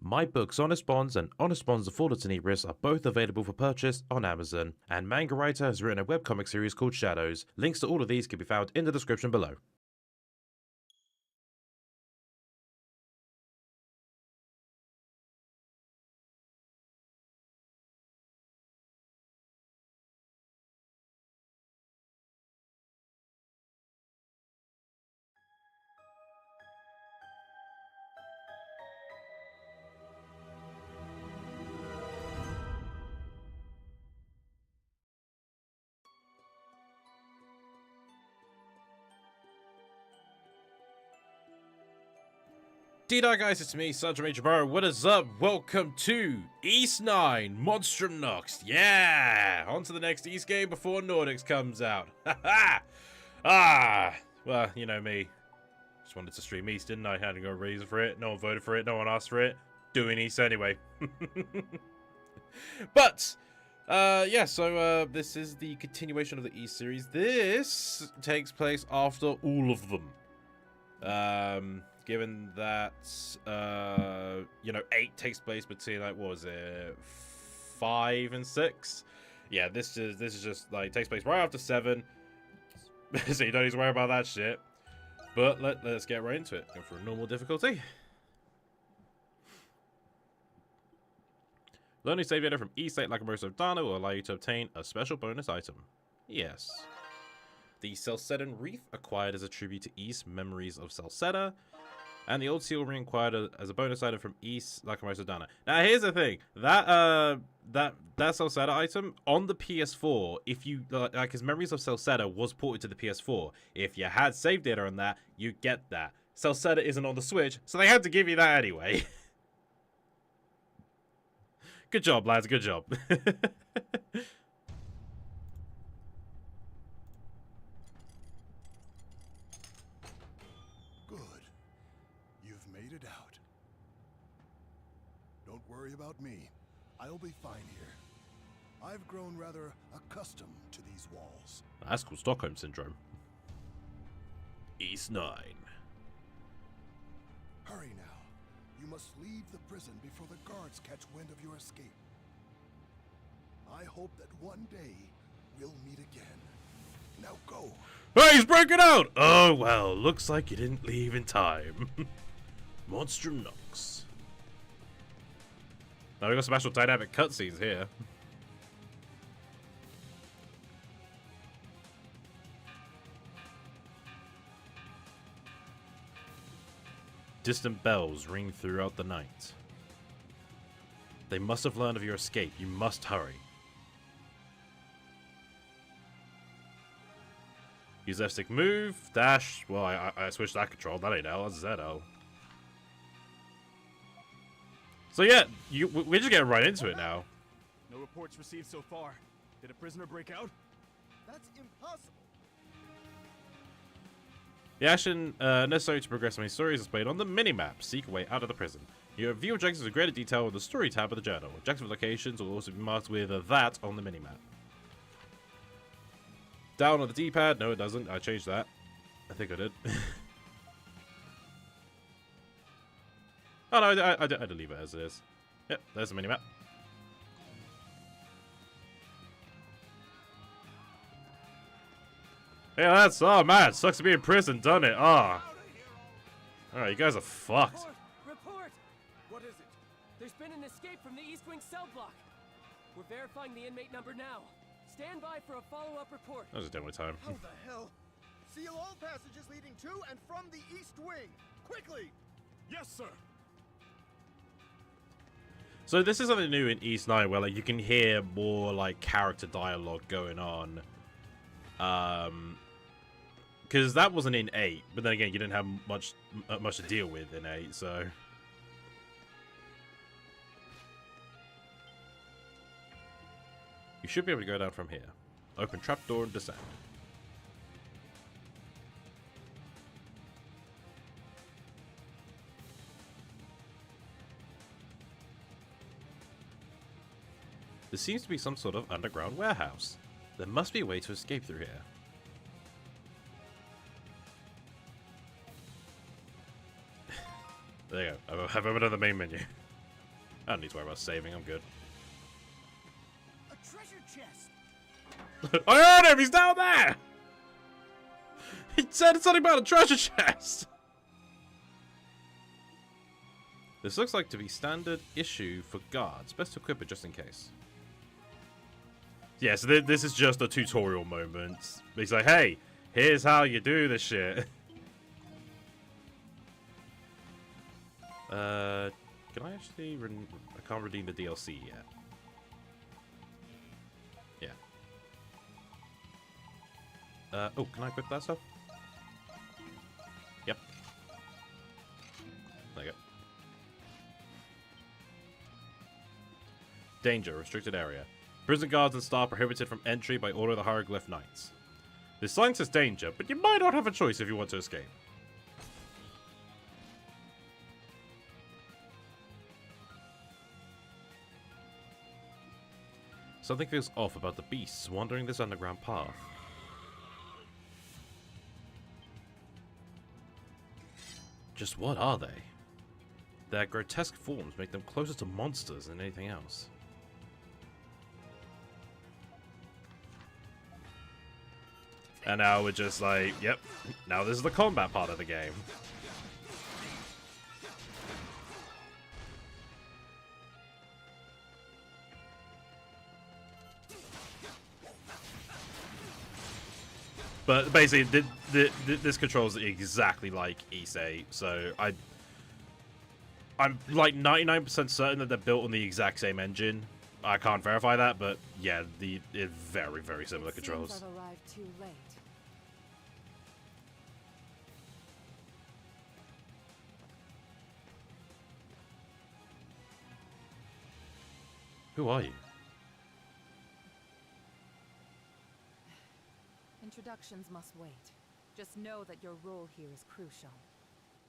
My books Honest Bonds and Honest Bonds The Fall of Tenebris are both available for purchase on Amazon, and Manga Writer has written a webcomic series called Shadows. Links to all of these can be found in the description below. D-Dar guys, it's me, Sergeant Major Barrow. What is up? Welcome to East 9, Monstrum Nox. Yeah! On to the next East game before Nordics comes out. Well, you know me. Just wanted to stream East, didn't I? Had no reason for it. No one voted for it. No one asked for it. Doing East anyway. But, this is the continuation of the East series. This takes place after all of them. Given that, 8 takes place between, like, what was it, 5 and 6? Yeah, this is just, like, takes place right after 7. So you don't need to worry about that shit. But let's get right into it. Go for a normal difficulty. Learning save data from East State Lacrimosa of Dana will allow you to obtain a special bonus item. Yes. The Celcedan Wreath, acquired as a tribute to East Memories of Celceda. And the Old Seal Ring, acquired as a bonus item from East Lacrimosa Dana. Now, here's the thing. That Celceda item, on the PS4, if you, like, his Memories of Celceda was ported to the PS4. If you had save data on that, you get that. Celceda isn't on the Switch, so they had to give you that anyway. Good job, lads. Good job. About me. I'll be fine here. I've grown rather accustomed to these walls. That's called Stockholm Syndrome. East 9. Hurry now. You must leave the prison before the guards catch wind of your escape. I hope that one day we'll meet again. Now go. Hey, he's breaking out! Oh, well, looks like you didn't leave in time. Monstrum Nox. Now we got special dynamic cutscenes here. Distant bells ring throughout the night. They must have learned of your escape. You must hurry. Use F stick move, dash. Well, I switched that control. That ain't L, that's ZL. So yeah, we're just getting right into it now. No reports received so far. Did a prisoner break out? That's impossible. The action necessary to progress my story is displayed on the minimap. Seek a way out of the prison. You view objectives in greater detail on the story tab of the journal. Objective locations will also be marked with that on the minimap. Down on the D-pad. No, it doesn't. I changed that. I think I did. Oh no, I did leave it as it is. Yep, there's the minimap. Yeah, that's, oh man, sucks to be in prison, doesn't it? Ah. Oh. Alright, you guys are fucked. Report! What is it? There's been an escape from the East Wing cell block. We're verifying the inmate number now. Stand by for a follow-up report. That was a demo time. How the hell? Seal all passages leading to and from the East Wing. Quickly! Yes, sir. So this is something new in East 9 where, like, you can hear more, like, character dialogue going on. Because that wasn't in 8, but then again, you didn't have much to deal with in 8, so... You should be able to go down from here. Open trapdoor and descend. There seems to be some sort of underground warehouse. There must be a way to escape through here. There you go. I've opened on the main menu. I don't need to worry about saving, I'm good. A treasure chest. I heard him! He's down there! He said something about a treasure chest! This looks like to be standard issue for guards. Best to equip it just in case. Yeah, so this is just a tutorial moment. He's like, hey, here's how you do this shit. Can I actually... I can't redeem the DLC yet. Yeah. Oh, can I equip that stuff? Yep. There you go. Danger, restricted area. Prison guards and staff prohibited from entry by order of the Hieroglyph Knights. This sign says danger, but you might not have a choice if you want to escape. Something feels off about the beasts wandering this underground path. Just what are they? Their grotesque forms make them closer to monsters than anything else. And now we're just like, yep, now this is the combat part of the game. But basically, this controls exactly like Issei, so I'm like 99% certain that they're built on the exact same engine. I can't verify that, but yeah, it's very, very similar controls. Seems I've arrived too late. Who are you? Introductions must wait. Just know that your role here is crucial.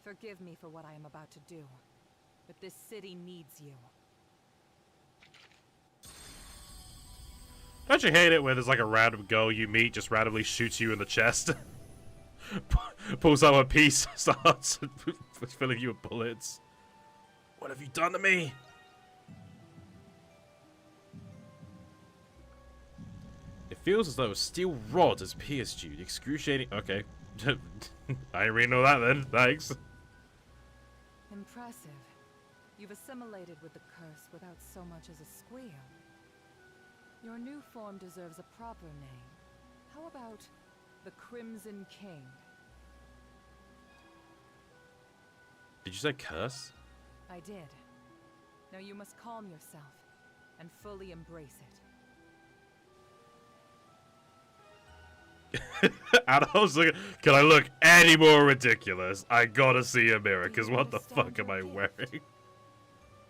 Forgive me for what I am about to do, but this city needs you. Don't you hate it where there's like a random girl you meet just randomly shoots you in the chest? Pulls out a piece, starts filling you with bullets. What have you done to me? It feels as though a steel rod has pierced you. The excruciating... Okay. I didn't really know that then. Thanks. Impressive. You've assimilated with the curse without so much as a squeal. Your new form deserves a proper name. How about the Crimson King? Did you say curse? I did. Now you must calm yourself and fully embrace it. And I was looking, can I look any more ridiculous? I gotta see a mirror, because what the fuck am I wearing?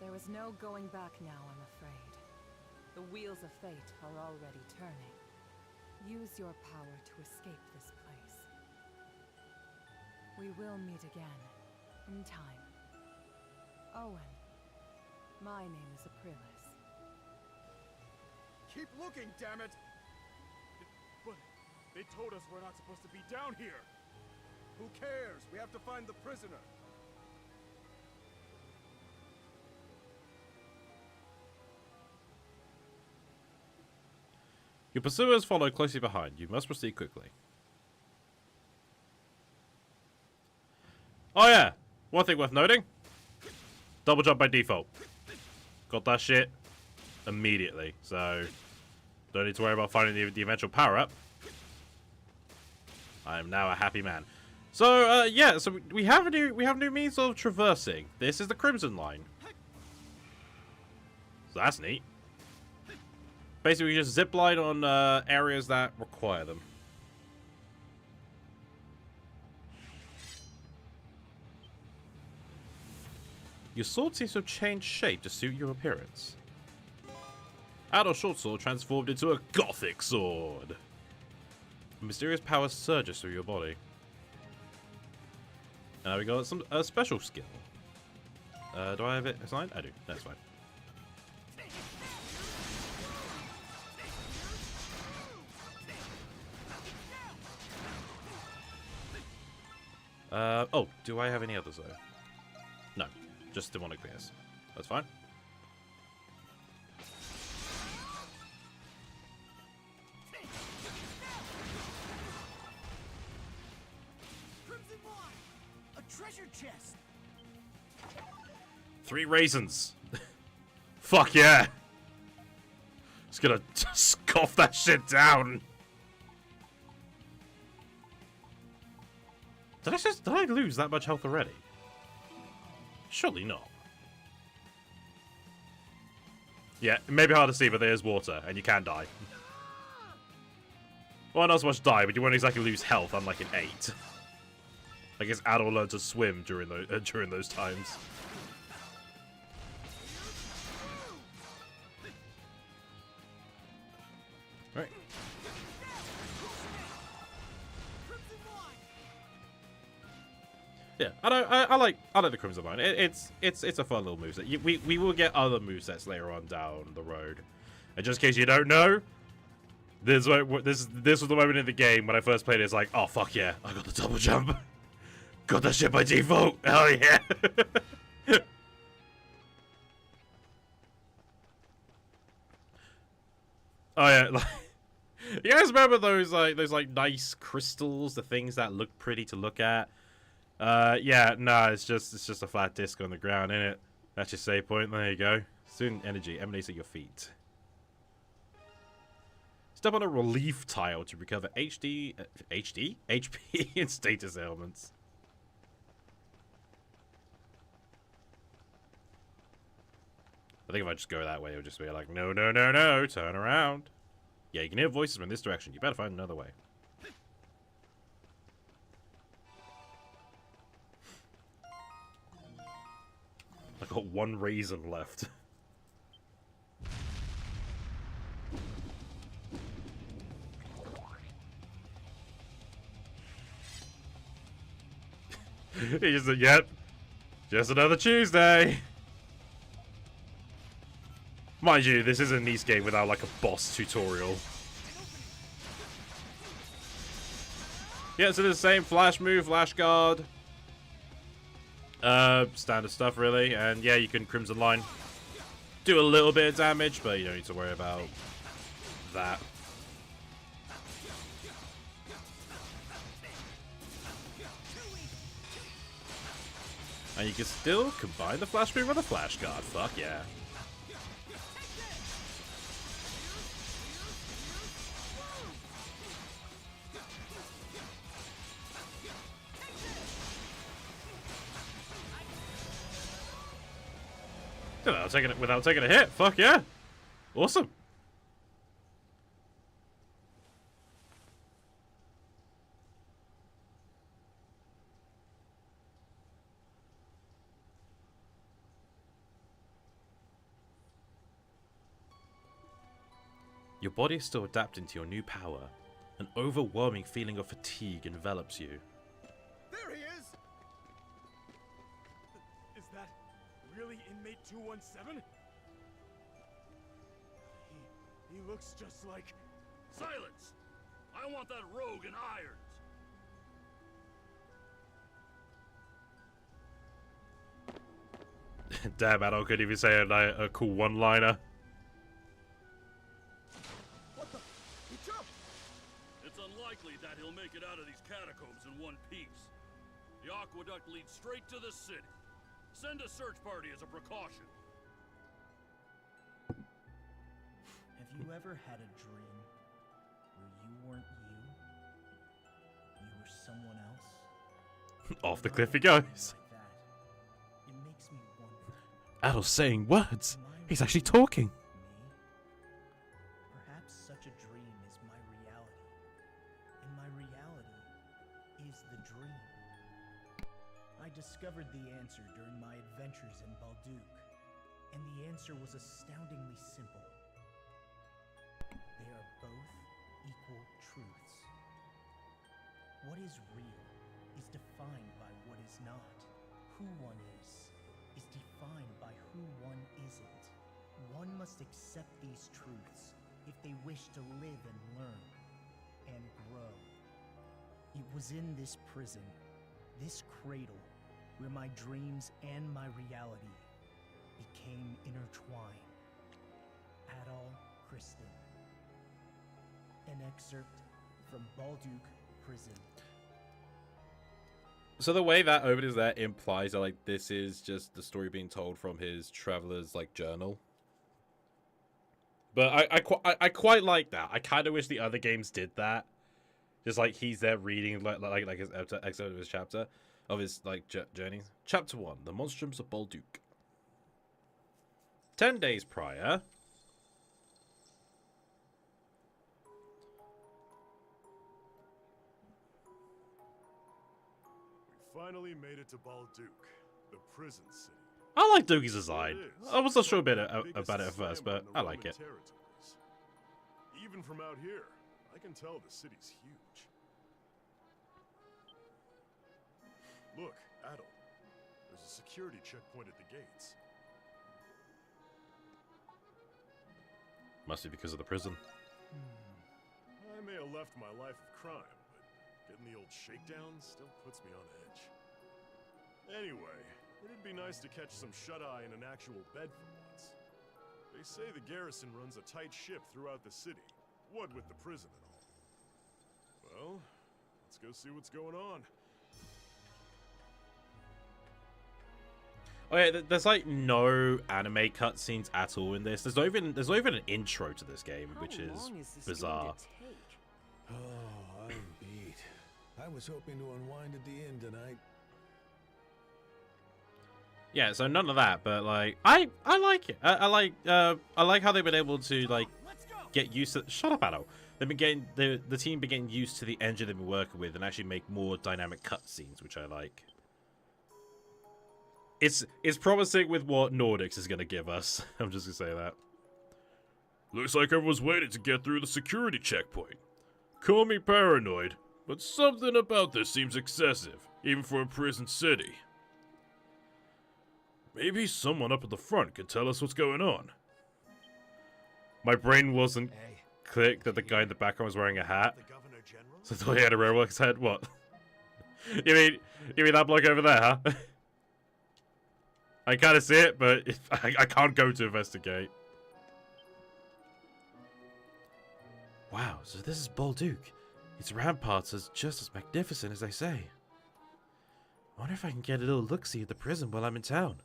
There is no going back now, I'm afraid. The wheels of fate are already turning. Use your power to escape this place. We will meet again, in time. Owen, my name is Aprilis. Keep looking, damn it! But they told us we're not supposed to be down here. Who cares? We have to find the prisoner. Your pursuers follow closely behind. You must proceed quickly. Oh yeah, one thing worth noting. Double jump by default. Got that shit immediately, so don't need to worry about finding the eventual power-up. I am now a happy man. So, yeah, so we have new means of traversing. This is the Crimson Line. So that's neat. Basically, we just zipline on areas that require them. Your sword seems to have changed shape to suit your appearance. Adult short sword transformed into a gothic sword. A mysterious power surges through your body. And now we got a special skill. Do I have it assigned? I do. That's fine. Oh, do I have any others though? No, just demonic pierce. That's fine. 3 raisins. Fuck yeah. Just gonna scoff that shit down. Did I lose that much health already? Surely not. Yeah, it may be hard to see, but there's water, and you can die. Well, not so much die, but you won't exactly lose health, unlike an 8. I guess Adol learned to swim during those times. Right. Yeah, I like the Crimson Line. It's a fun little moveset. We will get other movesets later on down the road. And just in case you don't know, this was the moment in the game when I first played it. It's like, oh fuck yeah, I got the double jump. Got that shit by default. Hell yeah. Oh yeah, like, you guys remember those nice crystals, the things that look pretty to look at? Yeah, nah, it's just a flat disc on the ground, innit? That's your save point. There you go. Student energy emanates at your feet. Step on a relief tile to recover HP and status ailments. I think if I just go that way, it'll just be like, no, no, no, no, turn around. Yeah, you can hear voices from this direction. You better find another way. I got 1 raisin left. He just said, yep, just another Tuesday. Mind you, this is a niche game without like a boss tutorial. Yeah, so the same flash move, flash guard. Standard stuff really, and yeah, you can Crimson Line. Do a little bit of damage, but you don't need to worry about that. And you can still combine the flash move with a flash guard. Fuck yeah. Without taking a hit. Fuck yeah. Awesome. Your body is still adapting to your new power. An overwhelming feeling of fatigue envelops you. There he is! Is that really inmate 217? He looks just like... Silence! I want that rogue in irons! Damn, Adol couldn't even say a cool one-liner. What the? He jumped! It's unlikely that he'll make it out of these catacombs in one piece. The aqueduct leads straight to the city. Send a search party as a precaution. Have you ever had a dream where you weren't you? You were someone else? Off the cliff he goes. Like that. It makes me wonder. Adol's saying words. He's actually talking. Me? Perhaps such a dream is my reality. And my reality is the dream. I discovered the answer during my adventures in Balduq. And the answer was astoundingly simple. They are both equal truths. What is real is defined by what is not. Who one is defined by who one isn't. One must accept these truths if they wish to live and learn and grow. It was in this prison, this cradle, where my dreams and my reality became intertwined. Adol Kristen. An excerpt from Balduq Prison. So the way that opens there implies that like this is just the story being told from his traveler's like journal. But I quite like that. I kind of wish the other games did that. Just like he's there reading like his excerpt of his chapter of his like journeys. Chapter 1: The Monstrums of Bolduc. 10 days prior. We finally made it to Bolduc, the prison city. I like Doogie's design. It is. I was not sure Biggest about it at first, but assignment in the I like Roman it. territories. Even from out here, I can tell the city's huge. Look, Adel. There's a security checkpoint at the gates. Must be because of the prison. I may have left my life of crime, but getting the old shakedown still puts me on edge. Anyway, it'd be nice to catch some shut-eye in an actual bed for once. They say the garrison runs a tight ship throughout the city, what with the prison and all. Well, let's go see what's going on. Oh yeah, there's like no anime cutscenes at all in this. There's not even an intro to this game, which is bizarre. Oh, I'm beat. I was hoping to unwind at the inn tonight. Yeah, so none of that, but like I like it. I like how they've been able to like get used to. Shut up, Addo. They've been getting the team been getting used to the engine they've been working with and actually make more dynamic cutscenes, which I like. It's promising with what Nordics is gonna give us. I'm just gonna say that. Looks like everyone's waiting to get through the security checkpoint. Call me paranoid, but something about this seems excessive, even for a prison city. Maybe someone up at the front could tell us what's going on. My brain wasn't clicked that the guy in the background was wearing a hat. So I thought he had a railworks head. What? you mean that bloke over there, huh? I kind of see it, but I can't go to investigate. Wow, so this is Bolduc. Its ramparts are just as magnificent as they say. I wonder if I can get a little look-see at the prison while I'm in town.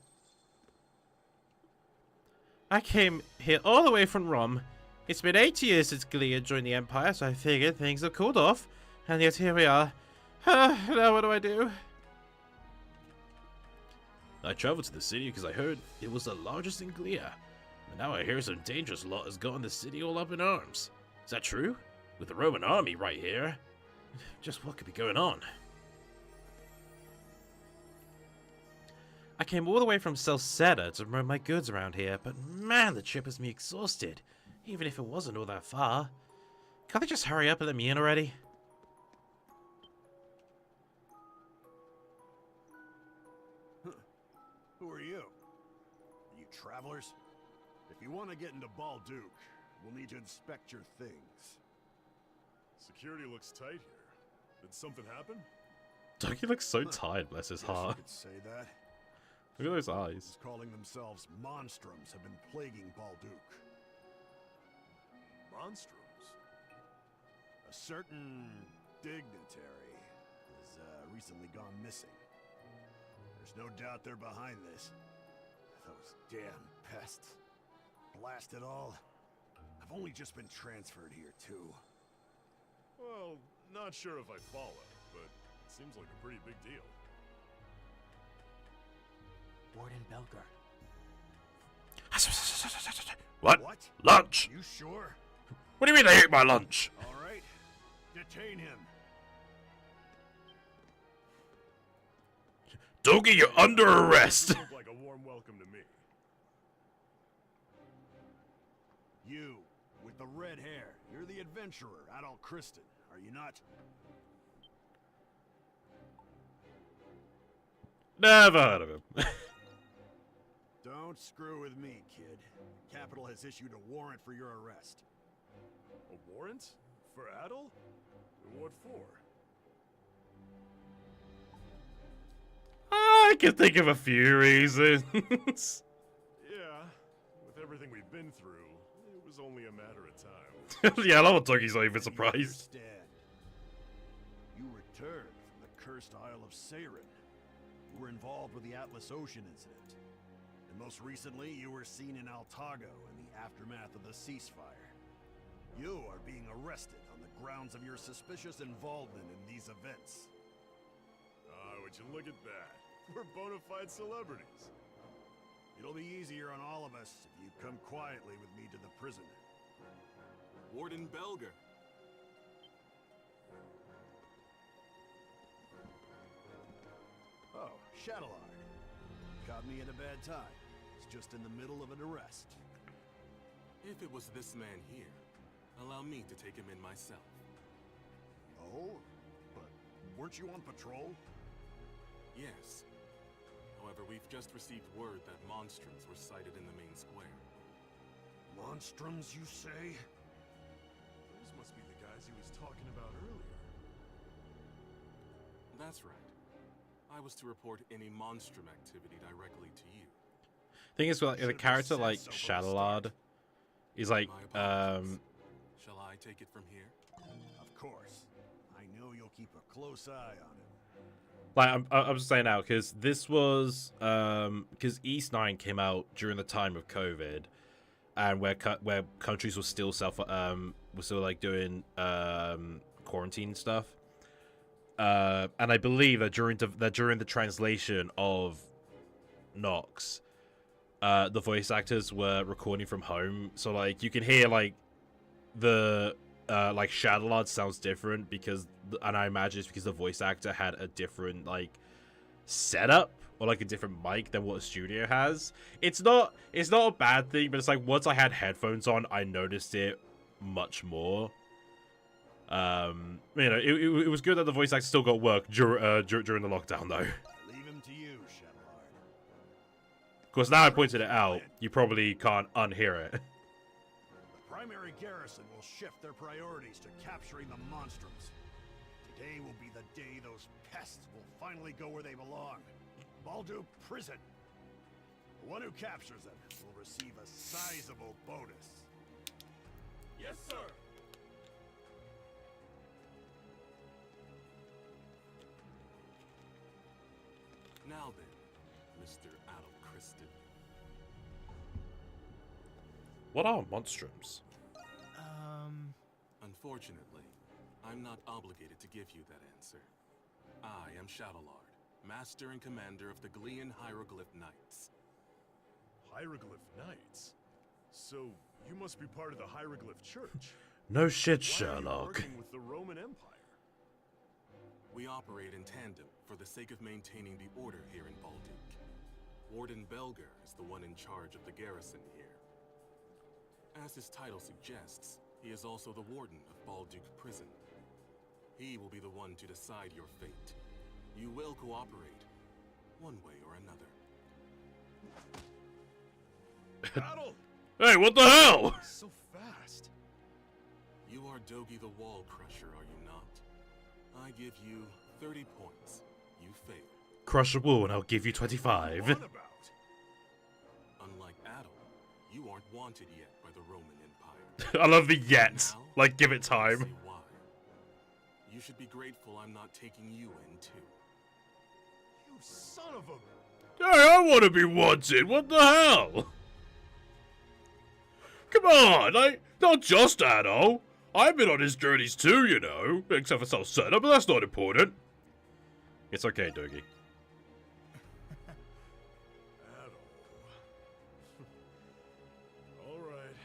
I came here all the way from Rome. It's been 8 years since Glia joined the Empire, so I figured things have cooled off. And yet here we are. Now what do I do? I traveled to the city because I heard it was the largest in Glia. But now I hear some dangerous lot has gotten the city all up in arms. Is that true? With the Roman army right here? Just what could be going on? I came all the way from Salceda to run my goods around here, but man, the trip has me exhausted. Even if it wasn't all that far. Can't they just hurry up and let me in already? Who are you? Are you travelers? If you want to get into Bolduc, we'll need to inspect your things. Security looks tight here. Did something happen? Dougie looks so tired, bless his heart. You could say that. Look at those eyes. Those calling themselves Monstrums have been plaguing Bolduc. Monstrums? A certain dignitary has recently gone missing. There's no doubt they're behind this. Those damn pests. Blast it all. I've only just been transferred here, too. Well, not sure if I follow, but it seems like a pretty big deal. Warden Belger. What? Lunch? You sure? What do you mean they ate my lunch? All right. Detain him. Dougie, you're under arrest. Sounds like a warm welcome to me. You, with the red hair, you're the adventurer, Adol Kristen, are you not? Never heard of him. Don't screw with me, kid. Capital has issued a warrant for your arrest. A warrant? For Adol? What for? I can think of a few reasons. Yeah, with everything we've been through, it was only a matter of time. Yeah, I love what Dougie's not even surprised. Understand. You returned from the cursed Isle of Seiren. You were involved with the Atlas Ocean incident. And most recently, you were seen in Altago in the aftermath of the ceasefire. You are being arrested on the grounds of your suspicious involvement in these events. Would you look at that? We're bona fide celebrities. It'll be easier on all of us if you come quietly with me to the prison. Warden Belger. Oh, Shadowlard. Caught me at a bad time. It's just in the middle of an arrest. If it was this man here, allow me to take him in myself. Oh? But weren't you on patrol? Yes. However, we've just received word that Monstrums were sighted in the main square. Monstrums, you say? Those must be the guys he was talking about earlier. That's right. I was to report any Monstrum activity directly to you. Thing is, like, the character like Shadowlord is like Shall I take it from here? Of course. I know you'll keep a close eye on him. like I'm just saying now because this was because East 9 came out during the time of COVID, and where countries were still like doing quarantine stuff. And I believe that during the translation of Nox, the voice actors were recording from home, so like you can hear like the like Shadowlord sounds different and I imagine it's because the voice actor had a different like setup or like a different mic than what a studio has. It's not a bad thing, but it's like once I had headphones on, I noticed it much more. You know, it was good that the voice actor still got work during the lockdown, though. Leave him to you, Shadowlord. Of course, now I pointed it out, you probably can't unhear it. The primary garrison will shift their priorities to capturing the Monstrums. Today will be the day those pests will finally go where they belong. Baldu Prison. The one who captures them will receive a sizable bonus. Yes, sir. Now then, Mr. Adel-Christed. What are Monstrums? Unfortunately, I'm not obligated to give you that answer. I am Shadowlord, Master and Commander of the Glean Hieroglyph Knights. Hieroglyph Knights? So, you must be part of the Hieroglyph Church. No shit, Why are you Sherlock. working with the Roman Empire? We operate in tandem for the sake of maintaining the order here in Balduke. Warden Belger is the one in charge of the garrison here. As his title suggests, he is also the warden of Balduke Prison. He will be the one to decide your fate. You will cooperate, one way or another. Battle! Hey, what the hell? So fast. You are Dogi the Wall Crusher, are you not? I give you 30 points. You fail. Crush a wall and I'll give you 25. What about? Unlike Adel, you aren't wanted yet by the Roman Empire. I love the yet. Now, Like, give it I'll time. say why. You should be grateful I'm not taking you in too. You son of a... Hey, I want to be wanted. What the hell? Come on, not just Adol. I've been on his journeys too, you know. Except for self-setup, but that's not important. It's okay, Doogie. Adel. All right.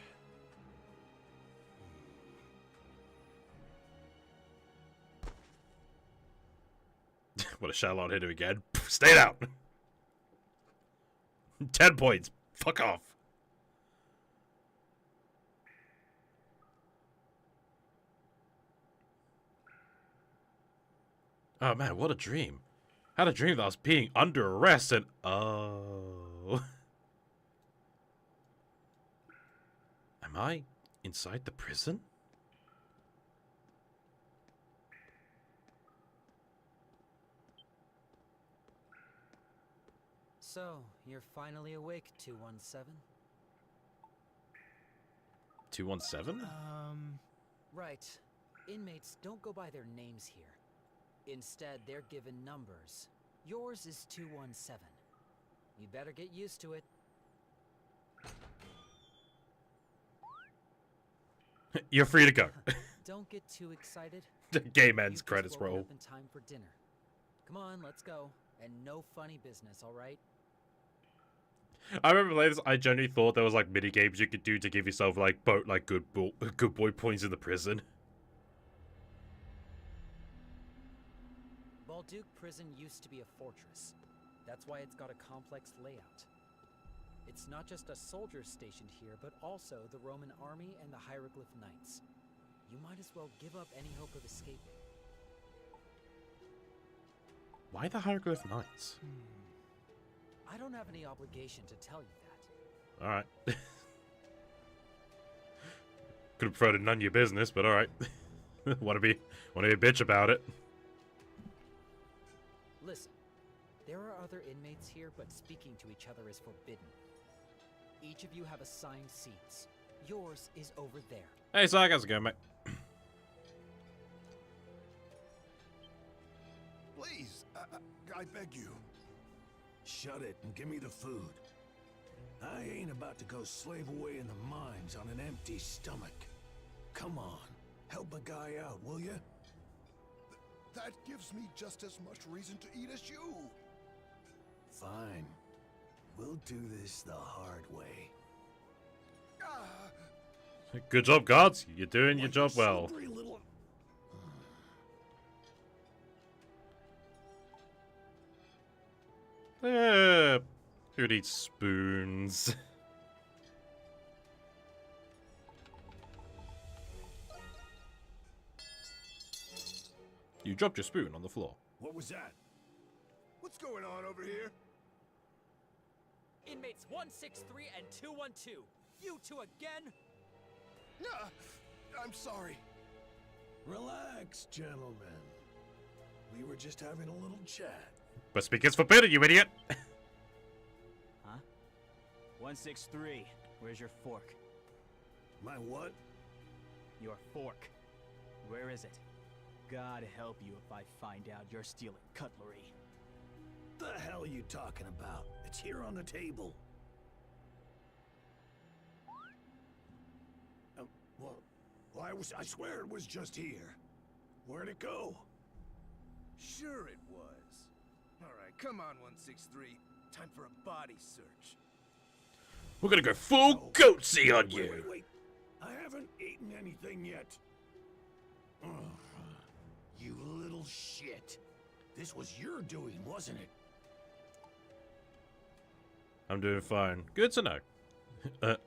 What a Charlotte hit him again. Stay down. 10 points. Fuck off. Oh man, what a dream. I had a dream that I was being under arrest and... Oh. Am I inside the prison? So, you're finally awake, 217? 217? Right. Inmates don't go by their names here. Instead, they're given numbers. Yours is 217. You'd better get used to it. You're free to go. Don't get too excited. Game ends, You've credits just woken roll. up in time for dinner. Come on, let's go. And no funny business, all right? I remember playing this, I genuinely thought there was like mini games you could do to give yourself like good boy points in the prison. Balduke Prison used to be a fortress. That's why it's got a complex layout. It's not just a soldier stationed here, but also the Roman army and the Hieroglyph Knights. You might as well give up any hope of escaping. Why the Hieroglyph Knights? I don't have any obligation to tell you that. Alright. Could have preferred none of your business, but alright. wanna be a bitch about it. Listen, there are other inmates here, but speaking to each other is forbidden. Each of you have assigned seats. Yours is over there. Hey, so how's it going, mate? Please, I beg you. Shut it and give me the food. I ain't about to go slave away in the mines on an empty stomach. Come on, help a guy out, will ya? That gives me just as much reason to eat as you. Fine. We'll do this the hard way. Good job, guards. You're doing your job well. Little... Who needs spoons? You dropped your spoon on the floor. What was that? What's going on over here? Inmates 163 and 212. You two again? I'm sorry. Relax, gentlemen. We were just having a little chat. But speaking's forbidden, you idiot! Huh? 163. Where's your fork? My what? Your fork. Where is it? God help you if I find out you're stealing cutlery. The hell are you talking about? It's here on the table. I swear it was just here. Where'd it go? Sure it was. All right, come on, 163. Time for a body search. We're gonna go full goatsy on you! Wait. I haven't eaten anything yet. Ugh. You little shit. This was your doing, wasn't it? I'm doing fine. Good to know.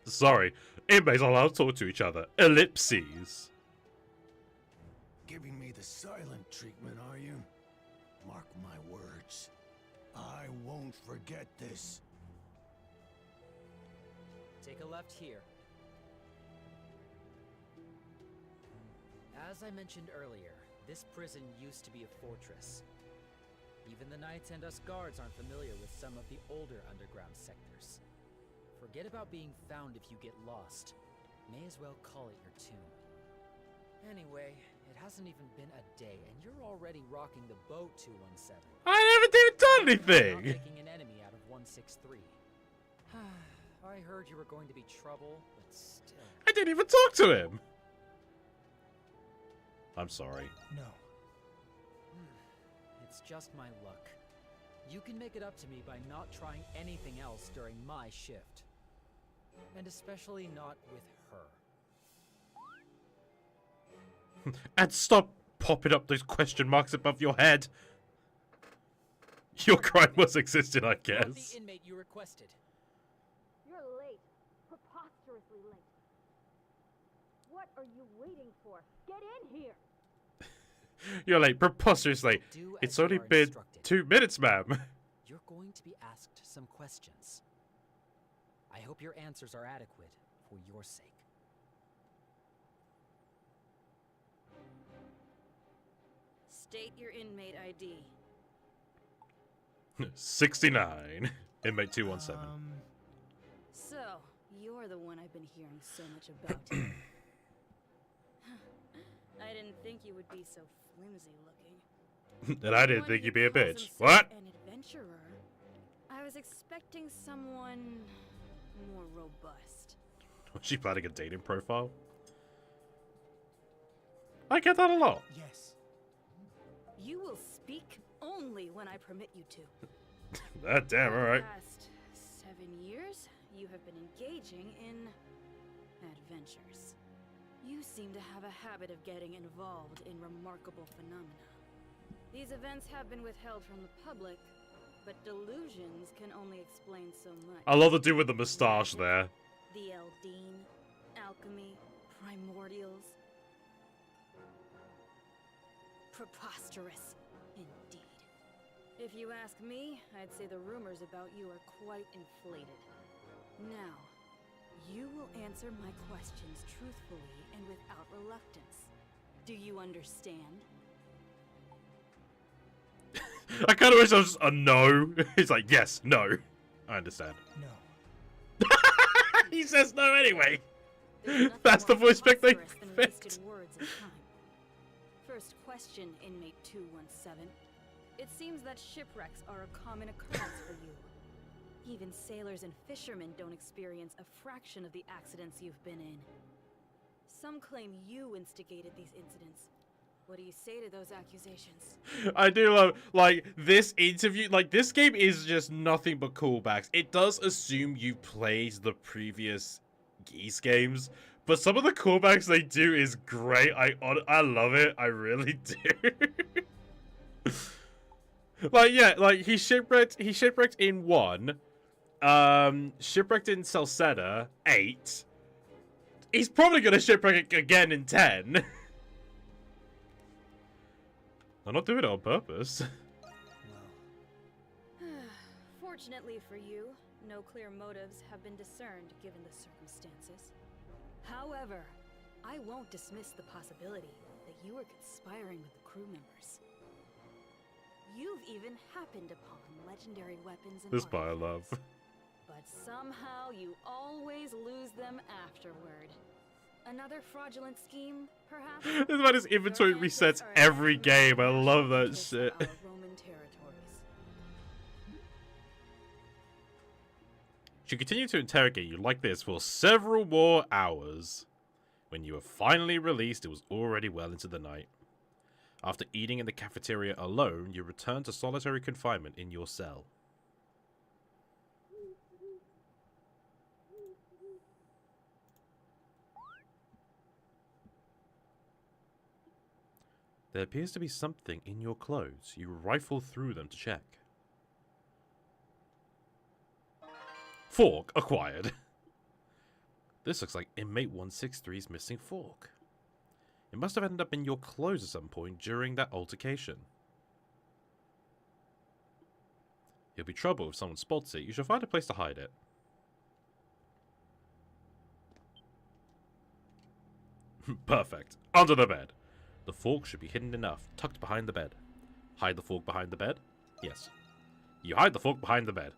Sorry. Inmates are allowed to talk to each other. Ellipses. Giving me the silent treatment, are you? Mark my words. I won't forget this. Take a left here. As I mentioned earlier, this prison used to be a fortress. Even the knights and us guards aren't familiar with some of the older underground sectors. Forget about being found if you get lost. May as well call it your tomb. Anyway, it hasn't even been a day, and you're already rocking the boat, 217. I haven't even done Not anything! making an enemy out of 163. I heard you were going to be trouble, but still. I didn't even talk to him! I'm sorry. No. It's just my luck. You can make it up to me by not trying anything else during my shift. And especially not with her. And stop popping up those question marks above your head! Your crime was existing, I Not guess. the inmate you requested. You're late. Preposterously late. What are you waiting for? Get in here! You're late, preposterously. Do It's as you only are been instructed. 2 minutes, ma'am. You're going to be asked some questions. I hope your answers are adequate for your sake. State your inmate ID. 69. Inmate 217. So, you're the one I've been hearing so much about. I didn't think you would be so flimsy looking. And I didn't think you'd be a Calls bitch. himself What? An adventurer. I was expecting someone more robust. Was she planning a dating profile? I get that a lot. Yes. You will speak only when I permit you to. That damn, alright. For the past 7 years, you have been engaging in adventures. You seem to have a habit of getting involved in remarkable phenomena. These events have been withheld from the public, but delusions can only explain so much. I love the dude with the mustache there. The Eldine, alchemy, primordials. Preposterous, indeed. If you ask me, I'd say the rumors about you are quite inflated. Now, you will answer my questions truthfully and without reluctance. Do you understand? I kind of wish I was just a no. He's like, yes, no. I understand. No. He says no anyway. That's the voice pick they picked. Words and time. First question, inmate 217. It seems that shipwrecks are a common occurrence for you. Even sailors and fishermen don't experience a fraction of the accidents you've been in. Some claim you instigated these incidents. What do you say to those accusations? I do love, like, this interview, like, this game is just nothing but callbacks. It does assume you played the previous Geese games, but some of the callbacks they do is great. I love it. I really do. Like, yeah, like, he shipwrecked in 1. Shipwrecked in Salceda, 8. He's probably gonna shipwreck again in 10. I'm not doing it on purpose. Fortunately for you, no clear motives have been discerned given the circumstances. However, I won't dismiss the possibility that you were conspiring with the crew members. You've even happened upon legendary weapons and This part I love. but somehow you always lose them afterward. Another fraudulent scheme, perhaps? This man, his inventory resets every game. I love that shit. Roman territories. She continued to interrogate you like this for several more hours. When you were finally released, it was already well into the night. After eating in the cafeteria alone, you returned to solitary confinement in your cell. There appears to be something in your clothes. You rifle through them to check. Fork acquired. This looks like inmate 163's missing fork. It must have ended up in your clothes at some point during that altercation. You'll be trouble if someone spots it. You should find a place to hide it. Perfect. Under the bed. The fork should be hidden enough, tucked behind the bed. Hide the fork behind the bed? Yes. You hide the fork behind the bed.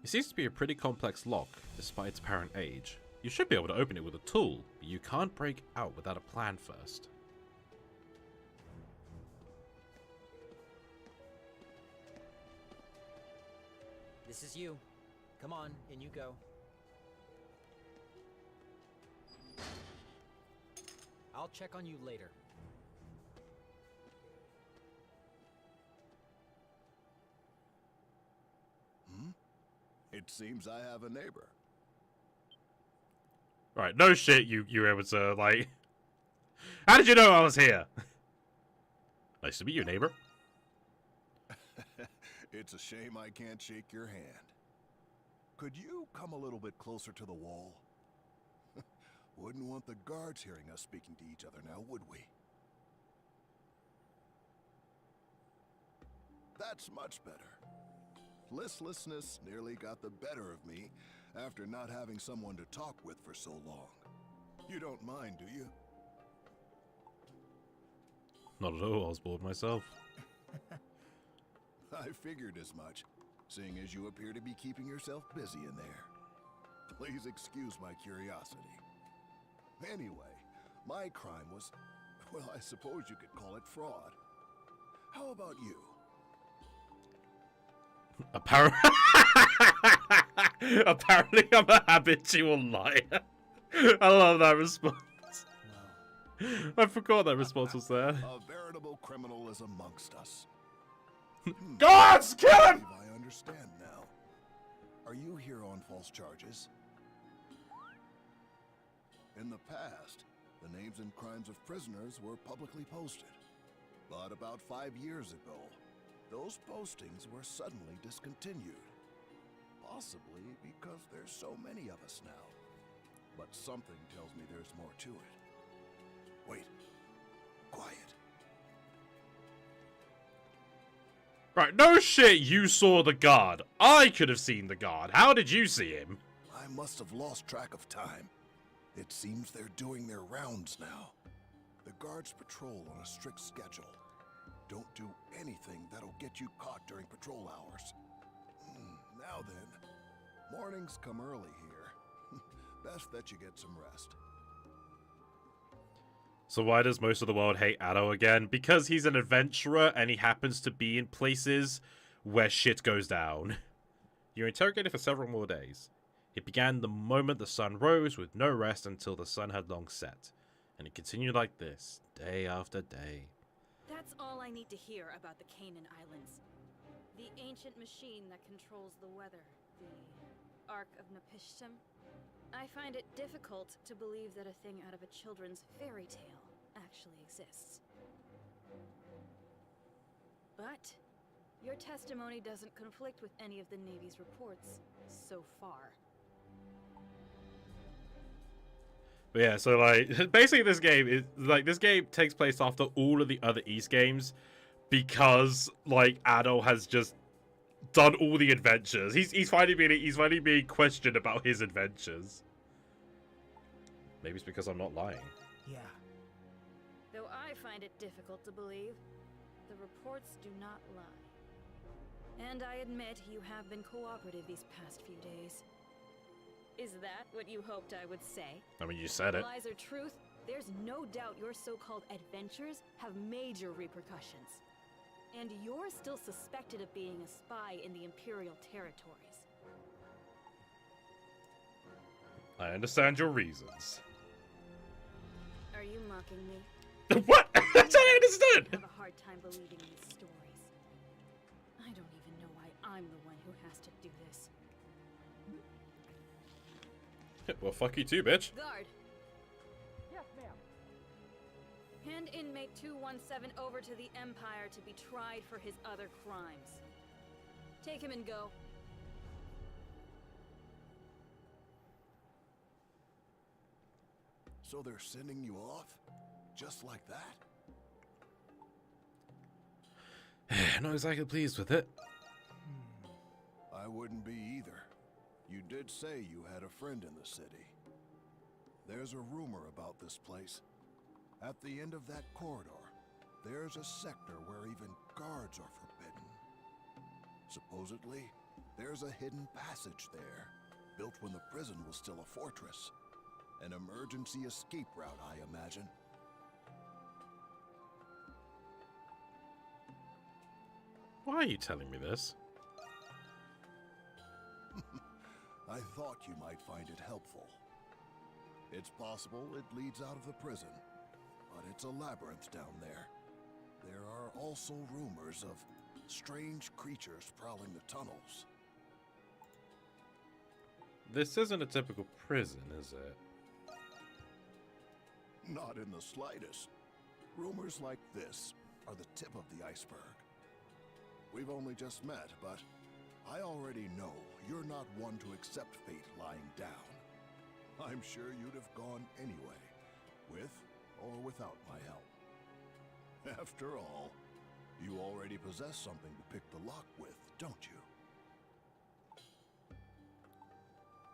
It seems to be a pretty complex lock, despite its apparent age. You should be able to open it with a tool, but you can't break out without a plan first. This is you. Come on, in you go. I'll check on you later. It seems I have a neighbor. Right, no shit, you were able to, like... How did you know I was here? Nice to meet you, neighbor. It's a shame I can't shake your hand. Could you come a little bit closer to the wall? Wouldn't want the guards hearing us speaking to each other now, would we? That's much better. Listlessness nearly got the better of me after not having someone to talk with for so long. You don't mind, do you? Not at all, I was bored myself. I figured as much, seeing as you appear to be keeping yourself busy in there. Please excuse my curiosity. Anyway, my crime was, well, I suppose you could call it fraud. How about you? Apparently I'm a habitual liar. I love that response. I forgot that response was there. A veritable criminal is amongst us. Guards, kill him! I understand now. Are you here on false charges? In the past, the names and crimes of prisoners were publicly posted. But about 5 years ago, those postings were suddenly discontinued. Possibly because there's so many of us now. But something tells me there's more to it. Wait. Quiet. Right, no shit, you saw the guard. I could have seen the guard. How did you see him? I must have lost track of time. It seems they're doing their rounds now. The guards patrol on a strict schedule. Don't do anything that'll get you caught during patrol hours. Now then, mornings come early here. Best that you get some rest. So why does most of the world hate Addo again? Because he's an adventurer and he happens to be in places where shit goes down. You're interrogated for several more days. It began the moment the sun rose with no rest until the sun had long set. And it continued like this, day after day. That's all I need to hear about the Canaan Islands. The ancient machine that controls the weather. The Ark of Napishtim. I find it difficult to believe that a thing out of a children's fairy tale actually exists. But your testimony doesn't conflict with any of the Navy's reports so far. But yeah, so like basically this game takes place after all of the other East games because like Addo has just done all the adventures. He's finally being questioned about his adventures. Maybe it's because I'm not lying. Yeah. Though I find it difficult to believe, the reports do not lie. And I admit you have been cooperative these past few days. Is that what you hoped I would say? I mean, you said it. Lies or truth, there's no doubt your so-called adventures have major repercussions. And you're still suspected of being a spy in the Imperial territories. I understand your reasons. Are you mocking me? What? That's what I understood! I have a hard time believing these stories. I don't even know why I'm the one who has to do this. Well, fuck you too, bitch. Guard! Yes, ma'am. Hand inmate 217 over to the Empire to be tried for his other crimes. Take him and go. So they're sending you off? Just like that? Not exactly pleased with it. I wouldn't be either. You did say you had a friend in the city. There's a rumor about this place. At the end of that corridor, there's a sector where even guards are forbidden. Supposedly, there's a hidden passage there, built when the prison was still a fortress. An emergency escape route, I imagine. Why are you telling me this? I thought you might find it helpful. It's possible it leads out of the prison, but it's a labyrinth down there. There are also rumors of strange creatures prowling the tunnels. This isn't a typical prison, is it? Not in the slightest. Rumors like this are the tip of the iceberg. We've only just met, but I already know you're not one to accept fate lying down. I'm sure you'd have gone anyway, with or without my help. After all, you already possess something to pick the lock with, don't you?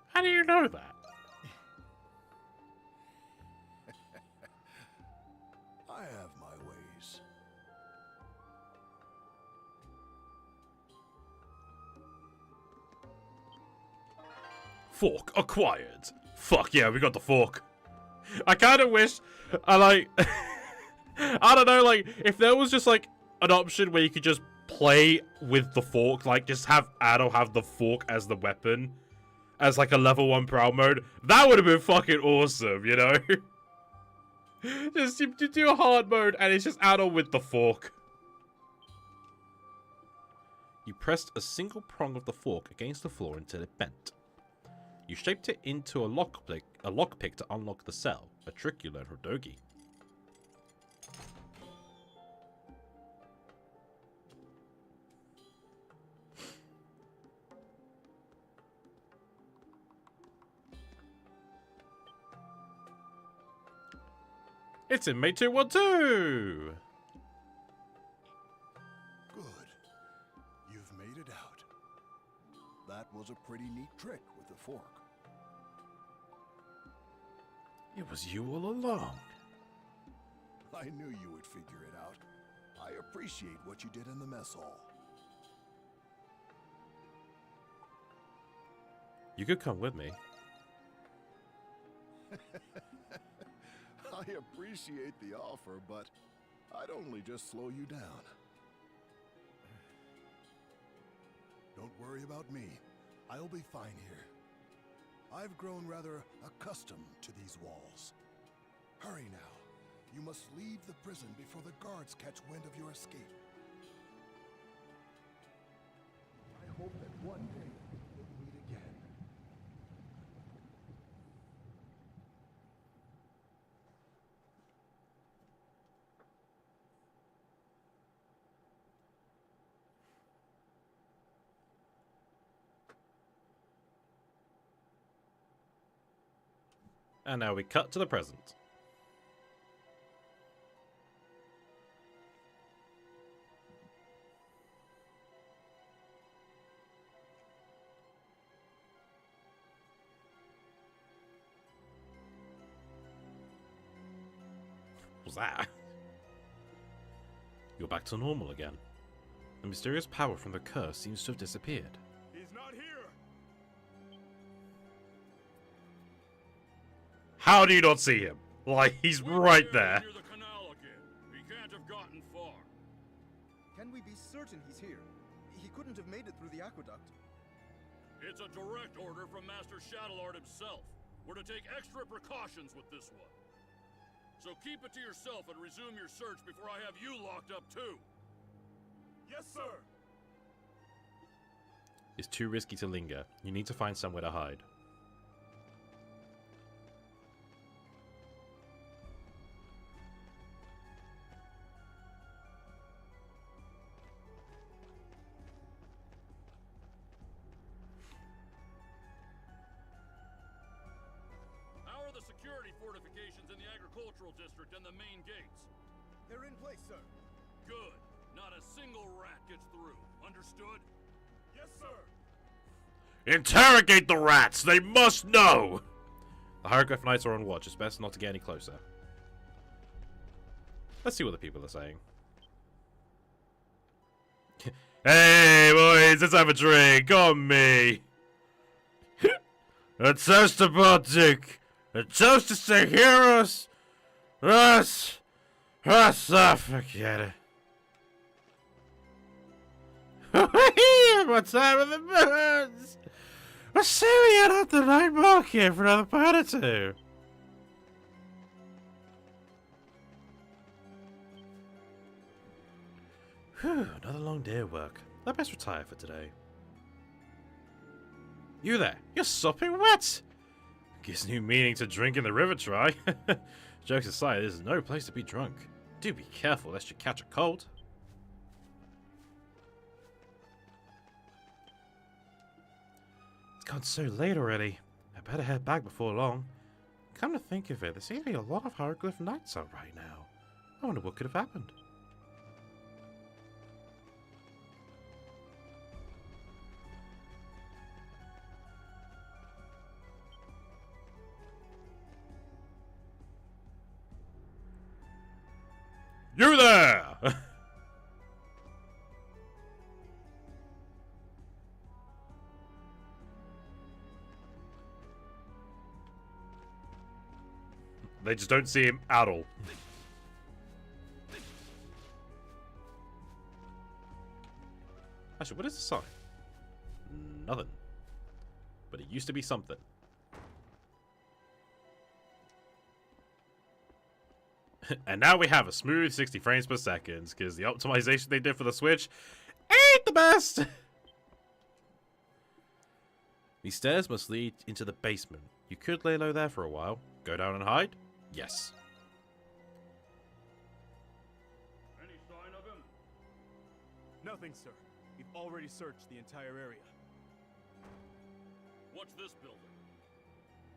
How do you know that? I have my ways. Fork acquired. Fuck yeah, we got the fork. I kind of wish, I like, I don't know, like, if there was just, like, an option where you could just play with the fork, like, just have Addo have the fork as the weapon, as, like, a level 1 proud mode, that would have been fucking awesome, you know? Just, you do a hard mode, and it's just Addo with the fork. You pressed a single prong of the fork against the floor until it bent. You shaped it into a lockpick to unlock the cell, a trick you learned from Dogi. It's inmate 212! Good. You've made it out. That was a pretty neat trick with the fork. It was you all along. I knew you would figure it out. I appreciate what you did in the mess hall. You could come with me. I appreciate the offer, but I'd only just slow you down. Don't worry about me. I'll be fine here. I've grown rather accustomed to these walls. Hurry now. You must leave the prison before the guards catch wind of your escape. I hope that one day we'll meet again. And now we cut to the present. What was that? You're back to normal again. The mysterious power from the curse seems to have disappeared. He's not here. How do you not see him? Like, he's right there. Near the canal again. He can't have gotten far. Can we be certain he's here? He couldn't have made it through the aqueduct. It's a direct order from Master Shadowlord himself. We're to take extra precautions with this one. So keep it to yourself and resume your search before I have you locked up too. Yes, sir. It's too risky to linger. You need to find somewhere to hide. How are the security fortifications in the agricultural district and the main gates? They're in place, sir. Good. Not a single rat gets through. Understood? Yes, sir. Interrogate the rats! They must know! The Hieroglyph Knights are on watch. It's best not to get any closer. Let's see what the people are saying. Hey, boys, let's have a drink on me! A toast to Baltic! A toast to St. Heroes! Us! Forget it. What time of the birds? Let's see we head up the night market for another pint or two. Whew, another long day of work. I best retire for today. You there, you're sopping wet! Gives new meaning to drinking the river try. Jokes aside, this is no place to be drunk. Do be careful lest you catch a cold. It's gone so late already. I better head back before long. Come to think of it, there seem to be a lot of Hieroglyph Knights out right now. I wonder what could have happened. You there! They just don't see him at all. Actually, what is the sign? Nothing. But it used to be something. And now we have a smooth 60 frames per second, because the optimization they did for the Switch ain't the best! These stairs must lead into the basement. You could lay low there for a while. Go down and hide? Yes. Any sign of him? Nothing, sir. We've already searched the entire area. What's this building?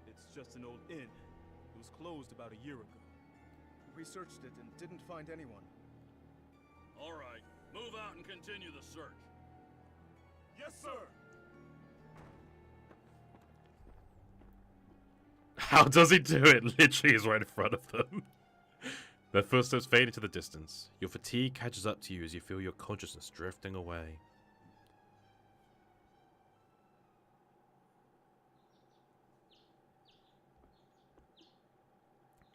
It's just an old inn. It was closed about a year ago. We searched it and didn't find anyone. All right, move out and continue the search. Yes, sir! How does he do it? Literally is right in front of them. Their footsteps fade into the distance. Your fatigue catches up to you as you feel your consciousness drifting away.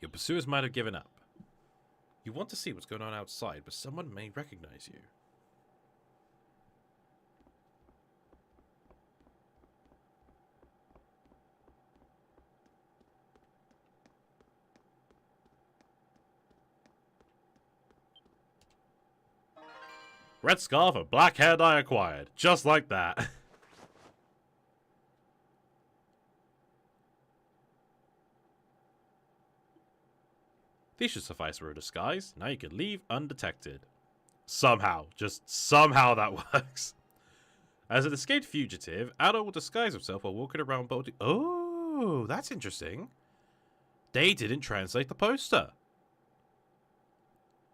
Your pursuers might have given up. You want to see what's going on outside, but someone may recognize you. Red scarf and black hair dye acquired. Just like that. These should suffice for a disguise. Now you can leave undetected. Somehow. Just somehow that works. As an escaped fugitive, Addo will disguise himself while walking around Baltic. Oh, that's interesting. They didn't translate the poster.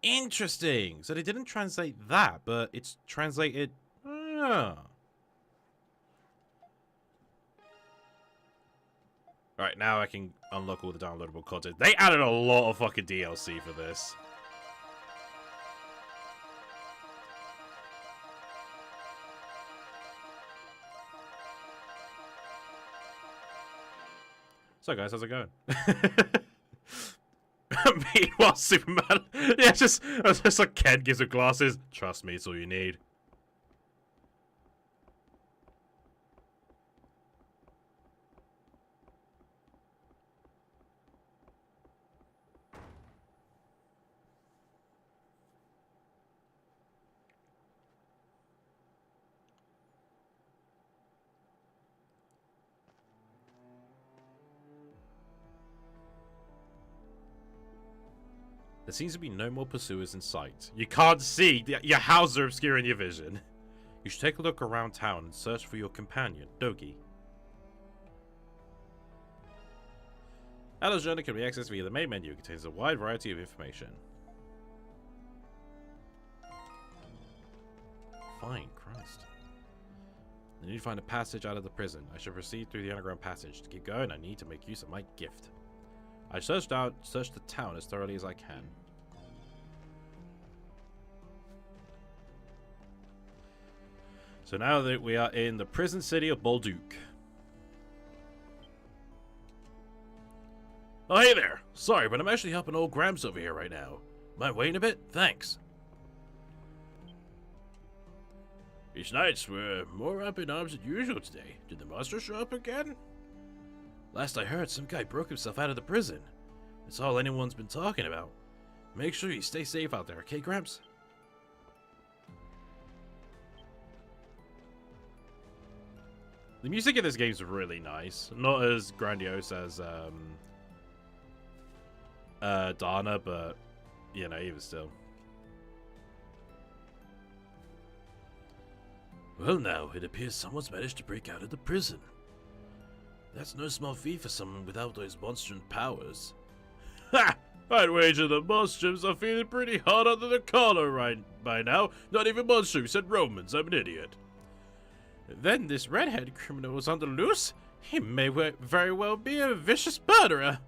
Interesting. So they didn't translate that, but it's translated. Alright, now I can unlock all the downloadable content. They added a lot of fucking DLC for this. So guys, how's it going? Meanwhile, Superman, yeah, just like Ken gives her glasses. Trust me, it's all you need. There seems to be no more pursuers in sight. You can't see. Your houses are obscuring your vision. You should take a look around town and search for your companion, Dogi. Addo's journal can be accessed via the main menu. It contains a wide variety of information. Fine, Christ. I need to find a passage out of the prison. I should proceed through the underground passage. To keep going, I need to make use of my gift. I searched the town as thoroughly as I can. So now that we are in the prison city of Bolduc. Oh, hey there. Sorry, but I'm actually helping old Gramps over here right now. Mind waiting a bit? Thanks. These nights were more up in arms than usual today. Did the monster show up again? Last I heard, some guy broke himself out of the prison. That's all anyone's been talking about. Make sure you stay safe out there, okay, Gramps? The music in this game is really nice. Not as grandiose as Dana, but, you know, even still. Well now, it appears someone's managed to break out of the prison. That's no small feat for someone without those Monstrum powers. Ha! I'd wager the Monstrums are feeling pretty hot under the collar right by now. Not even Monstrum said Romans, I'm an idiot. Then this redhead criminal was on the loose? He may very well be a vicious murderer.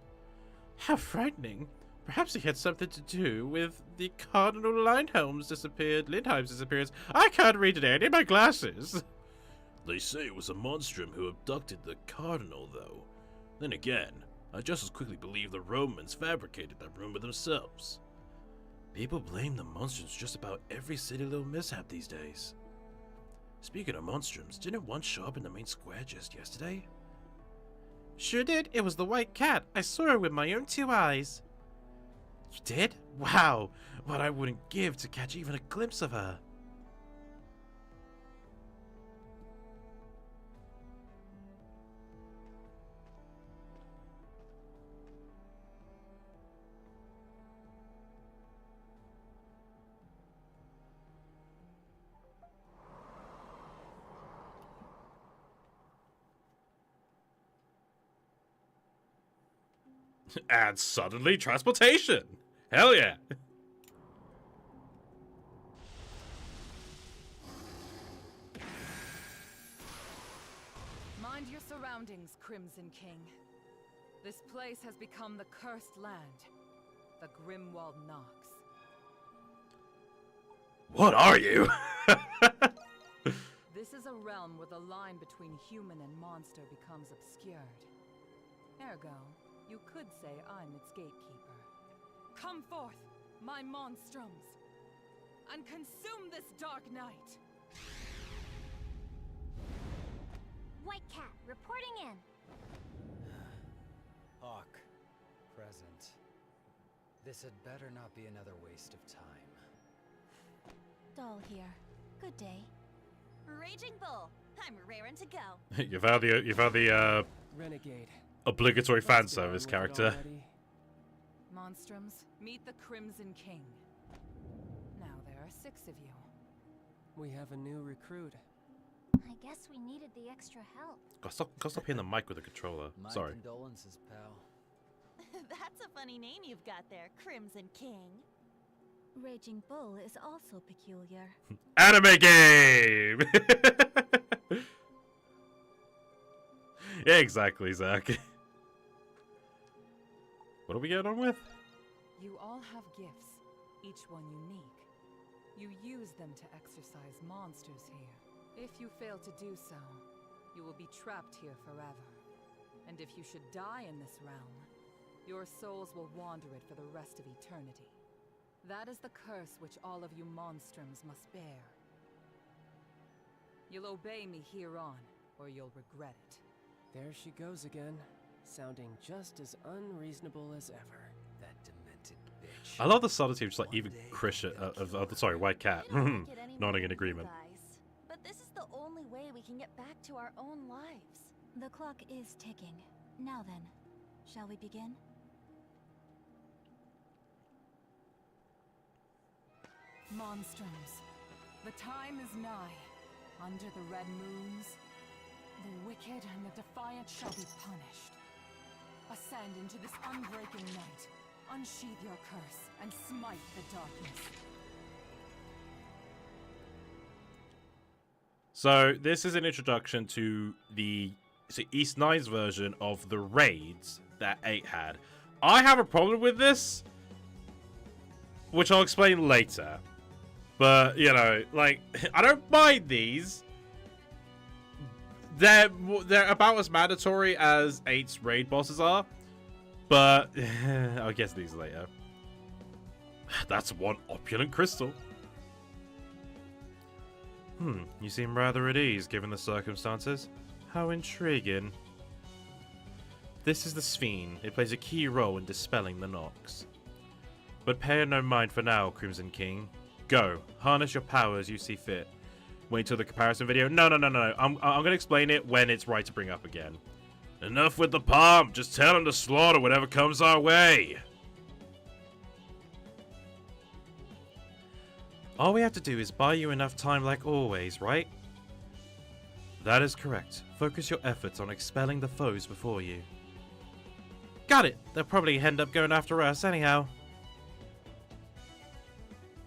How frightening. Perhaps he had something to do with the Cardinal Lindheim's disappearance. I can't read it, I need my glasses. They say it was a Monstrum who abducted the Cardinal, though. Then again, I just as quickly believe the Romans fabricated that rumor themselves. People blame the Monstrums just about every silly little mishap these days. Speaking of Monstrums, didn't one show up in the main square just yesterday? Sure did. It was the white cat. I saw her with my own 2 eyes. You did? Wow. What I wouldn't give to catch even a glimpse of her. And suddenly transportation. Hell yeah. Mind your surroundings, Crimson King. This place has become the cursed land, the Grimwald Nox. What are you? This is a realm where the line between human and monster becomes obscured. Ergo, you could say I'm its gatekeeper. Come forth, my monstrums, and consume this dark night! White Cat, reporting in. Hawk, present. This had better not be another waste of time. Doll here. Good day. Raging Bull, I'm raring to go. you found the Renegade. obligatory fan service character. Monstrums, meet the Crimson King. Now there are 6 of you. We have a new recruit. I guess we needed the extra help. Go stop hitting the mic with the controller. My Sorry. condolences, pal. That's a funny name you've got there, Crimson King. Raging Bull is also peculiar. Anime game! Yeah, exactly, Zach. What are we getting on with? You all have gifts, each one unique. You use them to exercise monsters here. If you fail to do so, you will be trapped here forever. And if you should die in this realm, your souls will wander it for the rest of eternity. That is the curse which all of you monstrums must bear. You'll obey me hereon, or you'll regret it. There she goes again, sounding just as unreasonable as ever. That demented bitch. I love the subtlety of just like even Christian, sorry, White Cat, nodding in agreement. But this is the only way we can get back to our own lives. The clock is ticking. Now then, shall we begin? Monstrums, the time is nigh. Under the red moons, the wicked and the defiant shall be punished. Ascend into this unbreaking night, unsheath your curse, and smite the darkness. So this is an introduction to the East 9's version of the raids that 8 had. I have a problem with this, which I'll explain later. But, you know, like, I don't mind these. They're about as mandatory as 8's raid bosses are. But, I'll get to these later. That's one opulent crystal. You seem rather at ease given the circumstances. How intriguing. This is the Sphere. It plays a key role in dispelling the Nox. But pay no mind for now, Crimson King. Go, harness your power as you see fit. Wait till the comparison video. No. I'm gonna explain it when it's right to bring up again. Enough with the pomp. Just tell him to slaughter whatever comes our way. All we have to do is buy you enough time like always, right? That is correct. Focus your efforts on expelling the foes before you. Got it. They'll probably end up going after us anyhow.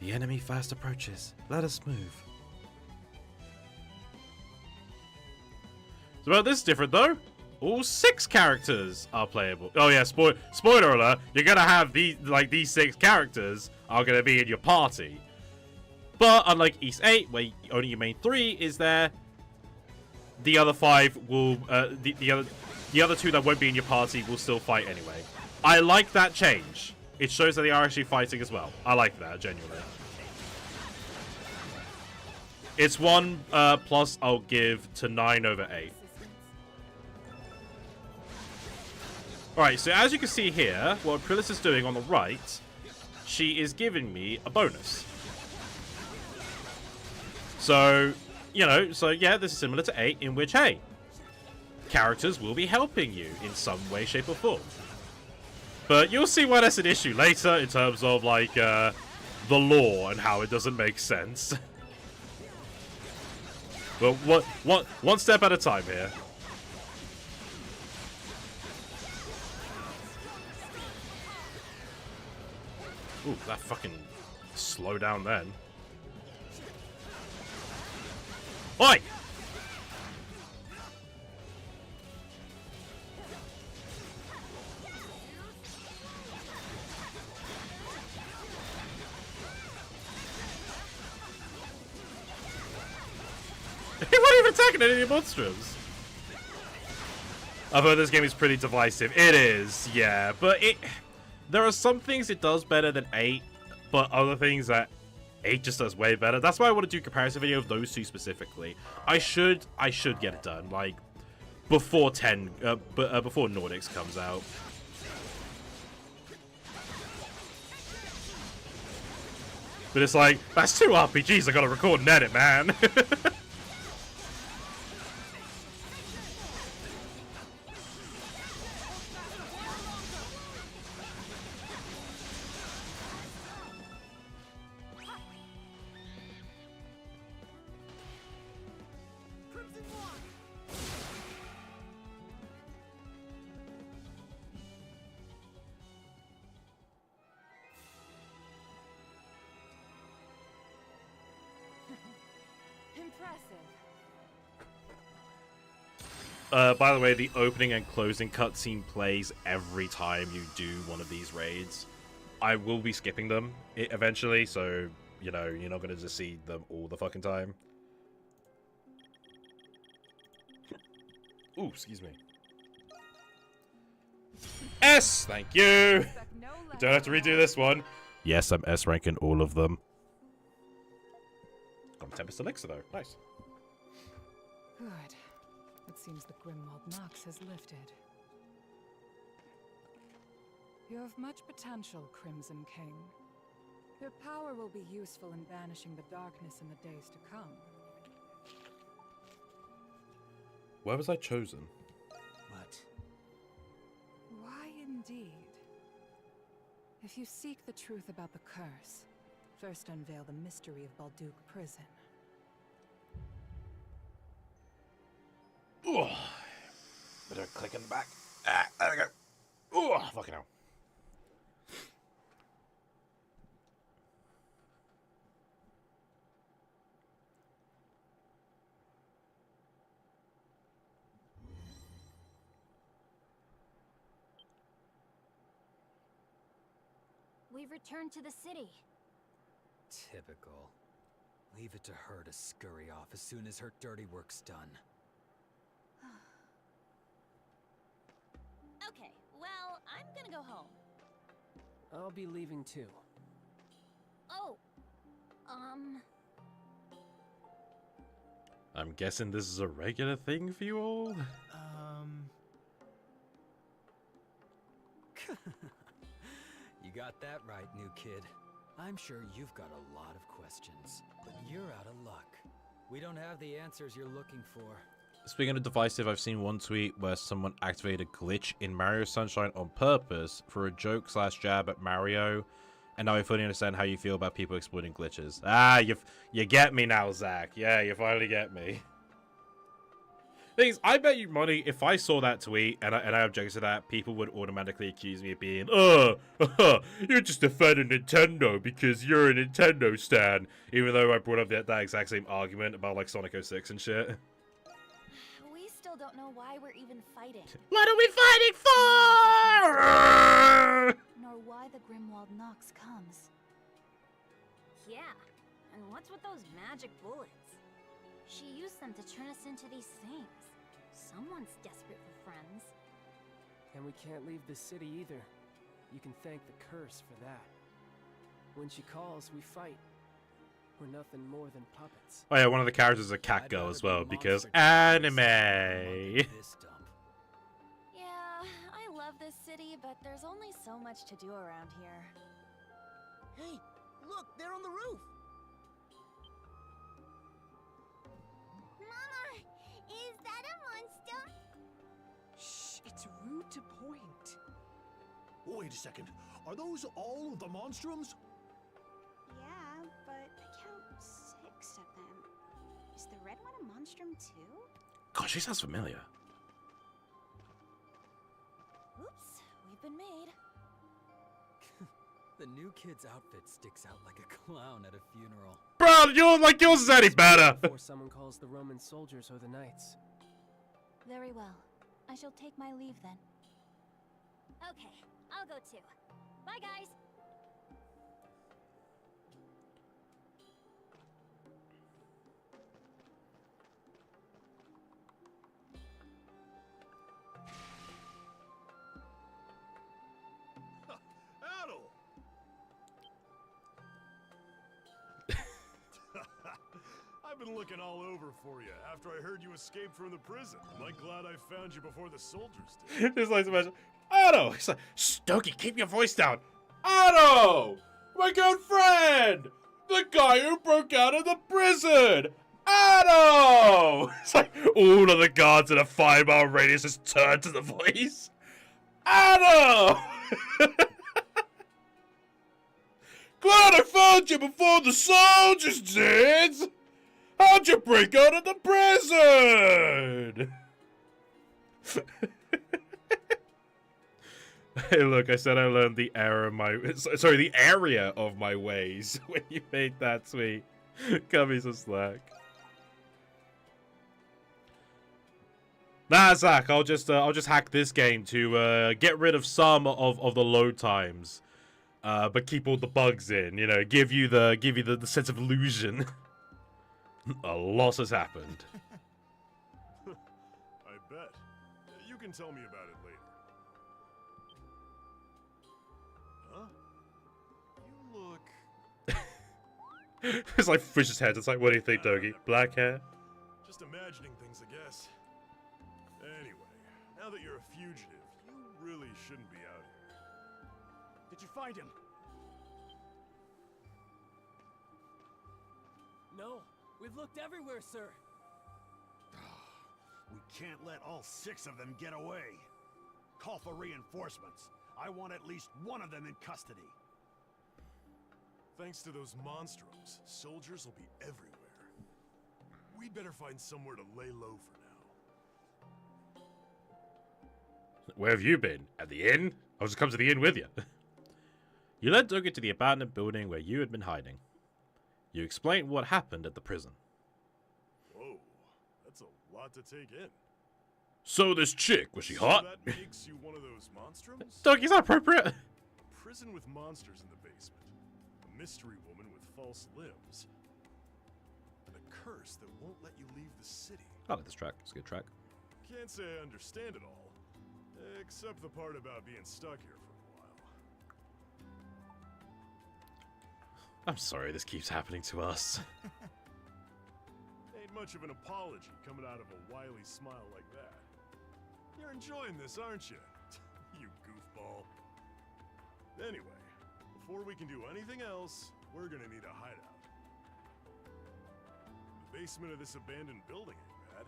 The enemy fast approaches. Let us move. So this is different though. All 6 characters are playable. Oh yeah, spoiler alert. You're gonna have these 6 characters are gonna be in your party. But unlike East 8, where only your main 3 is there, the other 5 will the other the other two that won't be in your party will still fight anyway. I like that change. It shows that they are actually fighting as well. I like that, genuinely. It's 1 plus I'll give to 9 over 8. Alright, so as you can see here, what Aprilis is doing on the right, she is giving me a bonus. So, you know, so yeah, this is similar to 8, in which, hey, characters will be helping you in some way, shape, or form. But you'll see why that's an issue later in terms of, like, the lore and how it doesn't make sense. But one step at a time here. Ooh, that fucking slow down then. Oi! He wasn't even attacking any of the Monstrums. I've heard this game is pretty divisive. It is, yeah, but there are some things it does better than 8, but other things that 8 just does way better. That's why I want to do a comparison video of those two specifically. I should get it done, like, before before Nordics comes out. But it's like, that's 2 RPGs I gotta record and edit, man. By the way, the opening and closing cutscene plays every time you do one of these raids. I will be skipping them eventually, so, you know, you're not going to just see them all the fucking time. Ooh, excuse me. S! Thank you! You don't have to redo this one. Yes, I'm S ranking all of them. Got a Tempest Elixir, though. Nice. Good. It seems the Grimwald Nox has lifted. You have much potential, Crimson King. Your power will be useful in banishing the darkness in the days to come. Where was I chosen? What? Why indeed? If you seek the truth about the curse, first unveil the mystery of Balduke Prison. Ooh. Better click in the back. Ah, there we go. Ooh, fucking hell. We've returned to the city. Typical. Leave it to her to scurry off as soon as her dirty work's done. Okay, well, I'm gonna go home. I'll be leaving too. Oh, I'm guessing this is a regular thing for you all? You got that right, new kid. I'm sure you've got a lot of questions, but you're out of luck. We don't have the answers you're looking for. Speaking of divisive, I've seen one tweet where someone activated a glitch in Mario Sunshine on purpose for a joke/jab at Mario, and now I fully understand how you feel about people exploiting glitches. Ah, you get me now, Zach. Yeah, you finally get me. Things, I bet you money if I saw that tweet and I objected to that, people would automatically accuse me of being, you're just defending Nintendo because you're a Nintendo stan, even though I brought up that exact same argument about like Sonic 06 and shit. We still don't know why we're even fighting. What are we fighting for? Nor why the Grimwald Nox comes. Yeah, and what's with those magic bullets? She used them to turn us into these things. Someone's desperate for friends. And we can't leave the city either. You can thank the curse for that. When she calls, we fight. We're nothing more than puppets. Oh yeah, one of the characters is a cat girl as well, because anime. Yeah, I love this city, but there's only so much to do around here. Hey, look, they're on the roof. Mama, is that a monster? Shh, it's rude to point. Wait a second. Are those all of the Monstrums? Yeah, but I count 6 of them. Is the red one a monstrum too? God, she sounds familiar. Oops, we've been made. The new kid's outfit sticks out like a clown at a funeral. Bro, you look like yours is any better. Before someone calls the Roman soldiers or the knights. Very well. I shall take my leave then. Okay, I'll go too. Bye, guys. Adel! I've been looking all over for you after I heard you escaped from the prison. I'm glad I found you before the soldiers did. Just like to imagine, Otto! He's like, Stokey, keep your voice down. Otto! My good friend! The guy who broke out of the prison! Otto! It's like all of the guards in a 5-mile radius just turn to the voice. Otto! Glad I found you before the soldiers did! How'd you break out of the prison? Hey, look, I said I learned the area of my ways when you made that tweet. Cut me some slack. Nah, Zach, I'll just hack this game to get rid of some of the load times, but keep all the bugs in. You know, give you the sense of illusion. A loss has happened. I bet. You can tell me about it later. Huh? You look... It's like Fish's head. It's like, what do you think, Dogi? Black hair? Just imagining things, I guess. Anyway, now that you're a fugitive, you really shouldn't be out here. Did you find him? No, we've looked everywhere, sir. We can't let all 6 of them get away. Call for reinforcements. I want at least one of them in custody. Thanks to those monstrums, soldiers will be everywhere. We'd better find somewhere to lay low for now. Where have you been? At the inn? I'll just come to the inn with you. You led Dogi to the abandoned building where you had been hiding. You explained what happened at the prison. Whoa, that's a lot to take in. So this chick, was she hot? That makes you one of those monstrums? Dogi's not appropriate. A prison with monsters in the basement. A mystery woman with false limbs. And a curse that won't let you leave the city. I like this track. It's a good track. Can't say I understand it all. Except the part about being stuck here for a while. I'm sorry this keeps happening to us. Ain't much of an apology coming out of a wily smile like that. You're enjoying this, aren't you? You goofball. Anyway, before we can do anything else, we're gonna need a hideout. The basement of this abandoned building ain't bad.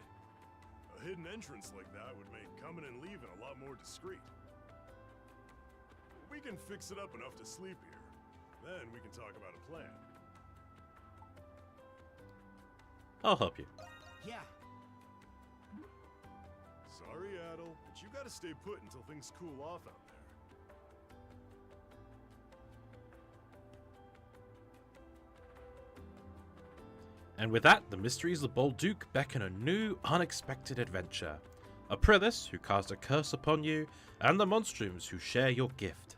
A hidden entrance like that would make coming and leaving a lot more discreet. We can fix it up enough to sleep here. Then we can talk about a plan. I'll help you. Yeah. Sorry, Adel, but you gotta stay put until things cool off out there. And with that, the mysteries of Bolduc beckon a new, unexpected adventure. A Prithis who cast a curse upon you, and the Monstrums who share your gift.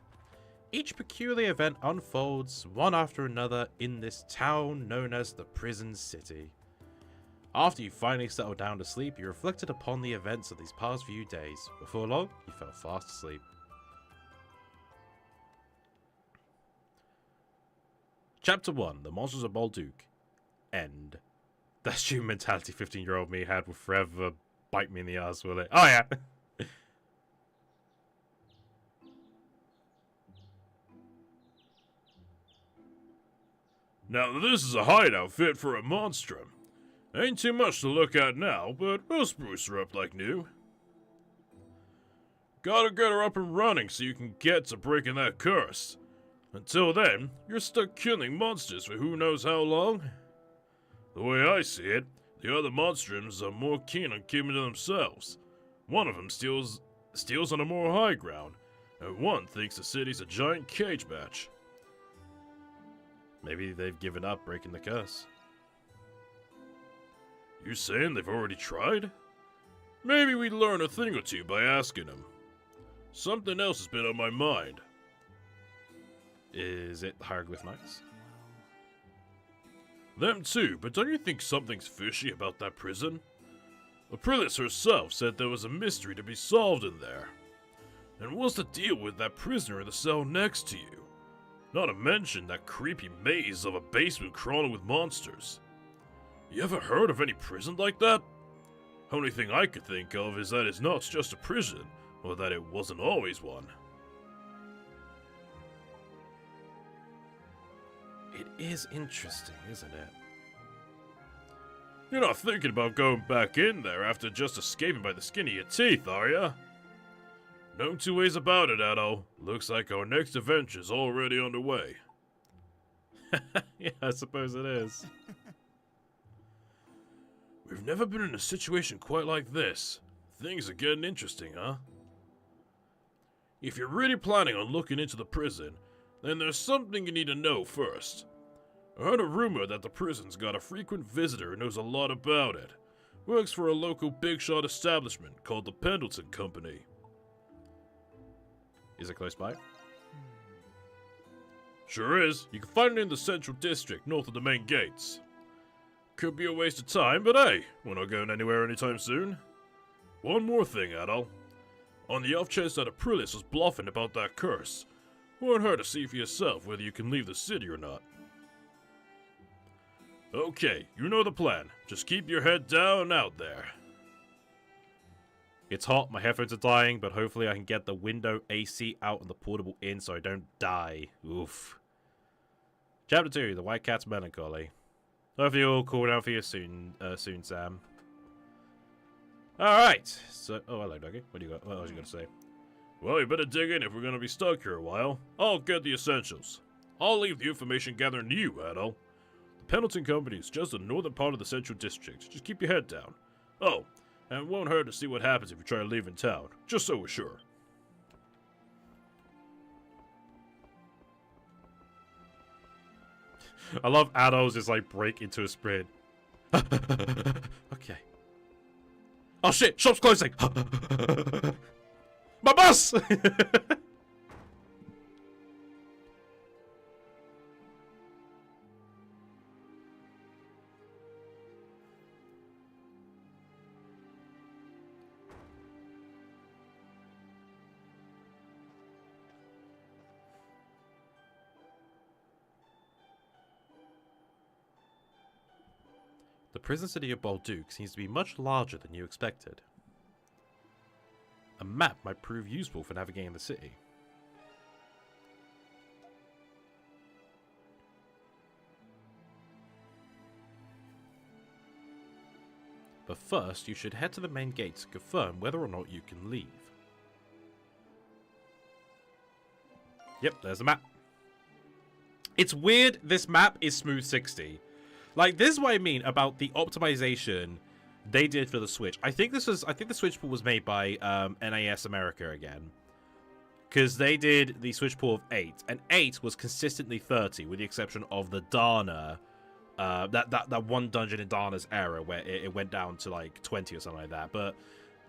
Each peculiar event unfolds, one after another, in this town known as the Prison City. After you finally settled down to sleep, you reflected upon the events of these past few days. Before long, you fell fast asleep. Chapter 1, The Monsters of Bolduc. End. That student mentality 15-year-old me had will forever bite me in the ass, will it? Oh yeah! Now this is a hideout fit for a monstrum. Ain't too much to look at now, but we'll spruce her up like new. Gotta get her up and running so you can get to breaking that curse. Until then, you're stuck killing monsters for who knows how long. The way I see it, the other monstrums are more keen on keeping to themselves. One of them steals on a more high ground, and one thinks the city's a giant cage match. Maybe they've given up breaking the curse. You saying they've already tried? Maybe we'd learn a thing or two by asking them. Something else has been on my mind. Is it the Hieroglyph Knights? Them too, but don't you think something's fishy about that prison? Aprilis herself said there was a mystery to be solved in there. And what's the deal with that prisoner in the cell next to you? Not to mention that creepy maze of a basement crawling with monsters. You ever heard of any prison like that? Only thing I could think of is that it's not just a prison, or that it wasn't always one. It is interesting, isn't it? You're not thinking about going back in there after just escaping by the skin of your teeth, are ya? No two ways about it, Addo. Looks like our next adventure's already underway. Yeah, I suppose it is. We've never been in a situation quite like this. Things are getting interesting, huh? If you're really planning on looking into the prison, then there's something you need to know first. I heard a rumor that the prison's got a frequent visitor who knows a lot about it. Works for a local big shot establishment called the Pendleton Company. Is it close by? Sure is. You can find it in the central district, north of the main gates. Could be a waste of time, but hey, we're not going anywhere anytime soon. One more thing, Adol. On the off chance that Aprilis was bluffing about that curse, won't hurt to see for yourself whether you can leave the city or not. Okay, you know the plan. Just keep your head down and out there. It's hot, my headphones are dying, but hopefully I can get the window AC out and the portable in so I don't die. Oof. Chapter 2, The White Cat's Melancholy. Hopefully you'll cool down for you soon, Sam. Alright, so... Oh, hello, Dougie. What was you going to say? Well, you better dig in if we're going to be stuck here a while. I'll get the essentials. I'll leave the information gathering to you, Adol. The Pendleton Company is just the northern part of the central district. Just keep your head down. Oh, and it won't hurt to see what happens if you try to leave in town, just so we're sure. I love Adol's just like break into a sprint. Okay. Oh shit, shop's closing! My bus! The prison city of Bolduc seems to be much larger than you expected. A map might prove useful for navigating the city. But first, you should head to the main gate to confirm whether or not you can leave. Yep, there's the map. It's weird this map is smooth 60. Like, this is what I mean about the optimization they did for the Switch. I think the Switch port was made by NAS America again. Because they did the Switch port of 8, and 8 was consistently 30, with the exception of the Dana, that one dungeon in Dana's era where it went down to like 20 or something like that. But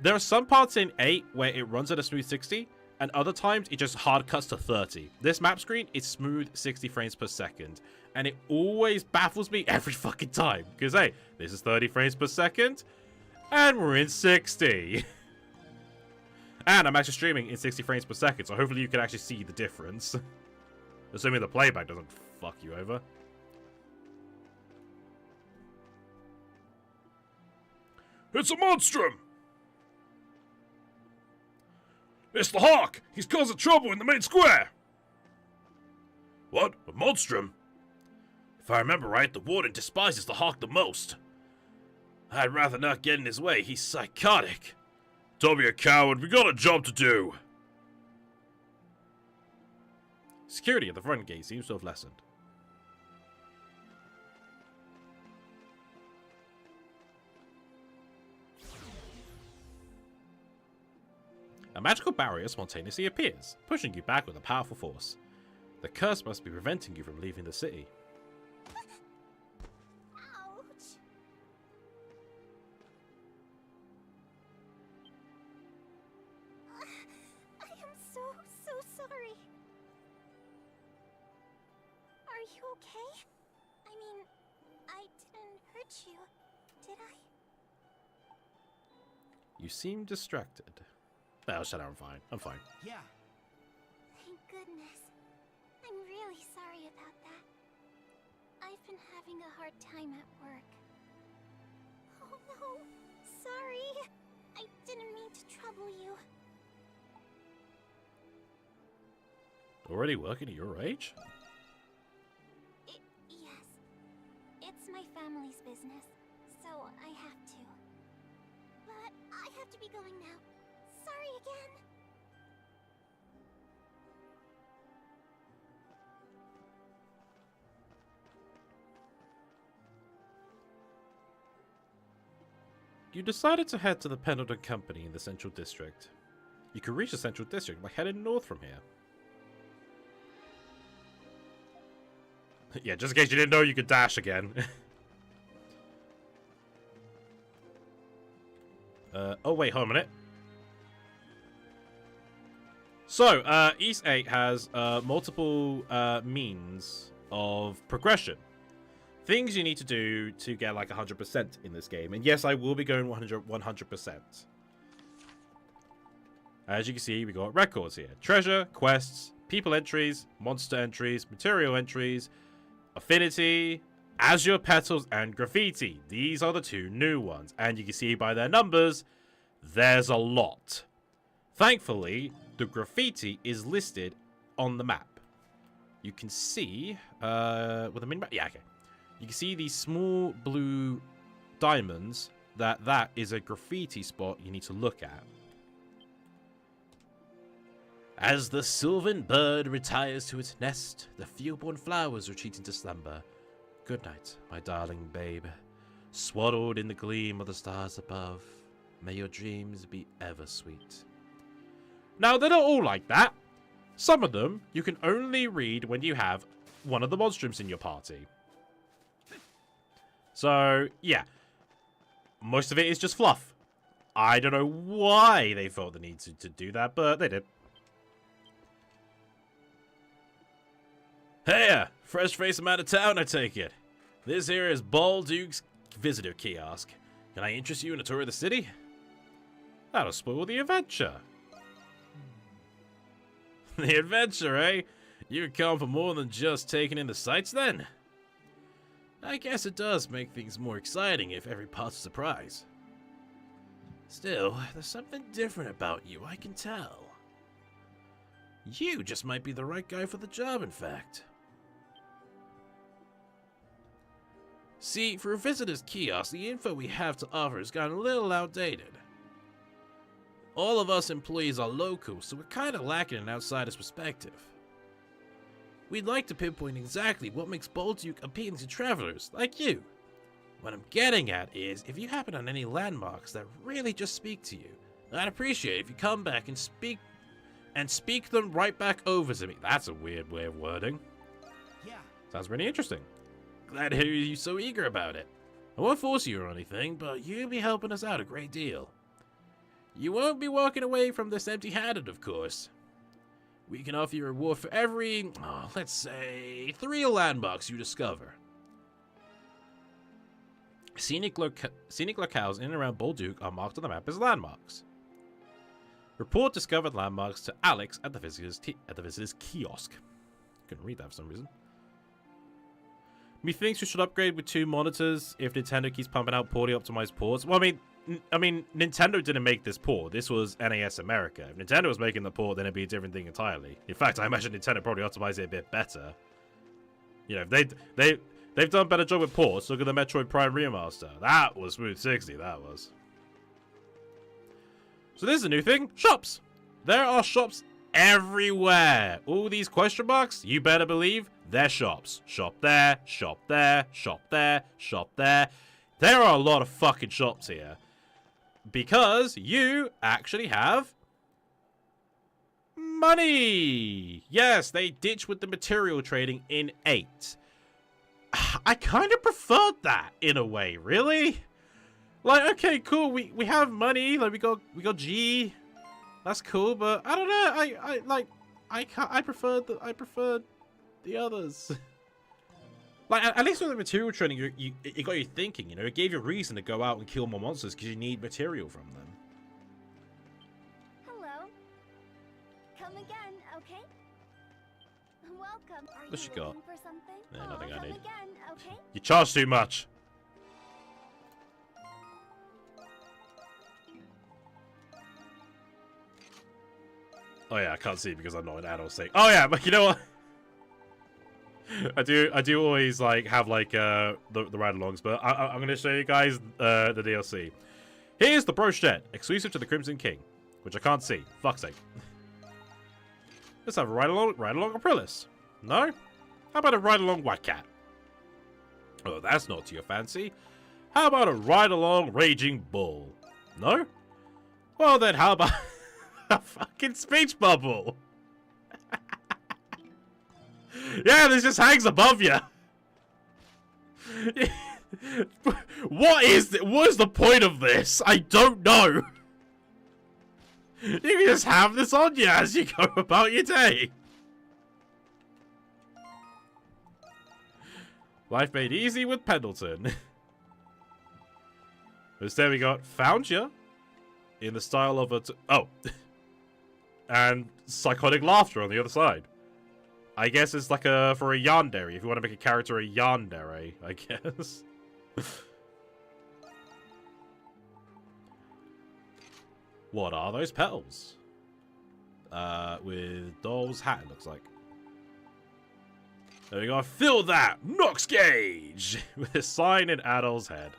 there are some parts in 8 where it runs at a smooth 60, and other times it just hard cuts to 30. This map screen is smooth 60 frames per second, and it always baffles me every fucking time, because hey, this is 30 frames per second, and we're in 60. And I'm actually streaming in 60 frames per second, so hopefully you can actually see the difference. Assuming the playback doesn't fuck you over. It's a Monstrum! It's the Hawk! He's causing trouble in the main square! What? A Monstrum? If I remember right, the Warden despises the Hawk the most. I'd rather not get in his way, he's psychotic. Don't be a coward, we got a job to do! Security at the front gate seems to have lessened. A magical barrier spontaneously appears, pushing you back with a powerful force. The curse must be preventing you from leaving the city. Ouch. I am so sorry. Are you okay? I mean, I didn't hurt you, did I? You seem distracted. Oh, shut up, I'm fine. I'm fine. Yeah. Thank goodness. I'm really sorry about that. I've been having a hard time at work. Oh no, sorry. I didn't mean to trouble you. Already working at your age? Yes. It's my family's business, so I have to. But I have to be going now. Sorry again. You decided to head to the Pendleton Company in the Central District. You can reach the Central District by heading north from here. Yeah, just in case you didn't know, you could dash again. Oh wait, hold on a minute. So, East 8 has multiple means of progression. Things you need to do to get like 100% in this game. And yes, I will be going 100%. As you can see, we got records here. Treasure, quests, people entries, monster entries, material entries, affinity, azure petals, and graffiti. These are the 2 new ones. And you can see by their numbers, there's a lot. Thankfully, the graffiti is listed on the map. You can see, with a mini-map, yeah, okay. You can see these small blue diamonds, that is a graffiti spot you need to look at. As the sylvan bird retires to its nest, the few-born flowers retreat into slumber. Good night, my darling babe. Swaddled in the gleam of the stars above, may your dreams be ever sweet. Now, they're not all like that. Some of them you can only read when you have one of the Monstrums in your party. So, yeah. Most of it is just fluff. I don't know why they felt the need to do that, but they did. Hey, fresh face from out of town, I take it. This here is Balduke's visitor kiosk. Can I interest you in a tour of the city? That'll spoil the adventure. The adventure, eh? You come for more than just taking in the sights, then? I guess it does make things more exciting if every part's a surprise. Still, there's something different about you, I can tell. You just might be the right guy for the job, in fact. See, for a visitor's kiosk, the info we have to offer has gotten a little outdated. All of us employees are local, so we're kind of lacking an outsider's perspective. We'd like to pinpoint exactly what makes Balduke appealing to travelers like you. What I'm getting at is, if you happen on any landmarks that really just speak to you, I'd appreciate if you come back and speak them right back over to me. That's a weird way of wording. Yeah. Sounds really interesting. Glad to hear you so eager about it. I won't force you or anything, but you'll be helping us out a great deal. You won't be walking away from this empty-handed, of course. We can offer you a reward for every, let's say, 3 landmarks you discover. Scenic locales in and around Bolduc are marked on the map as landmarks. Report discovered landmarks to Alex at the visitor's kiosk. Couldn't read that for some reason. Methinks we should upgrade with 2 monitors if Nintendo keeps pumping out poorly optimized ports. Well, I mean, Nintendo didn't make this port. This was NAS America. If Nintendo was making the port, then it'd be a different thing entirely. In fact, I imagine Nintendo probably optimized it a bit better. You know, they've done a better job with ports. Look at the Metroid Prime Remaster. That was smooth 60, that was. So this is a new thing. Shops. There are shops everywhere. All these question marks, you better believe, they're shops. Shop there, shop there, shop there, shop there. There are a lot of fucking shops here. Because you actually have money. Yes, they ditched with the material trading in 8. I kind of preferred that in a way, really. Like, okay, cool. We have money. Like we got G. That's cool, but I don't know. I preferred the others. Like, at least with the material trading, it got you thinking, you know? It gave you a reason to go out and kill more monsters because you need material from them. Hello. Come again, okay? Welcome. What's she got? For something? Yeah, nothing I come need. again, okay? You charge too much. Oh yeah, I can't see because I'm not an adult state. Oh yeah, but you know what? I do always like have like the ride-alongs, but I'm gonna show you guys the DLC. Here's the brochette, exclusive to the Crimson King, which I can't see. Fuck's sake. Let's have a ride-along Aprilis. No? How about a ride-along White Cat? Oh, that's not to your fancy. How about a ride-along Raging Bull? No? Well then, how about a fucking speech bubble? Yeah, this just hangs above you. What is the point of this? I don't know. You can just have this on you as you go about your day. Life made easy with Pendleton. Instead we got found you in the style of a and psychotic laughter on the other side. I guess it's like for a yandere, if you want to make a character a yandere, I guess. What are those petals? With Doll's hat, it looks like. There we go. Fill that! Nox Gauge! With a sign in Adol's head.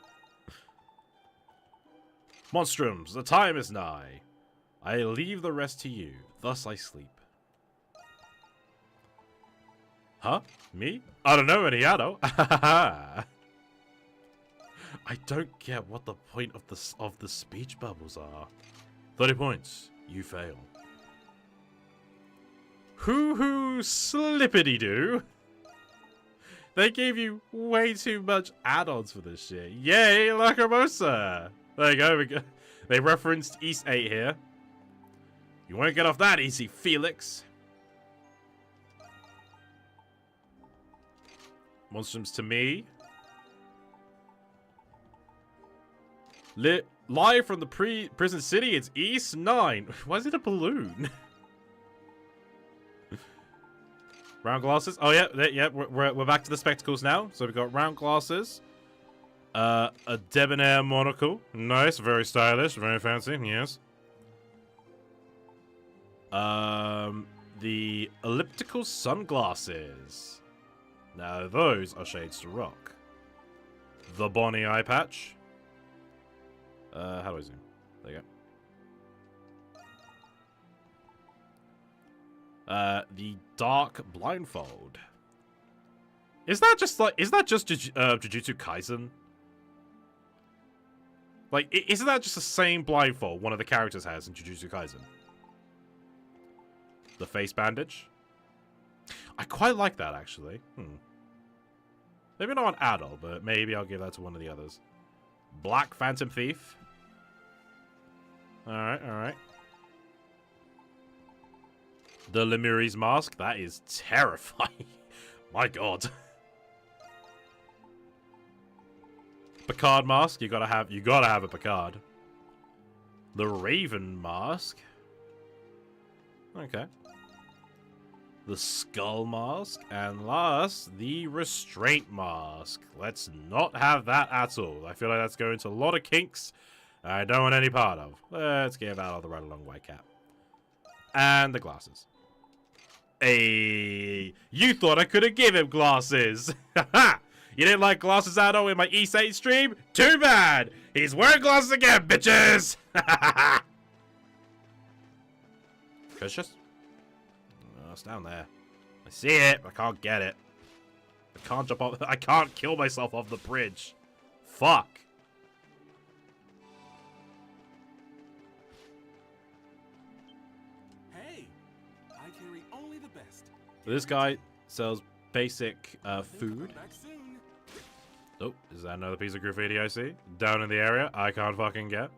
Monstrums, the time is nigh. I leave the rest to you, thus I sleep. Huh? Me? I don't know any Adol. I don't get what the point of the speech bubbles are. 30 points. You fail. Hoo-hoo slippity-doo. They gave you way too much add-ons for this shit. Yay, Lacrimosa! There you go. They referenced East 8 here. You won't get off that easy, Felix. Monstrums to me. Live from the prison city, it's East 9. Why is it a balloon? Round glasses. Oh yeah, we're back to the spectacles now. So we've got round glasses. A debonair monocle. Nice, very stylish, very fancy, yes. The elliptical sunglasses. Now those are shades to rock. The Bonnie eye patch. How do I zoom? There you go. The dark blindfold. Is that just Jujutsu Kaisen? Like, isn't that just the same blindfold one of the characters has in Jujutsu Kaisen? The face bandage. I quite like that, actually. Maybe not an adult, but maybe I'll give that to one of the others. Black Phantom Thief. Alright, alright. The Lemuri's mask? That is terrifying. My god. Picard mask? You gotta have a Picard. The Raven mask? Okay. The Skull mask, and last, the Restraint mask. Let's not have that at all. I feel like that's going to a lot of kinks I don't want any part of. Let's give out the right along white cap. And the glasses. Hey, you thought I could have given him glasses. Haha! You didn't like glasses at all in my East 8 stream? Too bad! He's wearing glasses again, bitches! Precious? Oh, it's down there. I see it, I can't get it. I can't jump off. I can't kill myself off the bridge. Fuck. Hey, I carry only the best. This guy sells basic food. Back soon. Oh, is that another piece of graffiti I see? Down in the area I can't fucking get.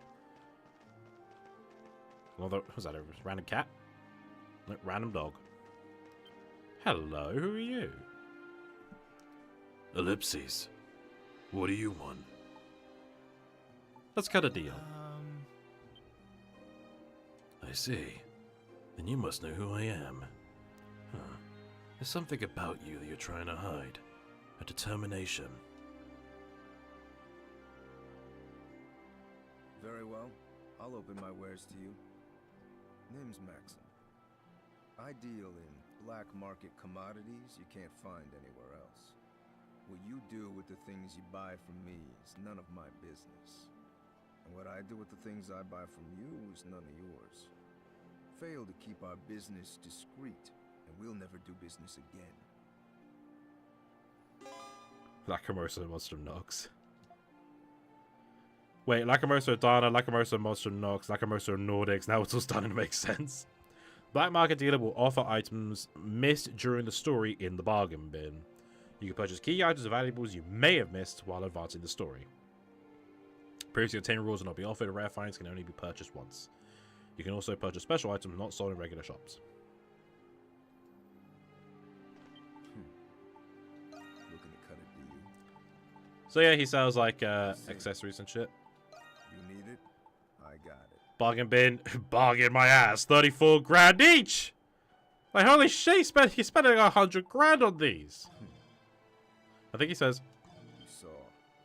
Well, was that a random cat? No, random dog. Hello, who are you? Ellipses. What do you want? Let's cut a deal. I see. Then you must know who I am. Huh. There's something about you that you're trying to hide. A determination. Very well. I'll open my wares to you. Name's Maxim. I deal in black market commodities you can't find anywhere else. What you do with the things you buy from me is none of my business. And what I do with the things I buy from you is none of yours. Fail to keep our business discreet, and we'll never do business again. Lacrimosa Monstrum Nox. Wait, Lacrimosa Dana, Lacrimosa Monstrum Nox, Lacrimosa Nordics. Now it's all starting to make sense. Black market dealer will offer items missed during the story in the bargain bin. You can purchase key items or valuables you may have missed while advancing the story. Previously obtained rules will not be offered, and rare finds can only be purchased once. You can also purchase special items not sold in regular shops. Looking to cut a deal. So yeah, he sells like accessories and shit. You need it? I got it. Bargain bin, bargain my ass, 34 grand each! Like holy shit, he's spending 100 grand on these. I think he says, you saw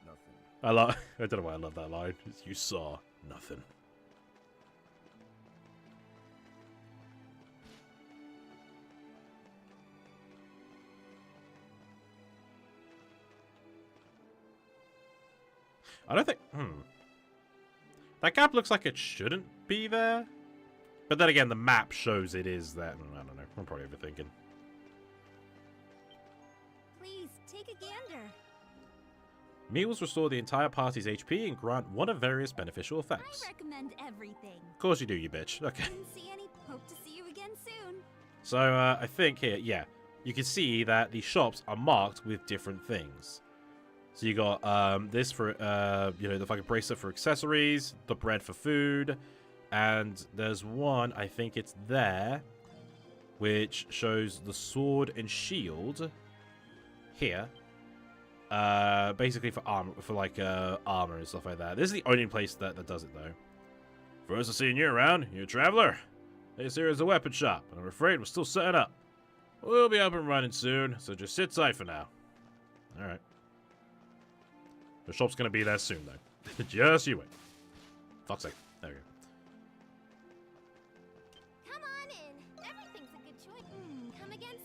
nothing. I don't know why I love that line. You saw nothing. I don't think... That gap looks like it shouldn't be there. But then again, the map shows it is there. I don't know. I'm probably overthinking. Please, take a gander. Meals restore the entire party's HP and grant one of various beneficial effects. I recommend everything. Of course you do, you bitch. Okay. Didn't see any. Hope to see you again soon. So, I think here, yeah. You can see that the shops are marked with different things. So you got this for, you know, the fucking bracelet for accessories, the bread for food, and there's one, I think it's there, which shows the sword and shield here. Basically for armor, for like armor and stuff like that. This is the only place that does it though. First, I've seen you around. You're a traveler. This here is a weapon shop, and I'm afraid we're still setting up. We'll be up and running soon, so just sit tight for now. All right. The shop's gonna be there soon, though. Just you wait. Fuck's sake. There we go. Come on in. Everything's a good choice. Come again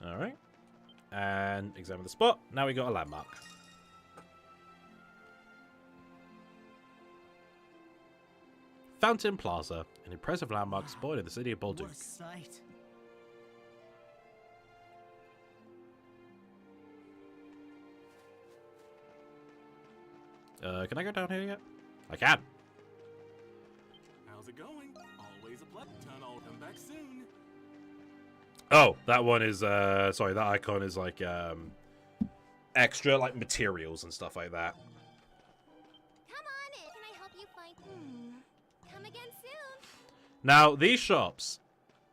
soon. Alright. And examine the spot. Now we got a landmark. Fountain Plaza, an impressive landmark spot in the city of Bolduc. What a sight. Can I go down here yet? I can. How's it going? Always a pleasure. I'll come back soon. Oh, that one is, sorry, that icon is like, extra, like, materials and stuff like that. Come on in. Can I help you find... Now, these shops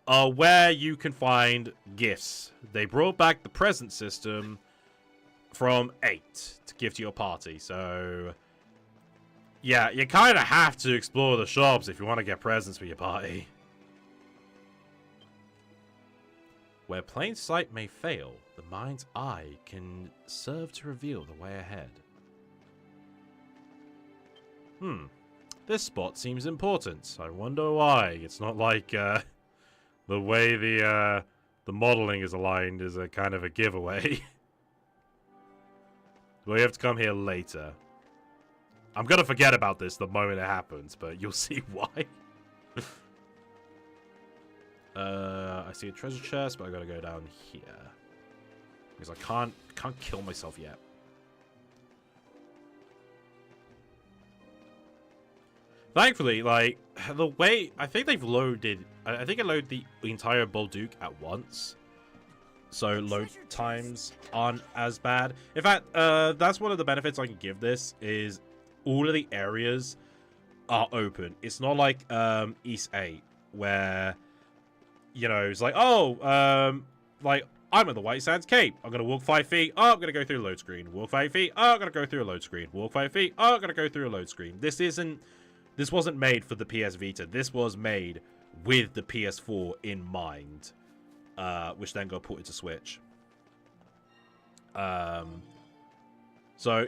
are where you can find gifts. They brought back the present system from 8 to give to your party. So, yeah, you kind of have to explore the shops if you want to get presents for your party. Where plain sight may fail, the mind's eye can serve to reveal the way ahead. This spot seems important. I wonder why. It's not like the way the modeling is aligned is a kind of a giveaway. We have to come here later. I'm gonna forget about this the moment it happens, but you'll see why. I see a treasure chest, but I gotta go down here because I can't kill myself yet. Thankfully, like, the way... I think they've loaded... I think it loaded the entire Bolduc at once. So load times aren't as bad. In fact, that's one of the benefits I can give this, is all of the areas are open. It's not like East 8, where, you know, it's like, oh, like, I'm at the White Sands Cape. I'm going to walk 5 feet. Oh, I'm going to go through a load screen. Walk 5 feet. Oh, I'm going to go through a load screen. Walk 5 feet. Oh, I'm going to go through a load screen. This wasn't made for the PS Vita. This was made with the PS4 in mind, which then got ported to Switch. So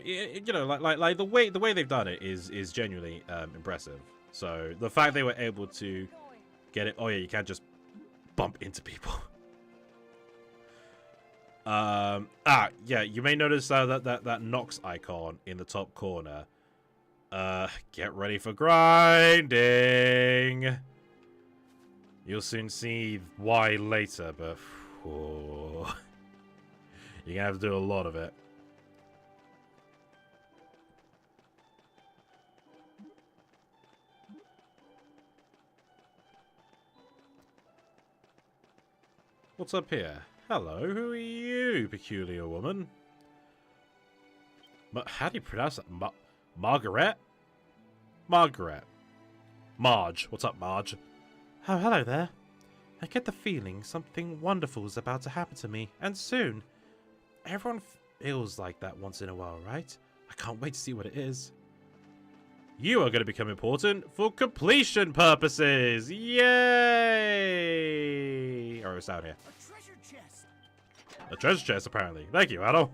you know, like the way they've done it is genuinely impressive. So the fact they were able to get it. Oh yeah, you can't just bump into people. Yeah, you may notice that Nox icon in the top corner. Get ready for grinding. You'll soon see why later, but you're gonna have to do a lot of it. What's up here? Hello, who are you, peculiar woman? How do you pronounce that? Margaret? Margaret. Marge. What's up, Marge? Oh, hello there. I get the feeling something wonderful is about to happen to me, and soon. Everyone feels like that once in a while, right? I can't wait to see what it is. You are going to become important for completion purposes! Yay! Oh, it's down here. A treasure chest! A treasure chest, apparently. Thank you, Adol.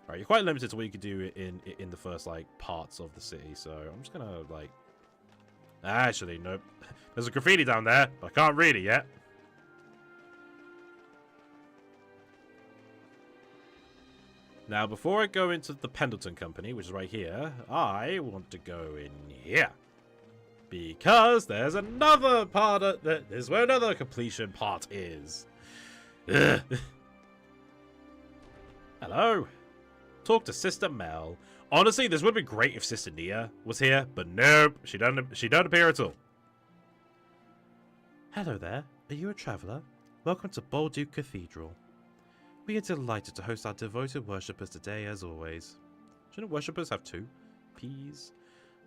Alright, you're quite limited to what you can do in the first, like, parts of the city, so I'm just gonna, like... Actually, nope. There's a graffiti down there, but I can't read it yet. Now, before I go into the Pendleton Company, which is right here, I want to go in here. Because there's another part of... This is where another completion part is. Ugh. Hello. Talk to Sister Mel. Honestly, this would be great if Sister Nia was here, but nope, she don't appear at all. Hello there. Are you a traveller? Welcome to Bolduc Cathedral. We are delighted to host our devoted worshippers today, as always. Shouldn't worshippers have 2 P's?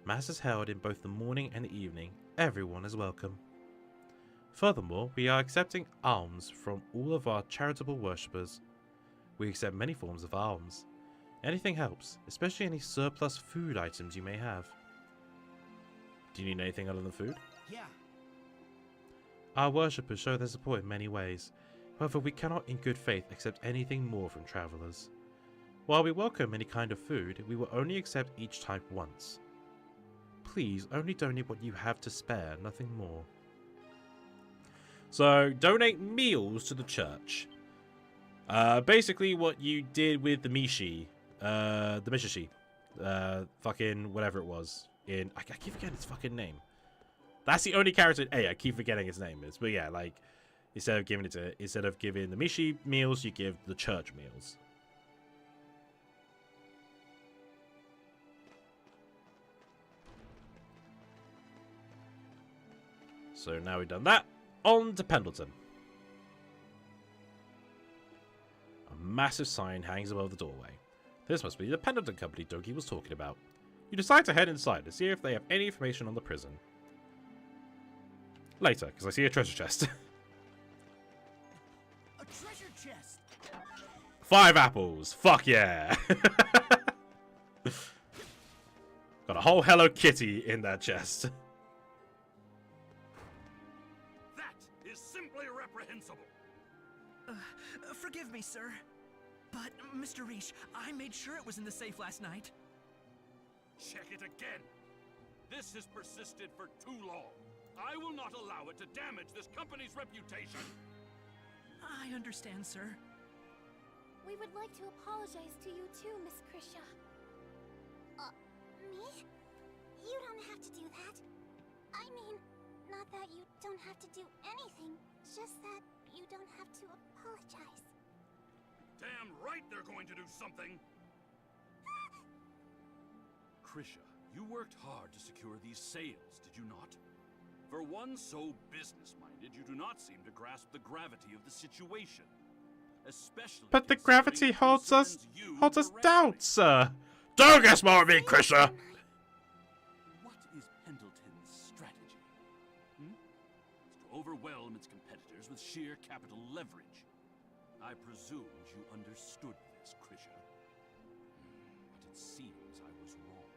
Mass is held in both the morning and the evening. Everyone is welcome. Furthermore, we are accepting alms from all of our charitable worshippers. We accept many forms of alms. Anything helps, especially any surplus food items you may have. Do you need anything other than food? Yeah. Our worshippers show their support in many ways. However, we cannot in good faith accept anything more from travelers. While we welcome any kind of food, we will only accept each type once. Please only donate what you have to spare, nothing more. So, donate meals to the church. Basically what you did with the Mishishi, fucking whatever it was. I keep forgetting its fucking name. That's the only character. I keep forgetting his name is. But yeah, like instead of giving the Mishi meals, you give the church meals. So now we've done that, on to Pendleton. A massive sign hangs above the doorway. This must be the Pendleton Company Doki was talking about. You decide to head inside to see if they have any information on the prison. Later, because I see a treasure chest. A treasure chest! 5 apples. Fuck yeah. Got a whole Hello Kitty in that chest. That is simply reprehensible. Forgive me, sir. But, Mr. Reach, I made sure it was in the safe last night. Check it again. This has persisted for too long. I will not allow it to damage this company's reputation. I understand, sir. We would like to apologize to you too, Miss Krisha. Me? You don't have to do that. I mean, not that you don't have to do anything, just that you don't have to apologize. Damn right they're going to do something. Krisha, you worked hard to secure these sales, did you not? For one so business-minded, you do not seem to grasp the gravity of the situation. Especially But the gravity holds us down, sir. Don't get smart with me, Krisha. What is Pendleton's strategy? It's to overwhelm its competitors with sheer capital leverage. I presumed you understood this, Krisha. But it seems I was wrong.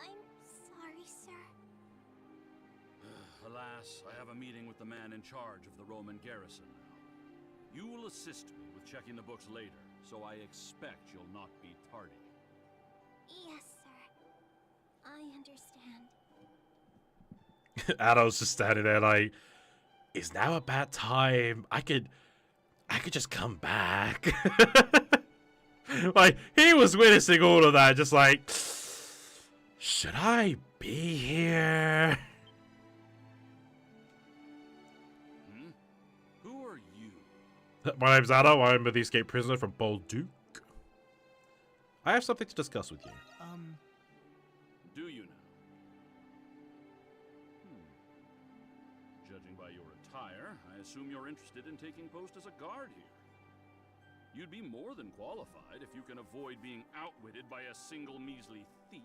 I'm sorry, sir. Alas, I have a meeting with the man in charge of the Roman garrison now. You will assist me with checking the books later, so I expect you'll not be tardy. Yes, sir. I understand. Adol's just standing there like, is now a bad time? I could just come back. Like, he was witnessing all of that, just like, should I be here? Who are you? My name's Adol. I'm the escaped prisoner from Bolduc. I have something to discuss with you. Do you now? Judging by your attire, I assume you're interested in taking post as a guard here. You'd be more than qualified if you can avoid being outwitted by a single measly thief.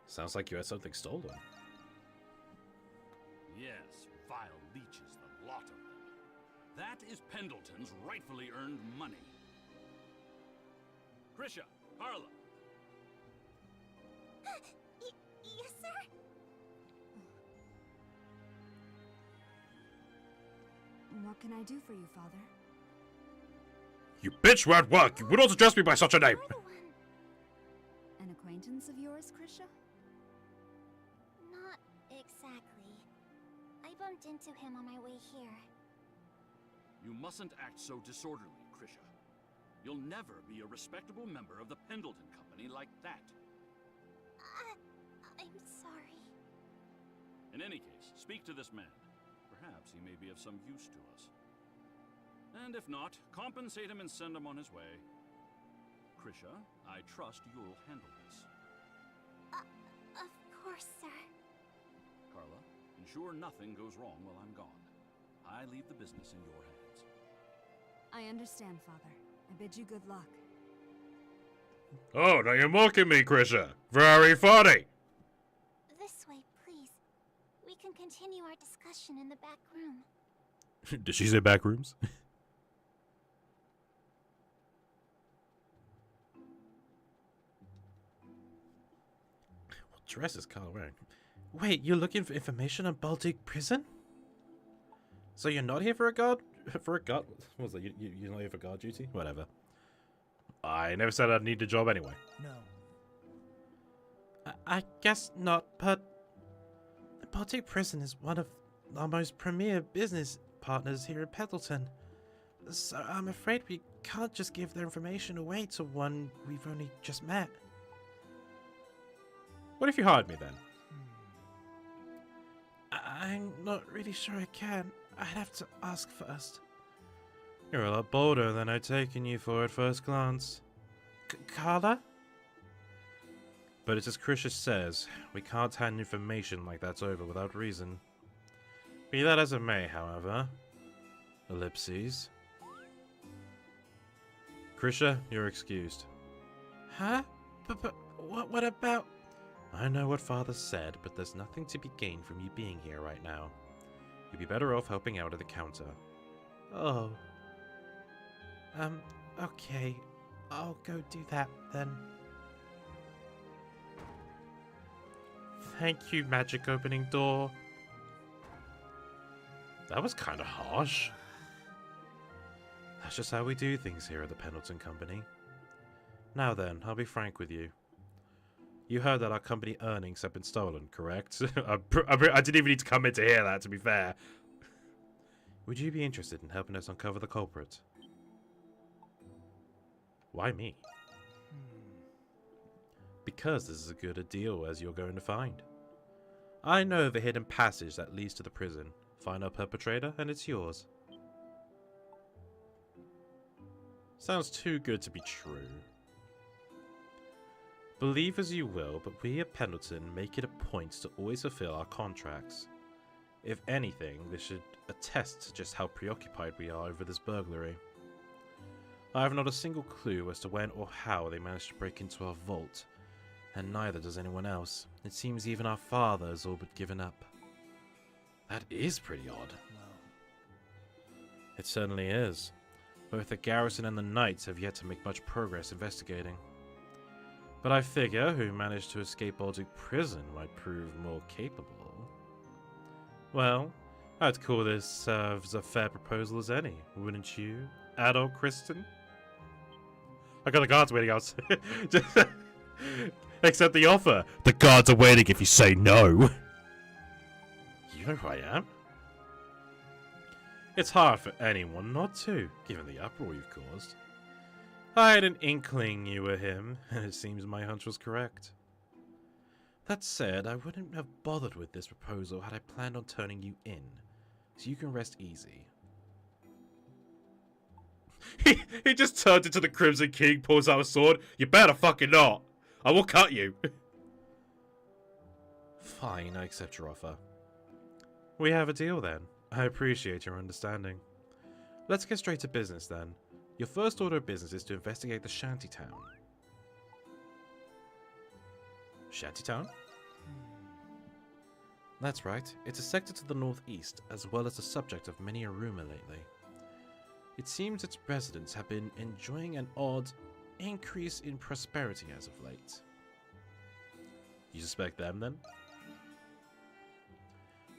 Sounds like you had something stolen. Yes, vile leeches, the lot of them. That is Pendleton's rightfully earned money. Krisha, Harla. Yes, sir? What can I do for you, Father? You bitch were at work. You would not address me by such a name. An acquaintance of yours, Krisha? Not exactly. I bumped into him on my way here. You mustn't act so disorderly, Krisha. You'll never be a respectable member of the Pendleton Company like that. I'm sorry. In any case, speak to this man. Perhaps he may be of some use to us. And if not, compensate him and send him on his way. Krisha, I trust you'll handle this. Of course, sir. Carla, ensure nothing goes wrong while I'm gone. I leave the business in your hands. I understand, Father. I bid you good luck. Oh, now you're mocking me, Krisha. Very funny. This way, please. We can continue our discussion in the back room. Did she say back rooms? What dress is Carla wearing? Wait, you're looking for information on Baltic prison? So you're not here for a guard? For a guard? What was that? You're not here for guard duty? Whatever. I never said I'd need a job anyway. No. I guess not, but the Baltic prison is one of our most premier business partners here in Pendleton. So I'm afraid we can't just give their information away to one we've only just met. What if you hired me then? I'm not really sure I can. I'd have to ask first. You're a lot bolder than I'd taken you for at first glance. Carla? But it's as Krisha says, we can't hand information like that over without reason. Be that as it may, however. Ellipses. Krisha, you're excused. Huh? But what about... I know what Father said, but there's nothing to be gained from you being here right now. You'd be better off helping out at the counter. Oh. Okay. I'll go do that then. Thank you, magic opening door. That was kind of harsh. That's just how we do things here at the Pendleton Company. Now then, I'll be frank with you. You heard that our company earnings have been stolen, correct? I didn't even need to come in to hear that, to be fair. Would you be interested in helping us uncover the culprit? Why me? Because this is as good a deal as you're going to find. I know the hidden passage that leads to the prison. Find our perpetrator, and it's yours. Sounds too good to be true. Believe as you will, but we at Pendleton make it a point to always fulfill our contracts. If anything, this should attest to just how preoccupied we are over this burglary. I have not a single clue as to when or how they managed to break into our vault, and neither does anyone else. It seems even our father has all but given up. That is pretty odd. It certainly is. Both the garrison and the knights have yet to make much progress investigating. But I figure who managed to escape Baltic prison might prove more capable. Well, I'd call this as a fair proposal as any, wouldn't you, adult Kristen? I got the guards waiting outside. Accept the offer. The guards are waiting if you say no. You know who I am? It's hard for anyone not to, given the uproar you've caused. I had an inkling you were him, and it seems my hunch was correct. That said, I wouldn't have bothered with this proposal had I planned on turning you in, so you can rest easy. He just turned into the Crimson King, pulls out a sword. You better fucking not. I will cut you. Fine, I accept your offer. We have a deal then. I appreciate your understanding. Let's get straight to business then. Your first order of business is to investigate the shantytown. Shantytown? That's right. It's a sector to the northeast, as well as the subject of many a rumor lately. It seems its residents have been enjoying an odd increase in prosperity as of late. You suspect them, then?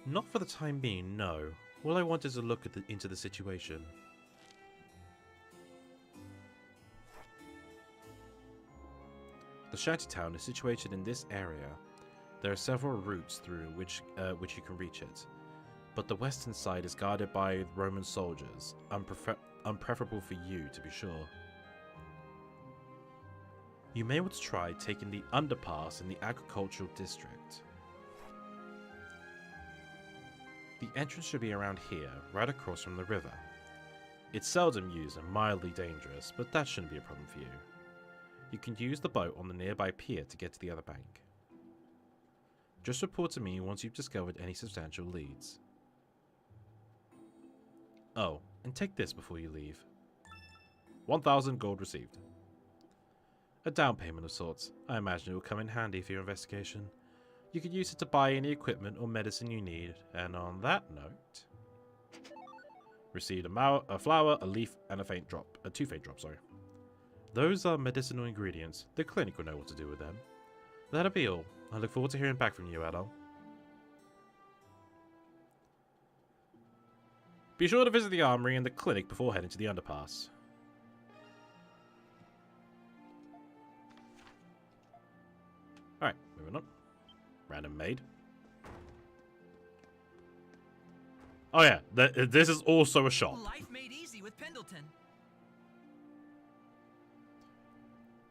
Not for the time being, no. All I want is a look at into the situation. The shantytown is situated in this area. There are several routes through which you can reach it, but the western side is guarded by Roman soldiers, unpreferable for you to be sure. You may want to try taking the underpass in the agricultural district. The entrance should be around here, right across from the river. It's seldom used and mildly dangerous, but that shouldn't be a problem for you. You can use the boat on the nearby pier to get to the other bank. Just report to me once you've discovered any substantial leads. Oh, and take this before you leave. 1,000 gold received. A down payment of sorts. I imagine it will come in handy for your investigation. You could use it to buy any equipment or medicine you need, and on that note... Received a flower, a leaf, and a faint drop. Two faint drops, sorry. Those are medicinal ingredients. The clinic will know what to do with them. That'll be all. I look forward to hearing back from you, Adol. Be sure to visit the armory and the clinic before heading to the underpass. Alright, moving on. Random maid. Oh yeah, this is also a shop. Life made easy with Pendleton.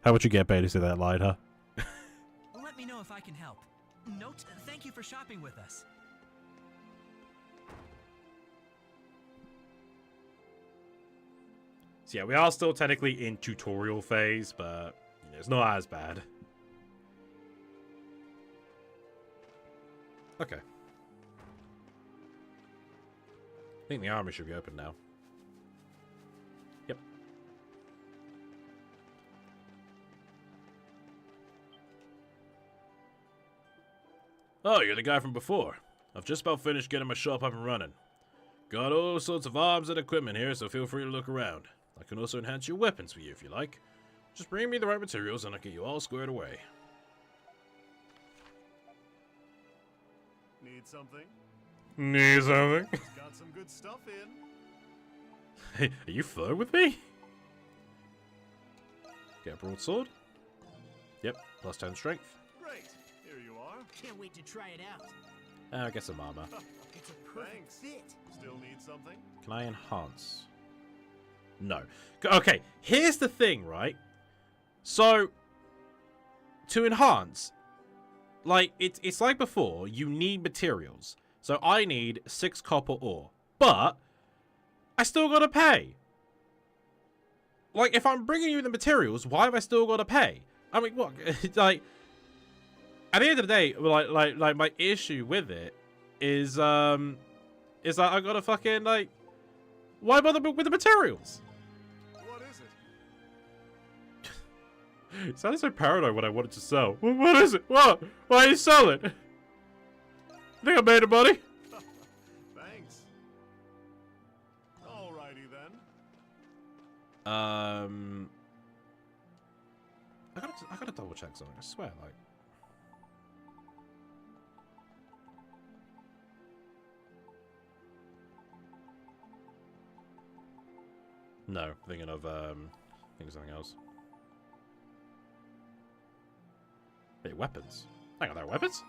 How would you get paid to say that line, huh? Let me know if I can help. Note, thank you for shopping with us. So yeah, we are still technically in tutorial phase, but it's not as bad. Okay. I think the armory should be open now. Yep. Oh, you're the guy from before. I've just about finished getting my shop up and running. Got all sorts of arms and equipment here, so feel free to look around. I can also enhance your weapons for you if you like. Just bring me the right materials and I'll get you all squared away. Need something? Need something? Got some good stuff in. Hey, are you flirting with me? Get a broadsword. Yep, plus 10 strength. Great. Here you are. Can't wait to try it out. I guess some armor. It's a perfect fit. Still need something? Can I enhance? No. Okay, here's the thing, right? So, to enhance, like, it's like before, you need materials. So I need 6 copper ore. But, I still gotta pay. Like, if I'm bringing you the materials, why have I still gotta pay? I mean, what? Like, at the end of the day, like my issue with it is that I gotta fucking, like, why bother with the materials? What is it? It sounded so paranoid when I wanted to sell. What is it? What? Why are you selling? I think I made it, buddy. Thanks. Alrighty then. I gotta double check something. I swear, like. No, thinking of something else. Wait, weapons. Hang on, there are weapons?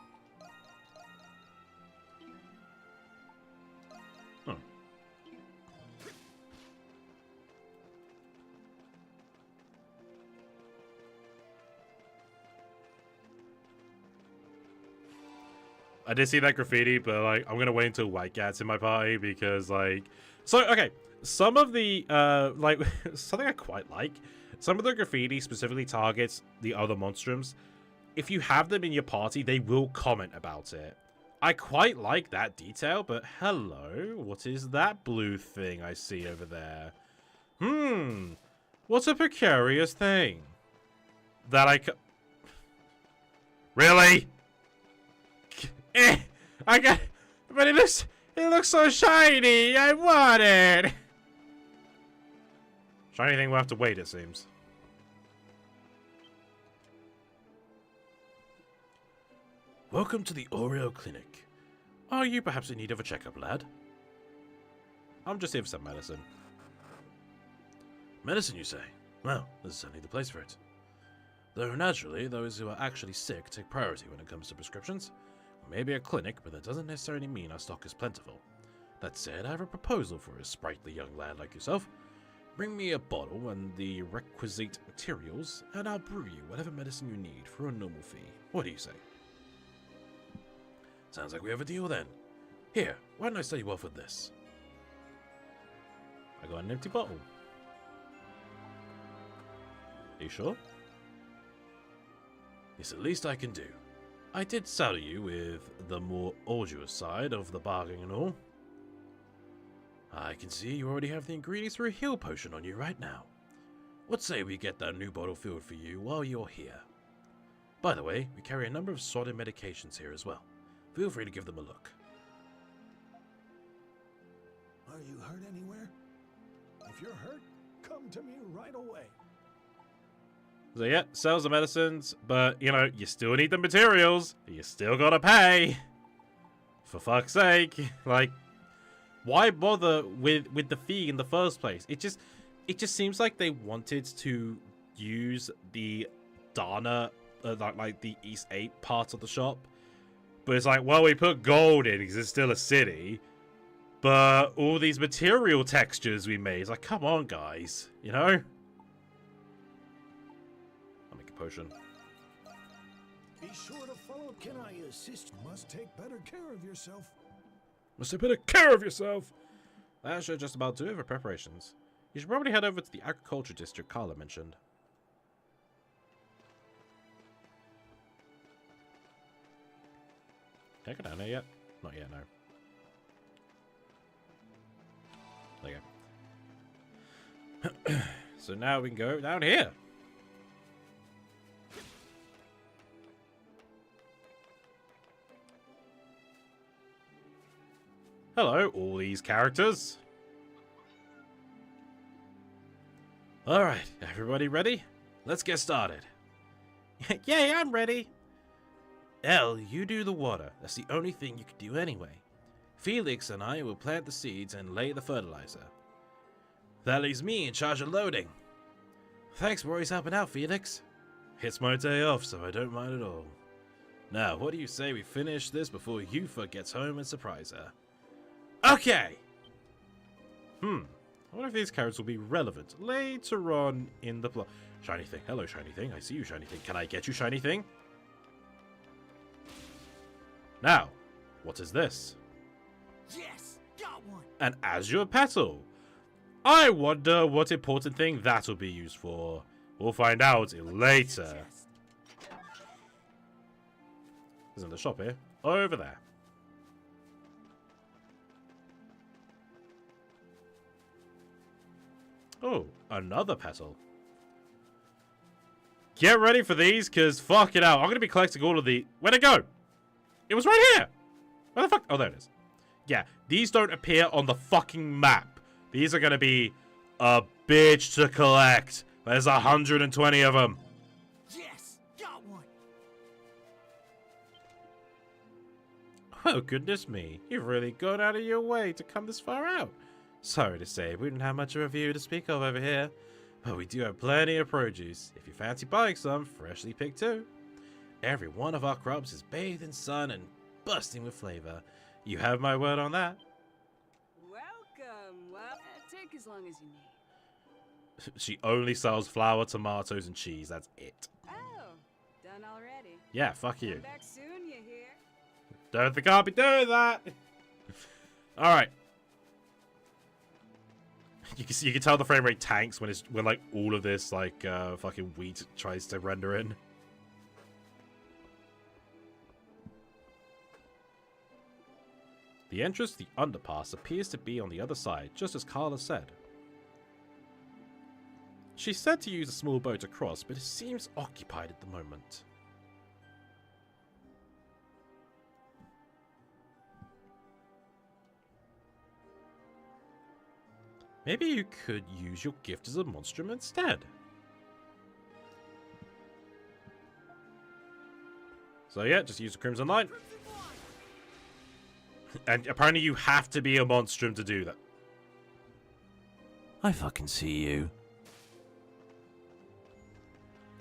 Oh. I did see that graffiti, but like I'm gonna wait until White Cat's in my party because like okay. Some of the like something I quite like. Some of the graffiti specifically targets the other monstrums. If you have them in your party, they will comment about it. I quite like that detail, but hello, what is that blue thing I see over there? What's a precarious thing that I really? I got, but it looks so shiny. I want it. Shiny thing will have to wait, it seems. Welcome to the Oreo Clinic. Are you perhaps in need of a checkup, lad? I'm just here for some medicine. Medicine, you say? Well, this is certainly the place for it. Though naturally, those who are actually sick take priority when it comes to prescriptions. Maybe a clinic, but that doesn't necessarily mean our stock is plentiful. That said, I have a proposal for a sprightly young lad like yourself. Bring me a bottle and the requisite materials, and I'll brew you whatever medicine you need for a normal fee. What do you say? Sounds like we have a deal then. Here, why don't I start you off with this? I got an empty bottle. Are you sure? It's the least I can do. I did saddle you with the more arduous side of the bargain and all. I can see you already have the ingredients for a heal potion on you right now. What say we get that new bottle filled for you while you're here? By the way, we carry a number of sorted medications here as well. Feel free to give them a look. Are you hurt anywhere? If you're hurt, come to me right away. So yeah, sells the medicines, but you know, you still need the materials. You still gotta pay. For fuck's sake. Like, why bother with the fee in the first place? It just seems like they wanted to use the Dana, like the East 8 part of the shop. But it's like, well, we put gold in because it's still a city. But all these material textures we made, it's like, come on, guys. You know? I'll make a potion. Be sure to follow. Can I assist? Must take better care of yourself. Must take better care of yourself. That should just about do it for preparations. You should probably head over to the agriculture district Carla mentioned. Can I go down there yet? Not yet, no. There you go. So now we can go down here. Hello, all these characters. Alright, everybody ready? Let's get started. Yay, I'm ready. Elle, you do the water. That's the only thing you can do anyway. Felix and I will plant the seeds and lay the fertilizer. That leaves me in charge of loading. Thanks for always helping out, Felix. It's my day off, so I don't mind at all. Now, what do you say we finish this before Yufa gets home and surprise her? Okay! I wonder if these characters will be relevant later on in the plot. Shiny thing. Hello, shiny thing. I see you, shiny thing. Can I get you, shiny thing? Now, what is this? Yes, got one. An azure petal. I wonder what important thing that'll be used for. We'll find out later. Isn't the shop here? Over there. Oh, another petal. Get ready for these, because fuck it out. I'm going to be collecting all of the... Where'd it go? It was right here. Where the fuck? Oh, there it is. Yeah, these don't appear on the fucking map. These are going to be a bitch to collect. There's 120 of them. Yes, got one. Oh, goodness me. You've really gone out of your way to come this far out. Sorry to say, we didn't have much of a view to speak of over here. But we do have plenty of produce. If you fancy buying some, freshly picked too. Every one of our crops is bathed in sun and busting with flavor. You have my word on that. Welcome. Well, take as long as you need. She only sells flour, tomatoes, and cheese. That's it. Oh, done already. Yeah, fuck you. Come back soon, you hear? Don't think I'll be doing that. Alright. You can tell the frame rate tanks when like all of this like fucking wheat tries to render in. The entrance to the underpass appears to be on the other side, just as Carla said. She said to use a small boat to cross, but it seems occupied at the moment. Maybe you could use your gift as a monstrum instead. So yeah, just use the Crimson Line. And apparently you have to be a monstrum to do that. I fucking see you.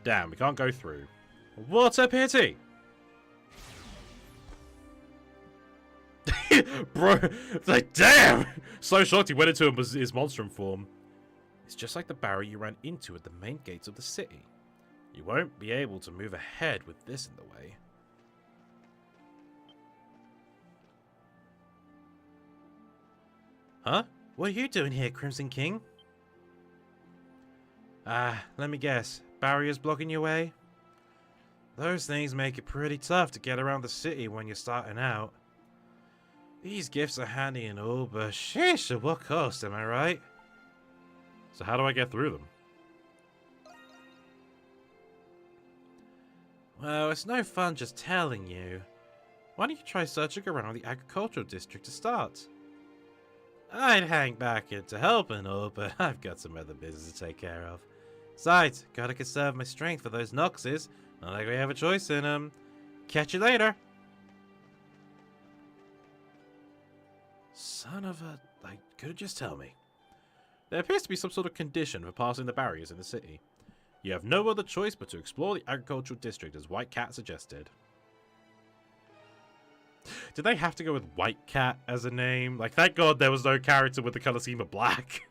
Damn, we can't go through. What a pity! Bro, like, damn! So shocked he went into his monstrum form. It's just like the barrier you ran into at the main gates of the city. You won't be able to move ahead with this in the way. Huh? What are you doing here, Crimson King? Let me guess. Barriers blocking your way? Those things make it pretty tough to get around the city when you're starting out. These gifts are handy and all, but sheesh, at what cost, am I right? So how do I get through them? Well, it's no fun just telling you. Why don't you try searching around the agricultural district to start? I'd hang back in to help and all, but I've got some other business to take care of. Besides, gotta conserve my strength for those Noxes. Not like we have a choice in them. Catch you later. Son of a... Like, could've just tell me. There appears to be some sort of condition for passing the barriers in the city. You have no other choice but to explore the agricultural district as White Cat suggested. Did they have to go with White Cat as a name? Like, thank God there was no character with the color scheme of black.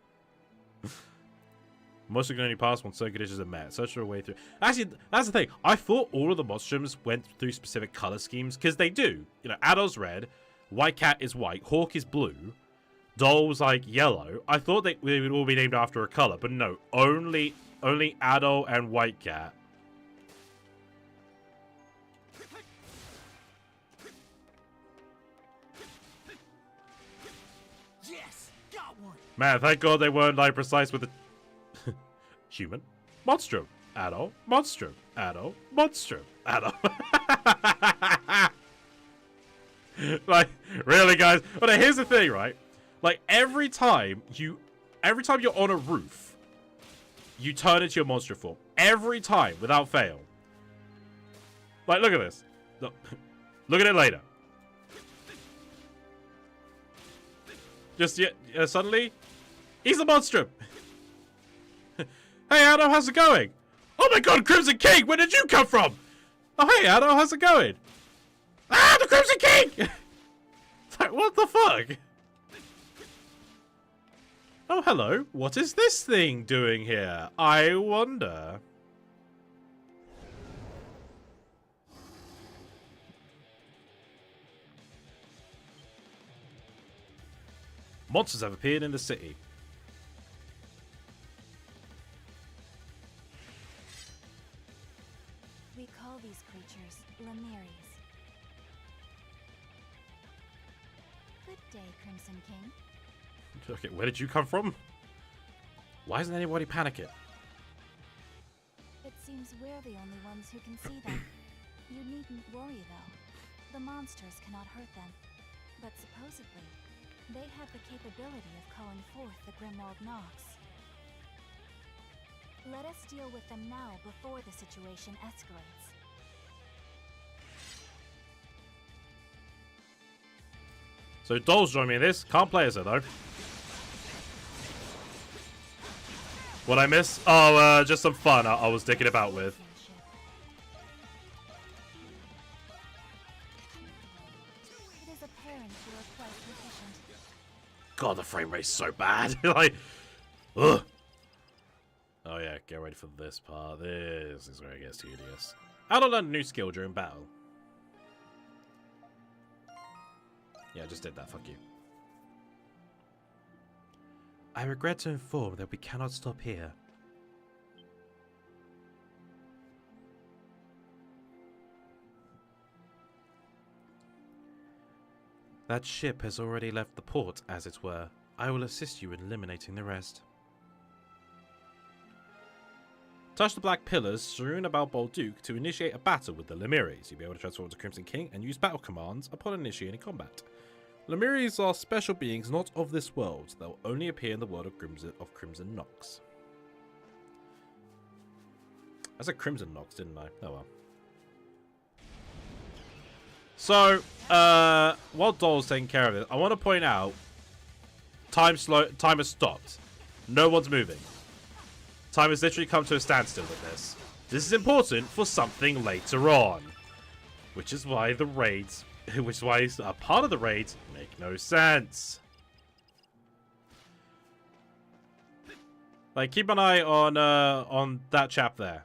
Most can only pass once certain conditions are met. Search your way through. Actually, that's the thing. I thought all of the monstrums went through specific color schemes, because they do. You know, Adol's red, White Cat is white, Hawk is blue, Doll's like yellow. I thought they would all be named after a color, but no. Only Adol and White Cat. Yes, got one. Man, thank God they weren't like precise with the human, monstrum, Adol, monstrum, Adol, monstrum, Adol. Like, really, guys? But here's the thing, right? Like, every time you're on a roof, you turn into your monster form. Every time, without fail. Like, look at this. Look, look at it later. Just suddenly, he's a Monstrum. Hey, Adam, how's it going? Oh my god, Crimson King, where did you come from? Oh, hey, Adam, how's it going? Ah, the Crimson King! It's like, what the fuck? Oh, hello. What is this thing doing here? I wonder. Monsters have appeared in the city. We call these creatures Lemiris. Good day, Crimson King. Okay, where did you come from? Why isn't anybody panicking? It seems we're the only ones who can see them. You needn't worry, though. The monsters cannot hurt them. But supposedly, they have the capability of calling forth the Grimwald Nox. Let us deal with them now before the situation escalates. So Dolls join me in this. Can't play as her, though. What I miss? Oh, just some fun I was dicking about with. It is apparent you are quite proficient. God, the frame rate's so bad. Like, ugh. Oh yeah, get ready for this part. This is where it gets tedious. How to learn a new skill during battle. Yeah, I just did that. Fuck you. I regret to inform that we cannot stop here. That ship has already left the port, as it were. I will assist you in eliminating the rest. Touch the black pillars strewn about Bolduc to initiate a battle with the Lemiris. You'll be able to transform into Crimson King and use battle commands upon initiating combat. Lemiris are special beings not of this world. They'll only appear in the world of Crimson Nox. I said Crimson Nox, didn't I? Oh well. So, while Doll's taking care of it, I want to point out time has stopped. No one's moving. Time has literally come to a standstill with this. This is important for something later on. Which is why the raids, which is why a part of the raids make no sense. Like, keep an eye on that chap there.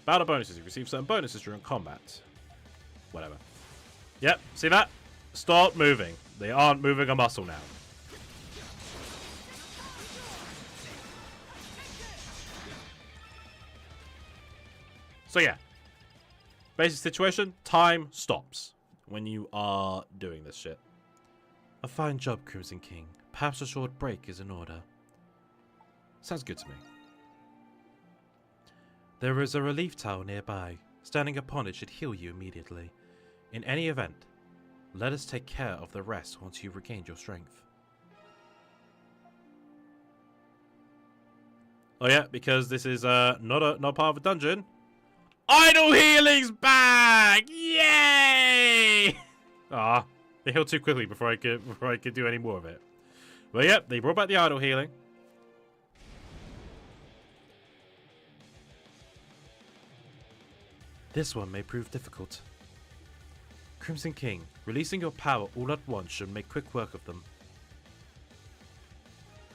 Battle bonuses. You receive certain bonuses during combat. Whatever. Yep, see that? Start moving. They aren't moving a muscle now. So yeah. Basic situation, time stops when you are doing this shit. A fine job, Crimson King. Perhaps a short break is in order. Sounds good to me. There is a relief towel nearby. Standing upon it should heal you immediately. In any event, let us take care of the rest once you've regained your strength. Oh yeah, because this is not part of a dungeon. Idle healing's back! Yay! Ah, they healed too quickly before I could do any more of it. But yep, they brought back the idle healing. This one may prove difficult. Crimson King, releasing your power all at once should make quick work of them.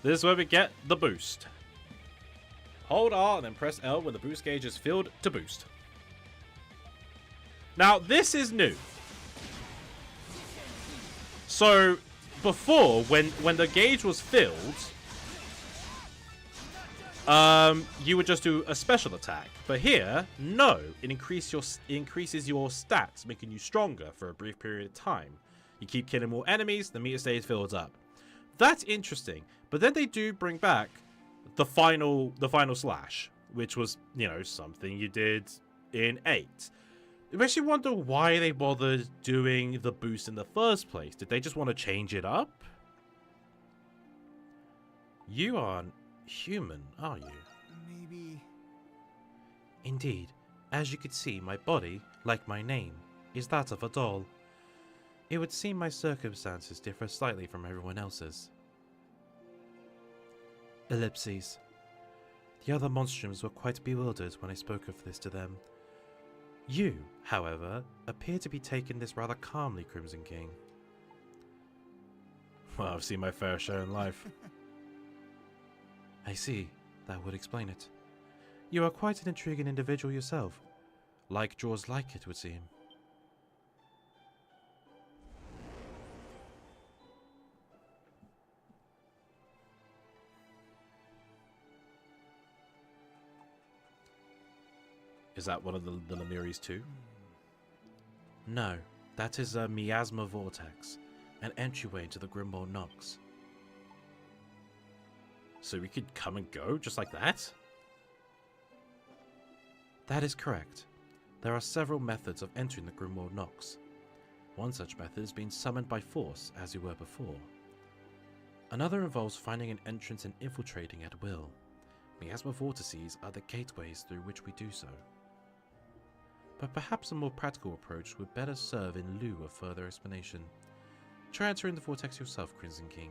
This is where we get the boost. Hold R and then press L when the boost gauge is filled to boost. Now, this is new. So, before, when the gauge was filled, you would just do a special attack. But here, no. It increases your stats, making you stronger for a brief period of time. You keep killing more enemies, the meter stays filled up. That's interesting. But then they do bring back the final slash, which was, you know, something you did in 8. It makes you wonder why they bothered doing the boost in the first place. Did they just want to change it up? You aren't human, are you? Maybe... Indeed. As you could see, my body, like my name, is that of a doll. It would seem my circumstances differ slightly from everyone else's. Ellipses. The other monstrums were quite bewildered when I spoke of this to them. You, however, appear to be taking this rather calmly, Crimson King. Well, I've seen my fair share in life. I see. That would explain it. You are quite an intriguing individual yourself. Like draws like, it would seem. Is that one of the Lamiris too? No, that is a miasma vortex, an entryway into the Grimwald Nox. So we could come and go just like that? That is correct. There are several methods of entering the Grimwald Nox. One such method is being summoned by force, as you were before. Another involves finding an entrance and infiltrating at will. Miasma vortices are the gateways through which we do so. But perhaps a more practical approach would better serve in lieu of further explanation. Try entering the vortex yourself, Crimson King.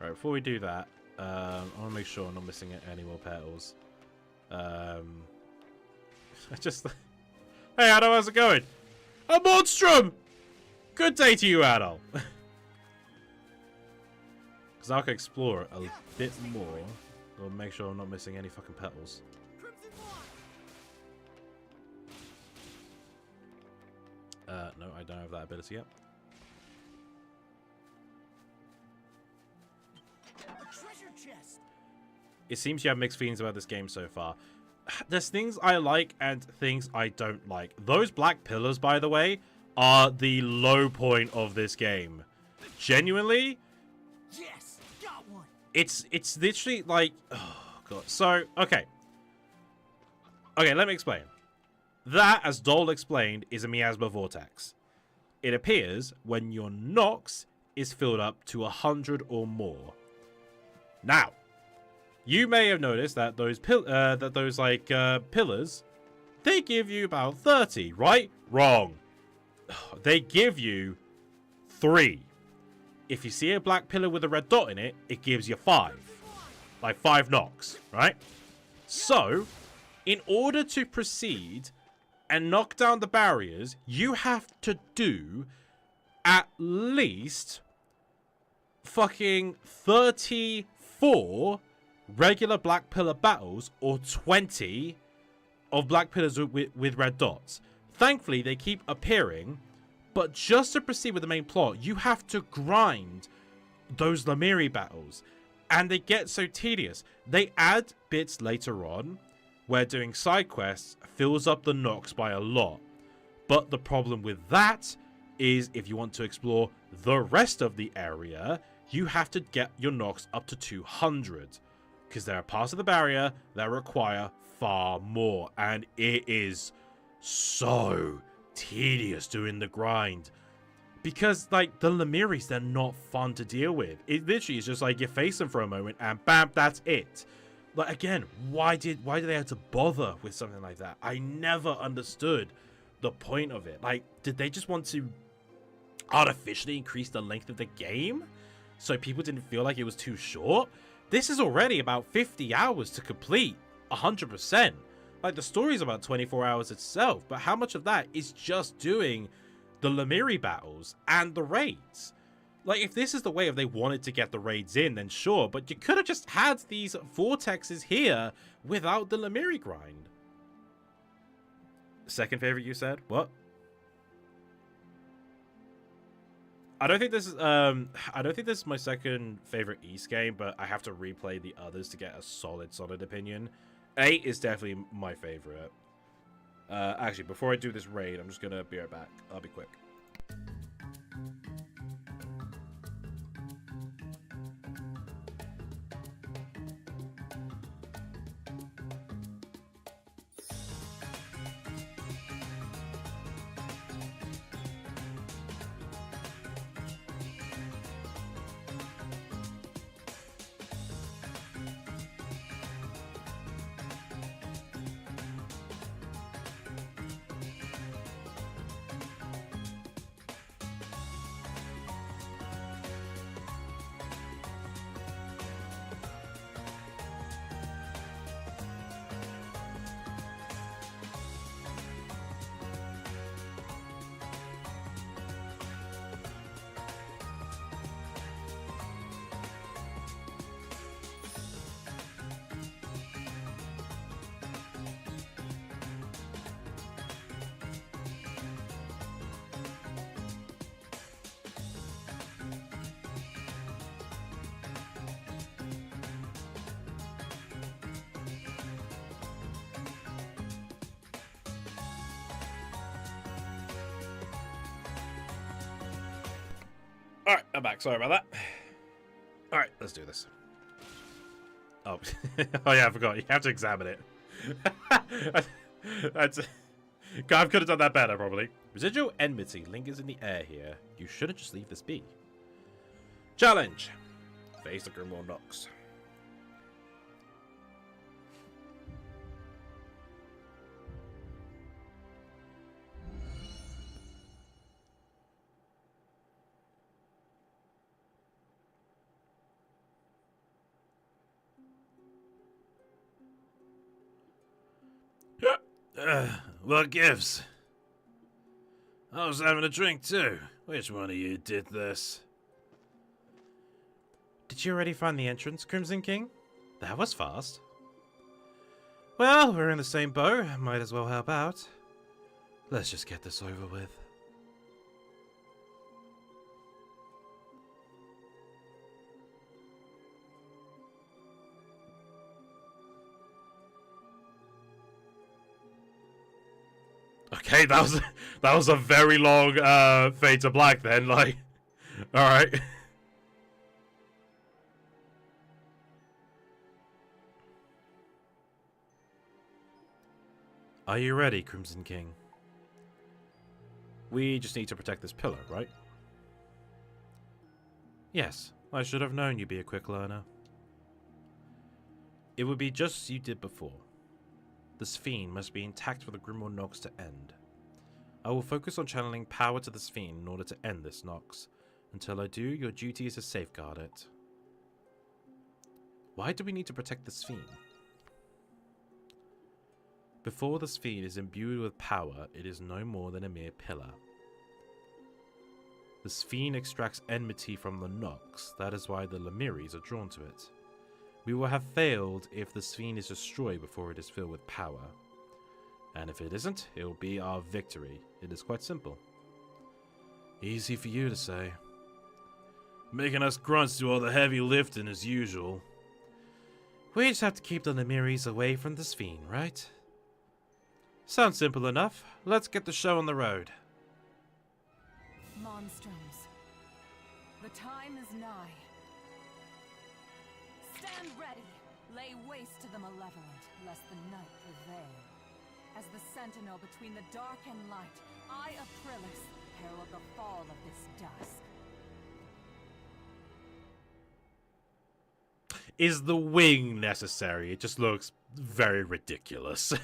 Right, before we do that, I want to make sure I'm not missing any more petals. I just... Hey, Adol, how's it going? A Monstrum! Good day to you, Adol. Because I can explore it a bit more. I'll make sure I'm not missing any fucking petals. No, I don't have that ability yet. It seems you have mixed feelings about this game so far. There's things I like and things I don't like. Those black pillars, by the way, are the low point of this game. Genuinely, Yes, got one. it's literally like, oh god. So okay, let me explain. That, as Dole explained, is a miasma vortex. It appears when your Nox is filled up to 100 or more. Now, you may have noticed that those pillars, they give you about 30, right? Wrong. They give you 3. If you see a black pillar with a red dot in it, it gives you 5. Like 5 Nox, right? So, in order to proceed and knock down the barriers, you have to do at least fucking 34 regular black pillar battles or 20 of black pillars with red dots. Thankfully, they keep appearing, but just to proceed with the main plot, you have to grind those Lamiri battles, and they get so tedious. They add bits later on where doing side quests fills up the Nox by a lot. But the problem with that is if you want to explore the rest of the area, you have to get your Nox up to 200. Because there are parts of the barrier that require far more. And it is so tedious doing the grind. Because, like, the Lamiris, they're not fun to deal with. It literally is just like you face them for a moment and bam, that's it. Like, again, why did they have to bother with something like that? I never understood the point of it. Like, did they just want to artificially increase the length of the game so people didn't feel like it was too short? This is already about 50 hours to complete 100%. Like, the story's about 24 hours itself, but how much of that is just doing the Lamiri battles and the raids? Like, if this is the way if they wanted to get the raids in, then sure, but you could have just had these vortexes here without the Lamiri grind. Second favorite, you said? What? I don't think this is my second favorite East game, but I have to replay the others to get a solid opinion. 8 is definitely my favorite. Actually, before I do this raid, I'm just gonna be right back. I'll be quick. Alright, I'm back. Sorry about that. Alright, let's do this. Oh. Oh yeah, I forgot. You have to examine it. That's... I could have done that better, probably. Residual enmity lingers in the air here. You shouldn't just leave this be. Challenge. Face the Grimwald Nox. What gives? I was having a drink too. Which one of you did this? Did you already find the entrance, Crimson King? That was fast. Well, we're in the same boat. Might as well help out. Let's just get this over with. Okay, that was a very long fade to black then, like, alright. Are you ready, Crimson King? We just need to protect this pillar, right? Yes, I should have known you'd be a quick learner. It would be just as you did before. The Sphere must be intact for the Grimwald Nox to end. I will focus on channeling power to the Sphere in order to end this Nox. Until I do, your duty is to safeguard it. Why do we need to protect the Sphere? Before the Sphere is imbued with power, it is no more than a mere pillar. The Sphere extracts enmity from the Nox, that is why the Lemiris are drawn to it. We will have failed if the Sphere is destroyed before it is filled with power. And if it isn't, it will be our victory. It is quite simple. Easy for you to say. Making us grunts do all the heavy lifting as usual. We just have to keep the Lemiris away from the Sphere, right? Sounds simple enough. Let's get the show on the road. Monstrums. The time is nigh. Stand ready. Lay waste to the malevolent, lest the night prevail. As the sentinel between the dark and light, I, Aprilis, herald the fall of this dusk. Is the wing necessary? It just looks very ridiculous.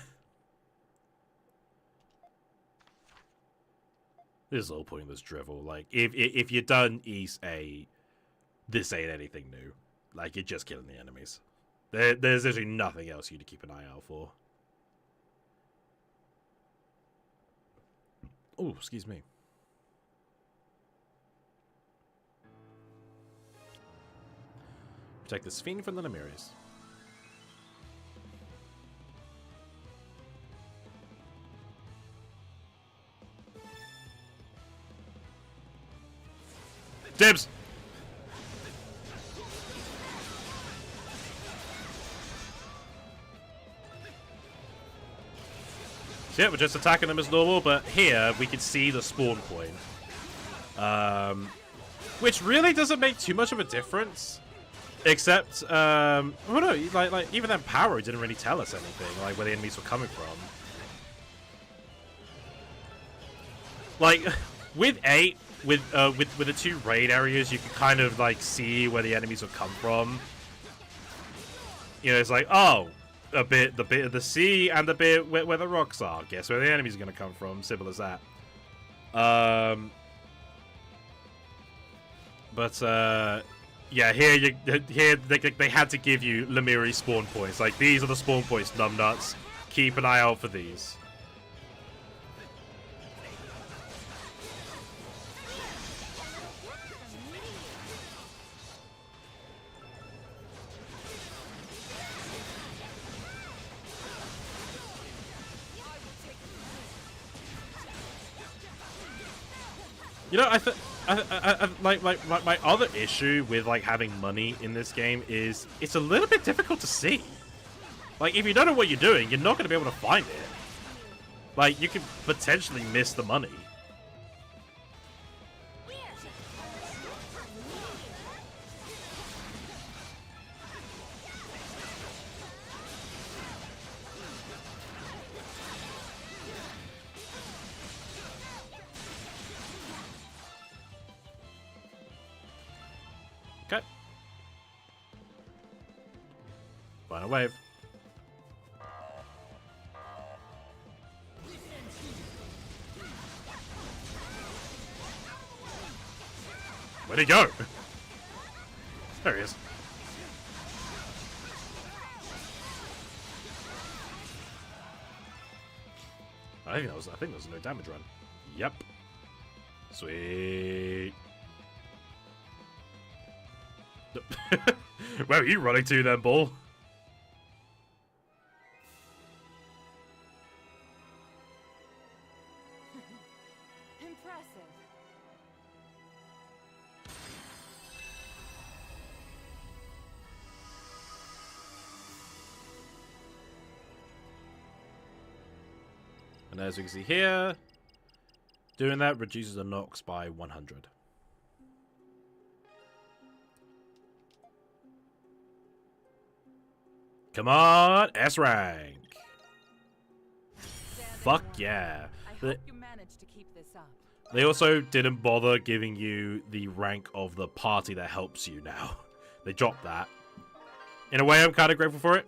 This is the whole point of this drivel. Like, if you're done East A, this ain't anything new. Like, you're just killing the enemies. There's literally nothing else you need to keep an eye out for. Oh, excuse me. Protect this fiend from the Lemiris. Dibs! So yeah, we're just attacking them as normal, but here we can see the spawn point. Which really doesn't make too much of a difference. Except, oh no, like even that power didn't really tell us anything, like where the enemies were coming from. Like, with 8, with the 2 raid areas, you can kind of like see where the enemies would come from. You know, it's like, oh, the bit of the sea and the bit where the rocks are. Guess where the enemies are going to come from. Simple as that. Yeah, here they had to give you Lemiri spawn points. Like, these are the spawn points, numbnuts. Keep an eye out for these. You know, like my other issue with like having money in this game is it's a little bit difficult to see. Like, if you don't know what you're doing, you're not going to be able to find it. Like, you could potentially miss the money. Final wave. Where'd he go? There he is. I think that was a no damage run. Yep. Sweet. Where are you running to then, Bull? Impressive. And as we can see here, doing that reduces the knocks by 100. Come on, S rank. Fuck yeah. I hope you managed to keep this up. They also didn't bother giving you the rank of the party that helps you now. They dropped that. In a way, I'm kind of grateful for it.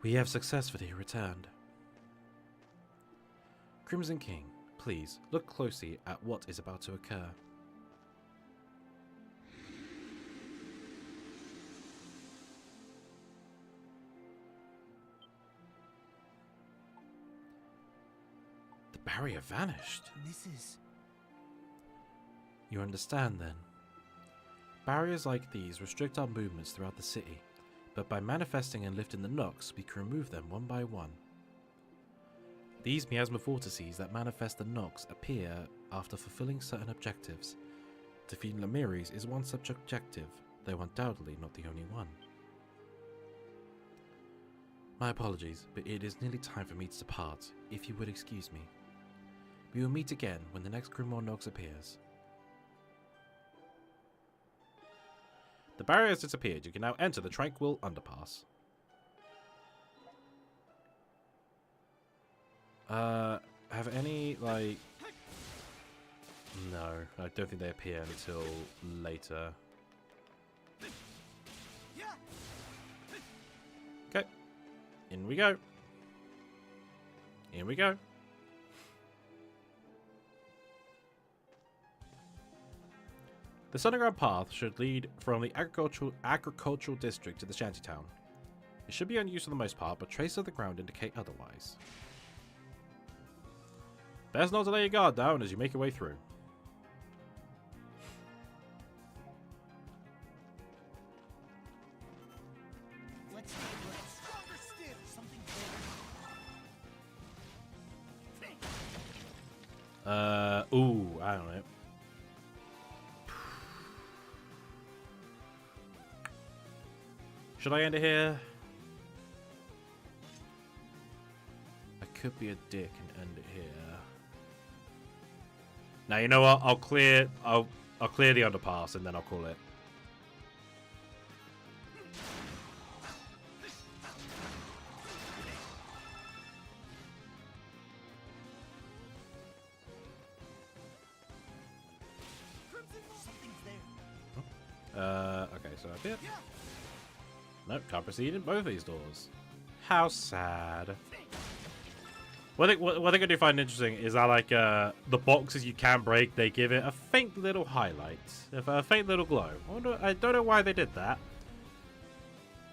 We have successfully returned. Crimson King, please look closely at what is about to occur. The barrier vanished. This is... You understand then? Barriers like these restrict our movements throughout the city, but by manifesting and lifting the knocks, we can remove them one by one. These miasma vortices that manifest the knocks appear after fulfilling certain objectives. Defeating Lamiris is one such objective, though undoubtedly not the only one. My apologies, but it is nearly time for me to depart, if you would excuse me. We will meet again when the next Grimoire Nox appears. The barrier has disappeared. You can now enter the Tranquil Underpass. Have any, like... No, I don't think they appear until later. Okay. In we go. In we go. This underground path should lead from the agricultural district to the shantytown. It should be unused for the most part, but traces of the ground indicate otherwise. Best not to lay your guard down as you make your way through. Let's stronger still. Something Ooh, I don't know. Should I end it here? I could be a dick and end it here. Now you know what? I'll clear the underpass and then I'll call it. Okay, so up here. Nope, can't proceed in both of these doors. How sad. What I think I do find interesting is that, like, the boxes you can break, they give it a faint little highlight, a faint little glow. I don't know why they did that.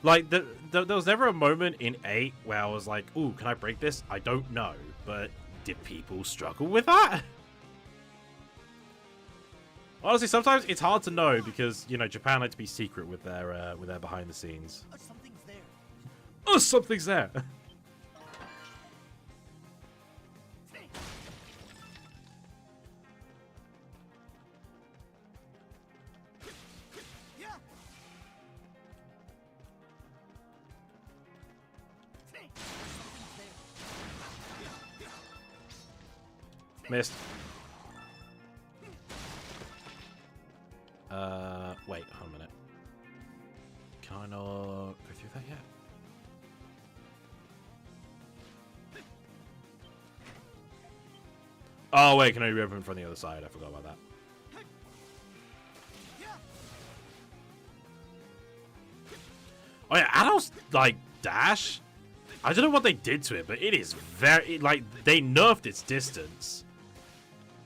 Like, there was never a moment in 8 where I was like, ooh, can I break this? I don't know. But did people struggle with that? Honestly, sometimes it's hard to know because, you know, Japan like to be secret with their behind the scenes. Something's there. Oh, something's there. Missed. Wait, hold on a minute. Can I not go through that yet? Oh, wait, can I reopen from the other side? I forgot about that. Oh, yeah, adults, like, dash. I don't know what they did to it, but it is very, like, they nerfed its distance.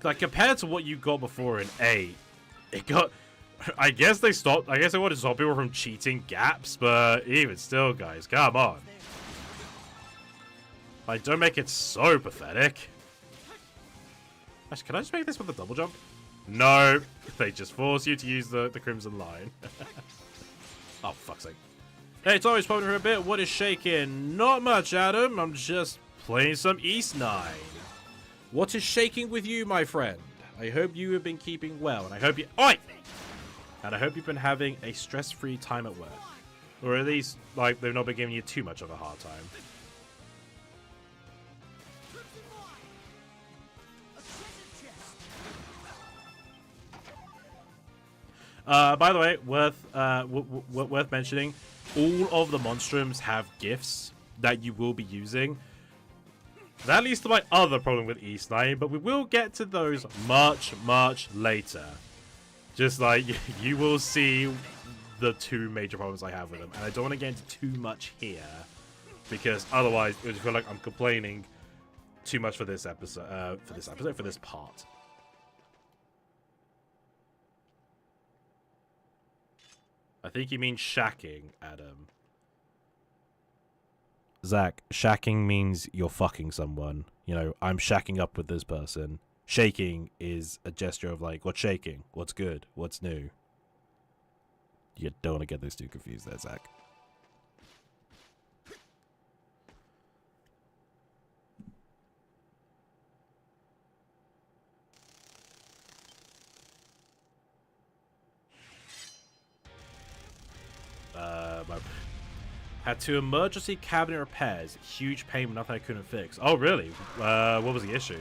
Like, compared to what you got before in 8, it got, I guess they wanted to stop people from cheating gaps, but even still, guys, come on. Like, don't make it so pathetic. Actually, can I just make this with a double jump? No, they just force you to use the Crimson Line. Oh, fuck's sake. Hey, it's always popping for a bit. What is shaking? Not much, Adam. I'm just playing some East 9. What is shaking with you, my friend? I hope you have been keeping well, and I hope you... Oi! And I hope you've been having a stress-free time at work. Or at least, like, they've not been giving you too much of a hard time. By the way, worth mentioning, all of the Monstrums have gifts that you will be using. That leads to my other problem with East 9, but we will get to those much, much later. Just like, you will see the two major problems I have with them. And I don't want to get into too much here, because otherwise it would feel like I'm complaining too much for this episode, for this part. I think you mean shacking, Adam. Zach, shacking means you're fucking someone. You know, I'm shacking up with this person. Shaking is a gesture of like, what's shaking? What's good? What's new? You don't want to get those two confused there, Zach. Had 2 emergency cabinet repairs. Huge pain, but nothing I couldn't fix. Oh, really? What was the issue?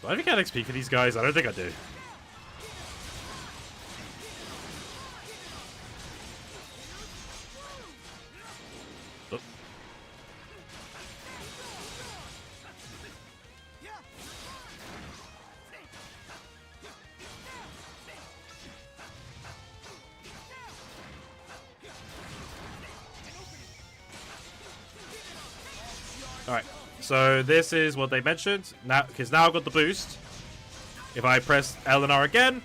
Do I think I had XP for these guys? I don't think I do. Oh. Alright. So this is what they mentioned. Now, because now I've got the boost. If I press L and R again,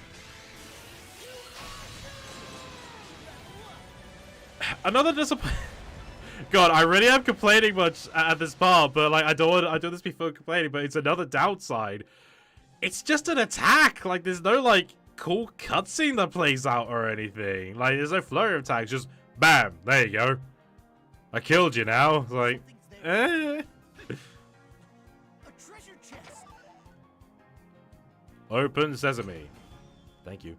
another disappointment. God, I really am complaining much at this part, but like I don't want this before complaining. But it's another downside. It's just an attack. Like there's no like cool cutscene that plays out or anything. Like there's no flurry of attacks. Just bam, there you go. I killed you now. It's like, eh. Open sesame. Thank you.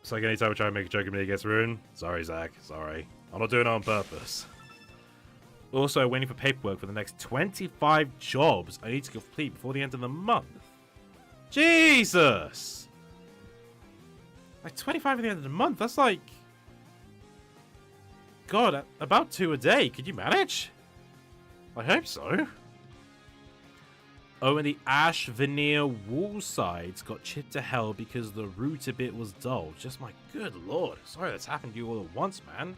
It's like anytime I try to make a joke and it gets ruined. Sorry, Zach. Sorry. I'm not doing it on purpose. Also, waiting for paperwork for the next 25 jobs I need to complete before the end of the month. Jesus! Like 25 at the end of the month? That's like... God, about 2 a day. Could you manage? I hope so. Oh, and the ash veneer wall sides got chipped to hell because the router bit was dull. Just my good lord. Sorry that's happened to you all at once, man.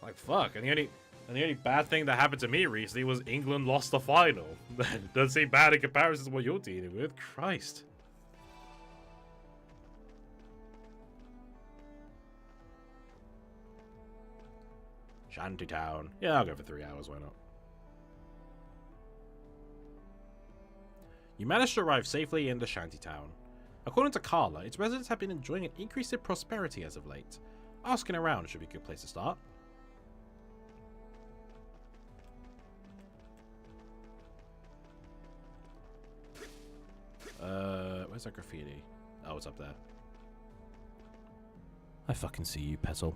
Like, fuck. And the only bad thing that happened to me recently was England lost the final. That doesn't seem bad in comparison to what you're dealing with. Christ. Shantytown. Yeah, I'll go for 3 hours. Why not? You managed to arrive safely in the shantytown. According to Carla, its residents have been enjoying an increase in prosperity as of late. Asking around should be a good place to start. Where's that graffiti? Oh, it's up there. I fucking see you, Petal.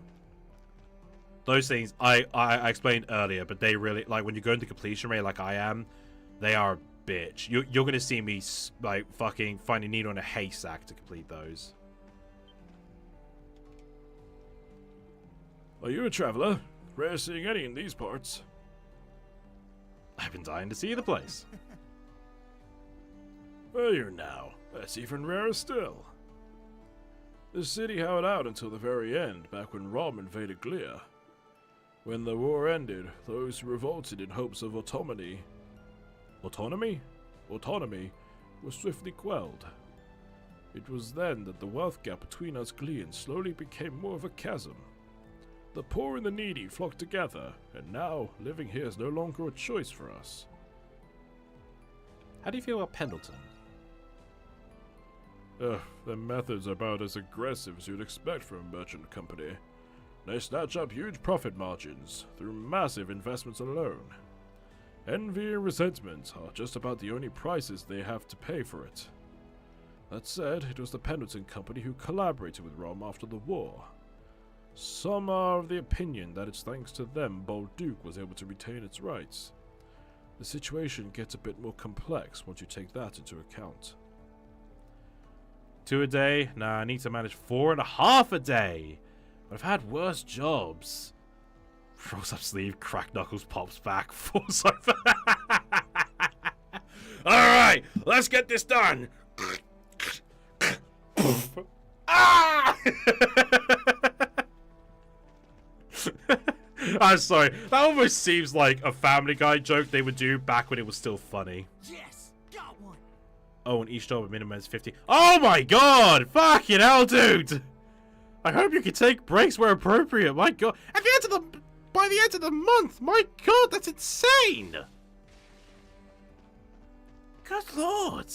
Those things I explained earlier, but they really, like, when you go into completion rate like I am, they are a bitch. You're gonna see me like fucking find a needle in a haystack to complete those. Are you a traveler? Rare seeing any in these parts. I've been dying to see the place. Are you now? That's even rarer still. The city held out until the very end, back when Rom invaded Glia. When the war ended, those who revolted in hopes of autonomy were swiftly quelled. It was then that the wealth gap between us Glians slowly became more of a chasm. The poor and the needy flocked together, and now living here is no longer a choice for us. How do you feel about Pendleton? Their methods are about as aggressive as you'd expect from a merchant company. They snatch up huge profit margins through massive investments alone. Envy and resentment are just about the only prices they have to pay for it. That said, it was the Pendleton Company who collaborated with Rom after the war. Some are of the opinion that it's thanks to them Bolduc was able to retain its rights. The situation gets a bit more complex once you take that into account. 2 a day? Nah, I need to manage 4.5 a day. But I've had worse jobs. Rolls up sleeve, crack knuckles, pops back, falls over. Alright, let's get this done. Ah! I'm sorry. That almost seems like a Family Guy joke they would do back when it was still funny. Yes, got one. Oh, and each job minimum is 50. Oh my god! Fucking hell, dude! I hope you can take breaks where appropriate. My god. At the end of by the end of the month, my god, that's insane! Good lord.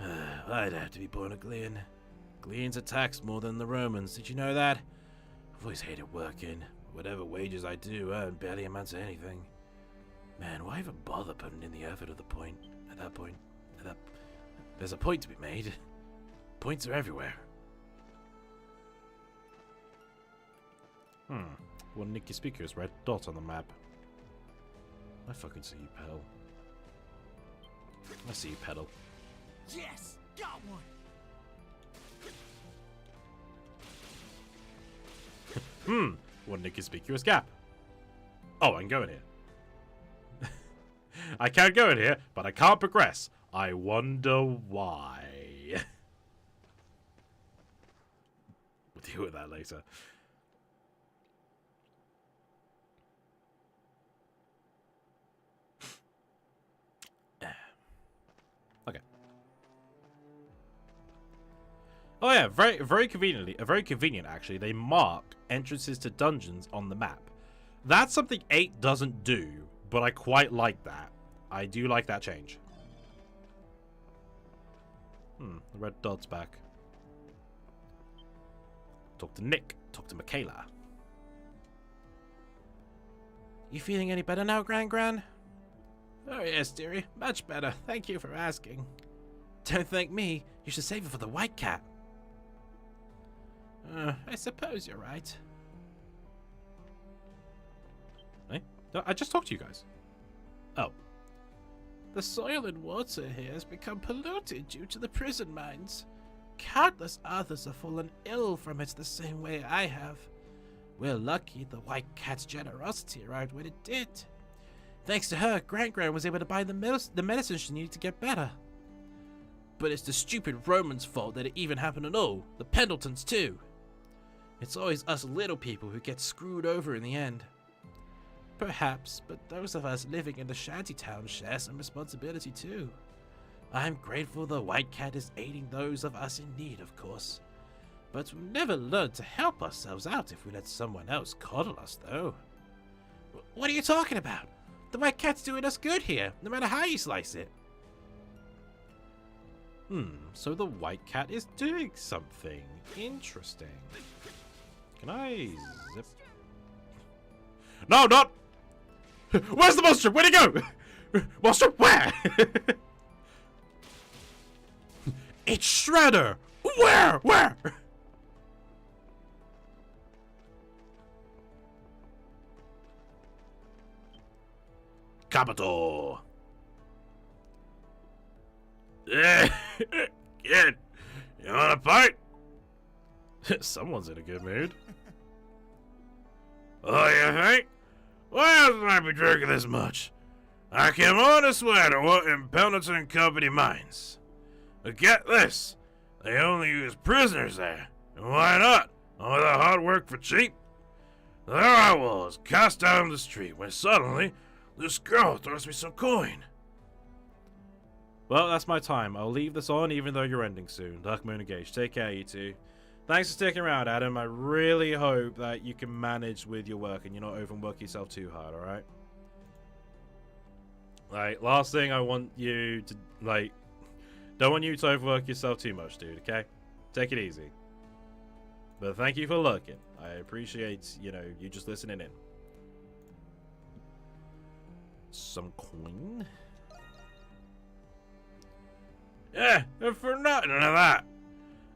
I'd have to be born a Glian. Glians are taxed more than the Romans. Did you know that? I've always hated working. Whatever wages I do earn barely amounts to anything. Man, why even bother putting in the effort at that point? There's a point to be made. Points are everywhere. One Nicky Speaker's red dot on the map. I fucking see you, Pedal. I see you, Pedal. Yes, got one. One inconspicuous gap. Oh, I can go in here. I can go in here, but I can't progress. I wonder why. We'll deal with that later. Okay. Oh yeah, very convenient actually. They mark entrances to dungeons on the map. That's something 8 doesn't do, but I quite like that. I do like that change. The red dot's back. Talk to Nick. Talk to Michaela. You feeling any better now, Gran? Oh yes, dearie. Much better. Thank you for asking. Don't thank me. You should save it for the white cat. I suppose you're right. Hey? No, I just talked to you guys. Oh. The soil and water here has become polluted due to the prison mines. Countless others have fallen ill from it the same way I have. We're lucky the white cat's generosity arrived when it did. Thanks to her, Gran was able to buy the medicine she needed to get better. But it's the stupid Romans' fault that it even happened at all. The Pendletons too. It's always us little people who get screwed over in the end. Perhaps, but those of us living in the shantytown share some responsibility too. I'm grateful the white cat is aiding those of us in need, of course. But we'll never learn to help ourselves out if we let someone else coddle us, though. What are you talking about? The white cat's doing us good here, no matter how you slice it. So the white cat is doing something interesting. Can I zip? No, not! Where's the monster? Where'd he go? Monstrum, where? It's Shredder! Where? Where? Capital. Kid, you want a fight? Someone's in a good mood. Oh, you think? Why else would I be drinking this much? I can on swear to what in Pendleton Company minds. But get this, they only use prisoners there. And why not? All the hard work for cheap? There I was, cast down the street, when suddenly, this girl throws me some coin. Well, that's my time. I'll leave this on even though you're ending soon. Dark Moon and Gage, take care, you two. Thanks for sticking around, Adam. I really hope that you can manage with your work and you're not overwork yourself too hard, alright? Like, last thing I want you to, like, don't want you to overwork yourself too much, dude, okay? Take it easy. But thank you for looking. I appreciate, you know, you just listening in. Some coin? Yeah, and for nothing of that.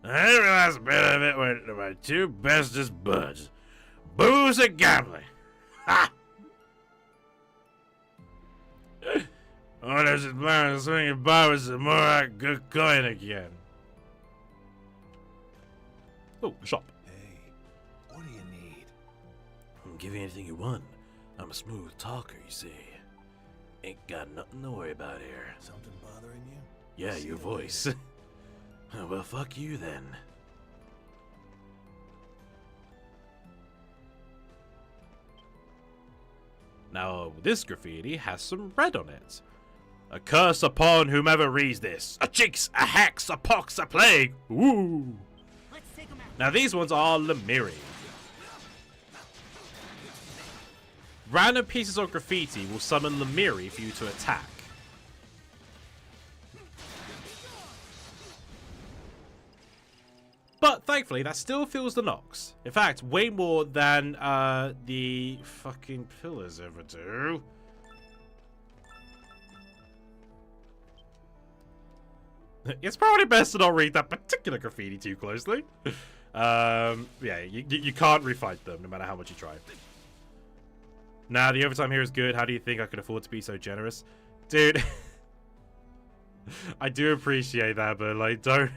Every last bit of it went to my two bestest buds. Booze and gambling. Ha! Oh, there's a plan to swing by with some more of that good coin again. Oh, shop. Hey, what do you need? I'll give you anything you want. I'm a smooth talker, you see. Ain't got nothing to worry about here. Something bothering you? Yeah, your voice. Well, fuck you then. Now, this graffiti has some red on it. A curse upon whomever reads this. A jinx, a hex, a pox, a plague. Woo! Now, these ones are Lemiri. Random pieces of graffiti will summon Lemiri for you to attack. But thankfully, that still feels the knocks. In fact, way more than the fucking pillars ever do. It's probably best to not read that particular graffiti too closely. Yeah, you can't refight them no matter how much you try. Now, the overtime here is good. How do you think I could afford to be so generous? Dude, I do appreciate that, but like, don't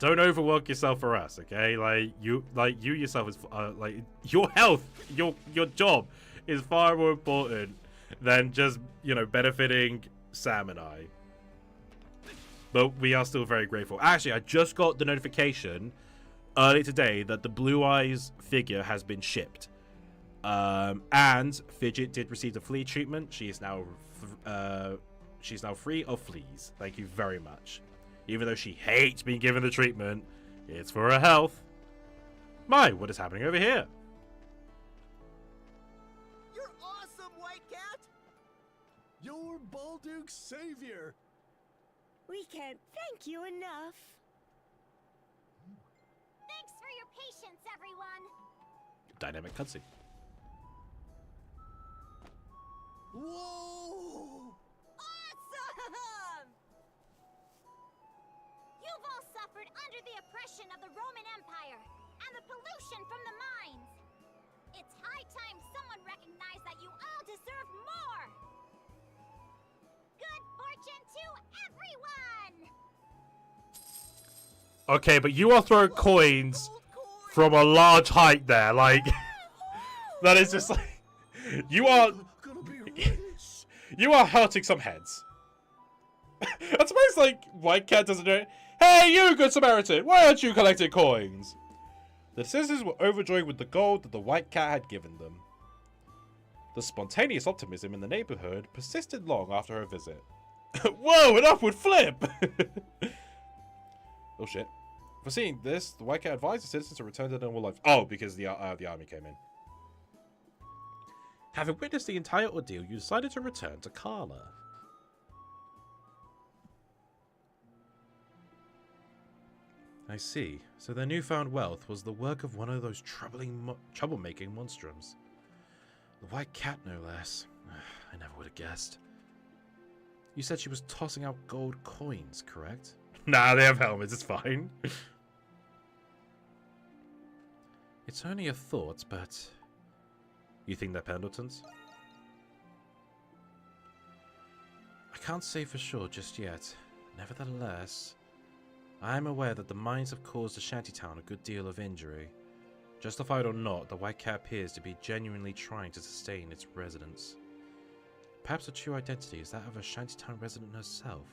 overwork yourself for us, okay? Like you yourself is like your health, your job is far more important than just, you know, benefiting Sam and I. But we are still very grateful. Actually, I just got the notification early today that the Blue Eyes figure has been shipped. And Fidget did receive the flea treatment. She is now free of fleas. Thank you very much. Even though she hates being given the treatment, it's for her health. My, what is happening over here? You're awesome, White Cat! You're Balduke's savior! We can't thank you enough. Thanks for your patience, everyone. Dynamic cutscene. Whoa! Awesome! You've all suffered under the oppression of the Roman Empire and the pollution from the mines. It's high time someone recognized that you all deserve more. Good fortune to everyone! Okay, but you are throwing coins from a large height there. Like, that is just like, you are hurting some heads. I suppose, like, White Cat doesn't know. Hey, you good Samaritan, why aren't you collecting coins? The citizens were overjoyed with the gold that the White Cat had given them. The spontaneous optimism in the neighborhood persisted long after her visit. Whoa, an upward flip! Oh shit. Foreseeing this, the White Cat advised the citizens to return to normal life. Oh, because the army came in. Having witnessed the entire ordeal, you decided to return to Carla. I see. So their newfound wealth was the work of one of those troublemaking monstrums. The White Cat, no less. I never would have guessed. You said she was tossing out gold coins, correct? Nah, they have helmets, it's fine. It's only a thought, but... You think they're Pendletons? I can't say for sure just yet. Nevertheless, I am aware that the mines have caused the shantytown a good deal of injury. Justified or not, the White Cat appears to be genuinely trying to sustain its residents. Perhaps her true identity is that of a shantytown resident herself.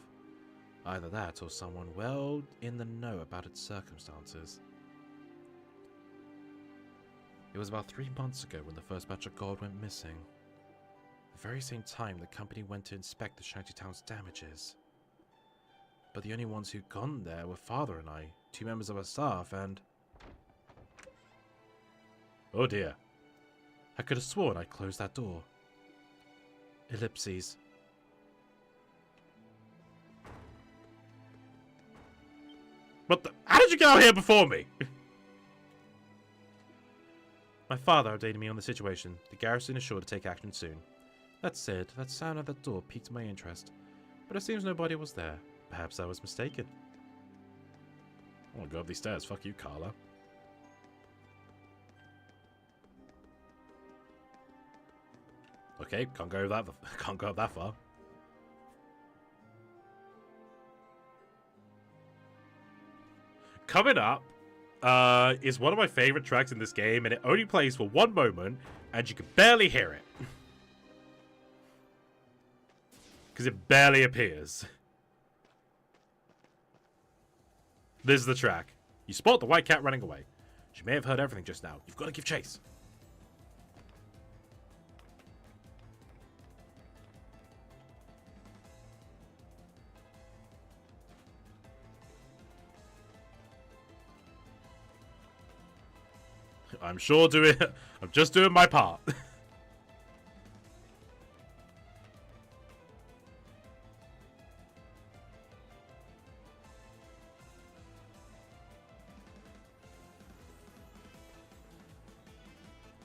Either that or someone well in the know about its circumstances. It was about 3 months ago when the first batch of gold went missing. The very same time the company went to inspect the shantytown's damages. But the only ones who'd gone there were Father and I, 2 members of our staff, and... Oh dear. I could have sworn I closed that door. Ellipses. What the? How did you get out here before me? My father updated me on the situation. The garrison is sure to take action soon. That said, that sound at the door piqued my interest. But it seems nobody was there. Perhaps I was mistaken. I want to go up these stairs. Fuck you, Carla. Okay, can't go that. Can't go up that far. Coming up is one of my favorite tracks in this game, and it only plays for 1 moment, and you can barely hear it. Because it barely appears. This is the track. You spot the White Cat running away. She may have heard everything just now. You've got to give chase. I'm just doing my part.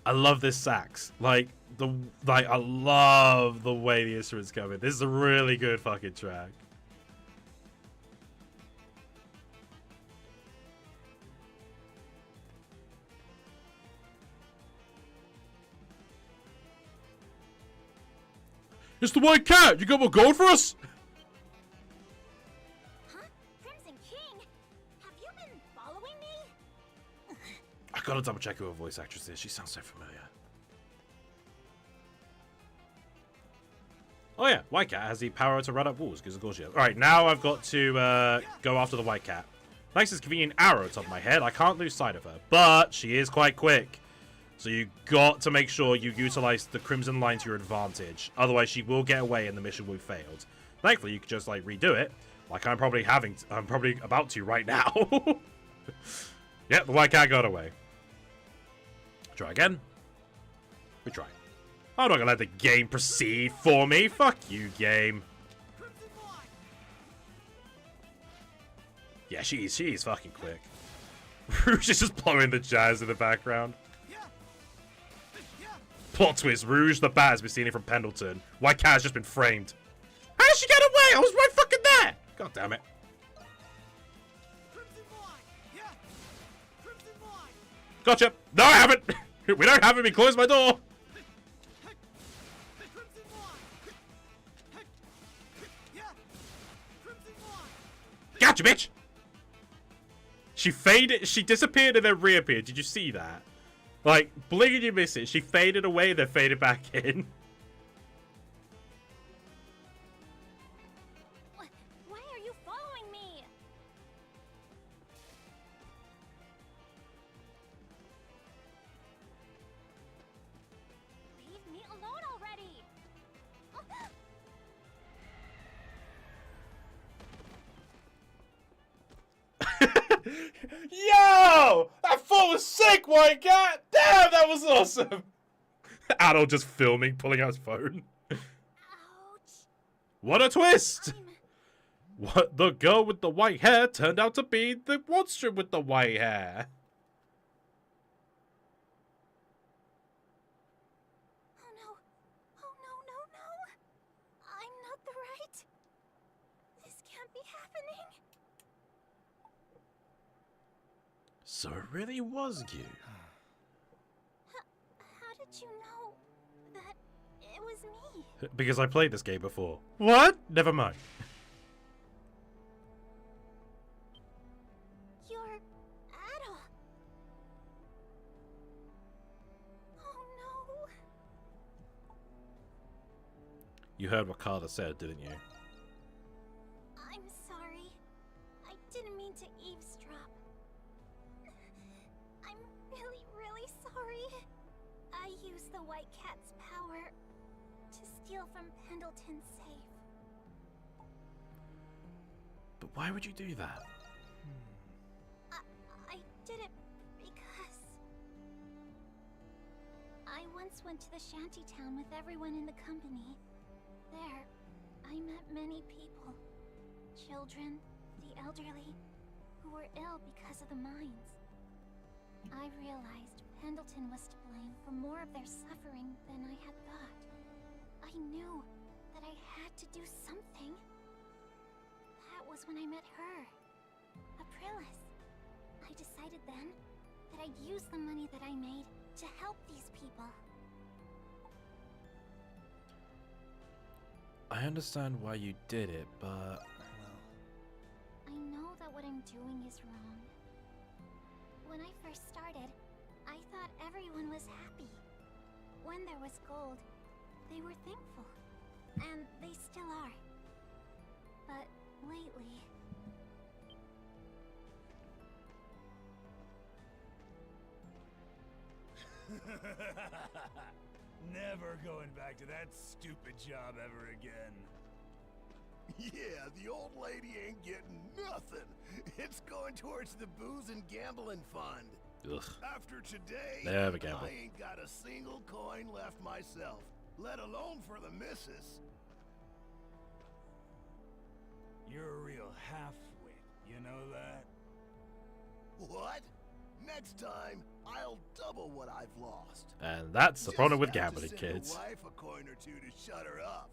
I love this sax. I love the way the instruments come in. This is a really good fucking track. It's the White Cat! You got more gold for us? Huh? Crimson King? Have you been following me? I gotta double check who her voice actress is. She sounds so familiar. Oh yeah, White Cat has the power to run up walls, because of course she has. Alright, now I've got to go after the White Cat. Thanks to this convenient arrow atop my head, I can't lose sight of her. But she is quite quick. So you got to make sure you utilize the Crimson Line to your advantage. Otherwise, she will get away and the mission will have failed. Thankfully, you can just, like, redo it. Like I'm probably about to right now. Yep, the White Cat got away. Try again. We try. I'm not gonna let the game proceed for me. Fuck you, game. Yeah, she's fucking quick. Rouge is just blowing the jazz in the background. Plot twist, Rouge the Bat has been stealing from Pendleton. White Cat has just been framed. How did she get away? I was right fucking there! God damn it. Gotcha! No, I haven't! We don't have him, he closed my door! Gotcha, bitch! She faded, she disappeared and then reappeared. Did you see that? Like, blink and you miss it. She faded away, then faded back in. Why are you following me? Leave me alone already. Yo! That fall was sick, White Cat! Damn, that was awesome! Adult just filming, pulling out his phone. Ouch. What a twist! What, the girl with the white hair turned out to be the Monstrum with the white hair. Oh no. Oh no, no, no. I'm not the right. So it really was you. How did you know that it was me? Because I played this game before. What? Never mind. You're Adol. Oh no. You heard what Carter said, didn't you? I'm sorry. I didn't mean to eavesdrop. I'm really, really sorry. I used the White Cat's power to steal from Pendleton's safe. But why would you do that? I did it because I once went to the shanty town with everyone in the company. There, I met many people. Children, the elderly, who were ill because of the mines. I realized Pendleton was to blame for more of their suffering than I had thought. I knew that I had to do something. That was when I met her, Aprilis. I decided then that I'd use the money that I made to help these people. I understand why you did it, but... I know that what I'm doing is wrong. When I first started, I thought everyone was happy. When there was gold, they were thankful. And they still are. But lately... Never going back to that stupid job ever again. Yeah, the old lady ain't getting nothing. It's going towards the booze and gambling fund. Ugh. After today, Never gamble. I ain't got a single coin left myself, let alone for the missus. You're a real half-wit, you know that? What? Next time, I'll double what I've lost. And that's the problem with Just have to gambling, send kids. Your wife a coin or two to shut her up.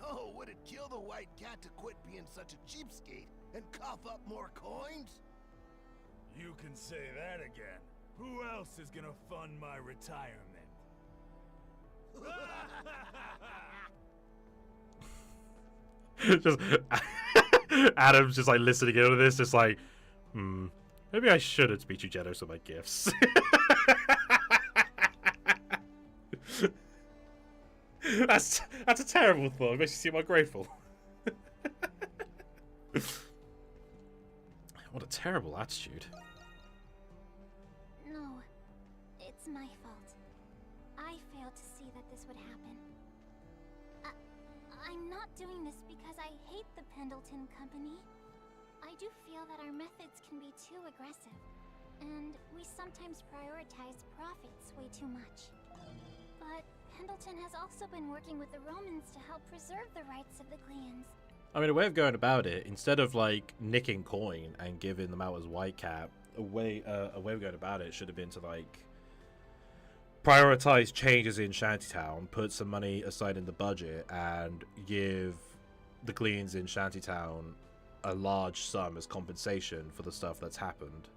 Oh, would it kill the White Cat to quit being such a cheapskate and cough up more coins? You can say that again. Who else is gonna fund my retirement? Just Adam's just like listening into this, just like, maybe I shouldn't be too generous with my gifts. That's a terrible thought. It makes you seem ungrateful. What a terrible attitude. No, it's my fault. I failed to see that this would happen. I'm not doing this because I hate the Pendleton Company. I do feel that our methods can be too aggressive, and we sometimes prioritize profits way too much. But Pendleton has also been working with the Romans to help preserve the rights of the Gleans. I mean, a way of going about it, instead of like nicking coin and giving them out as White Cat, a way of going about it should have been to like prioritize changes in Shantytown, put some money aside in the budget, and give the Gleans in Shantytown a large sum as compensation for the stuff that's happened.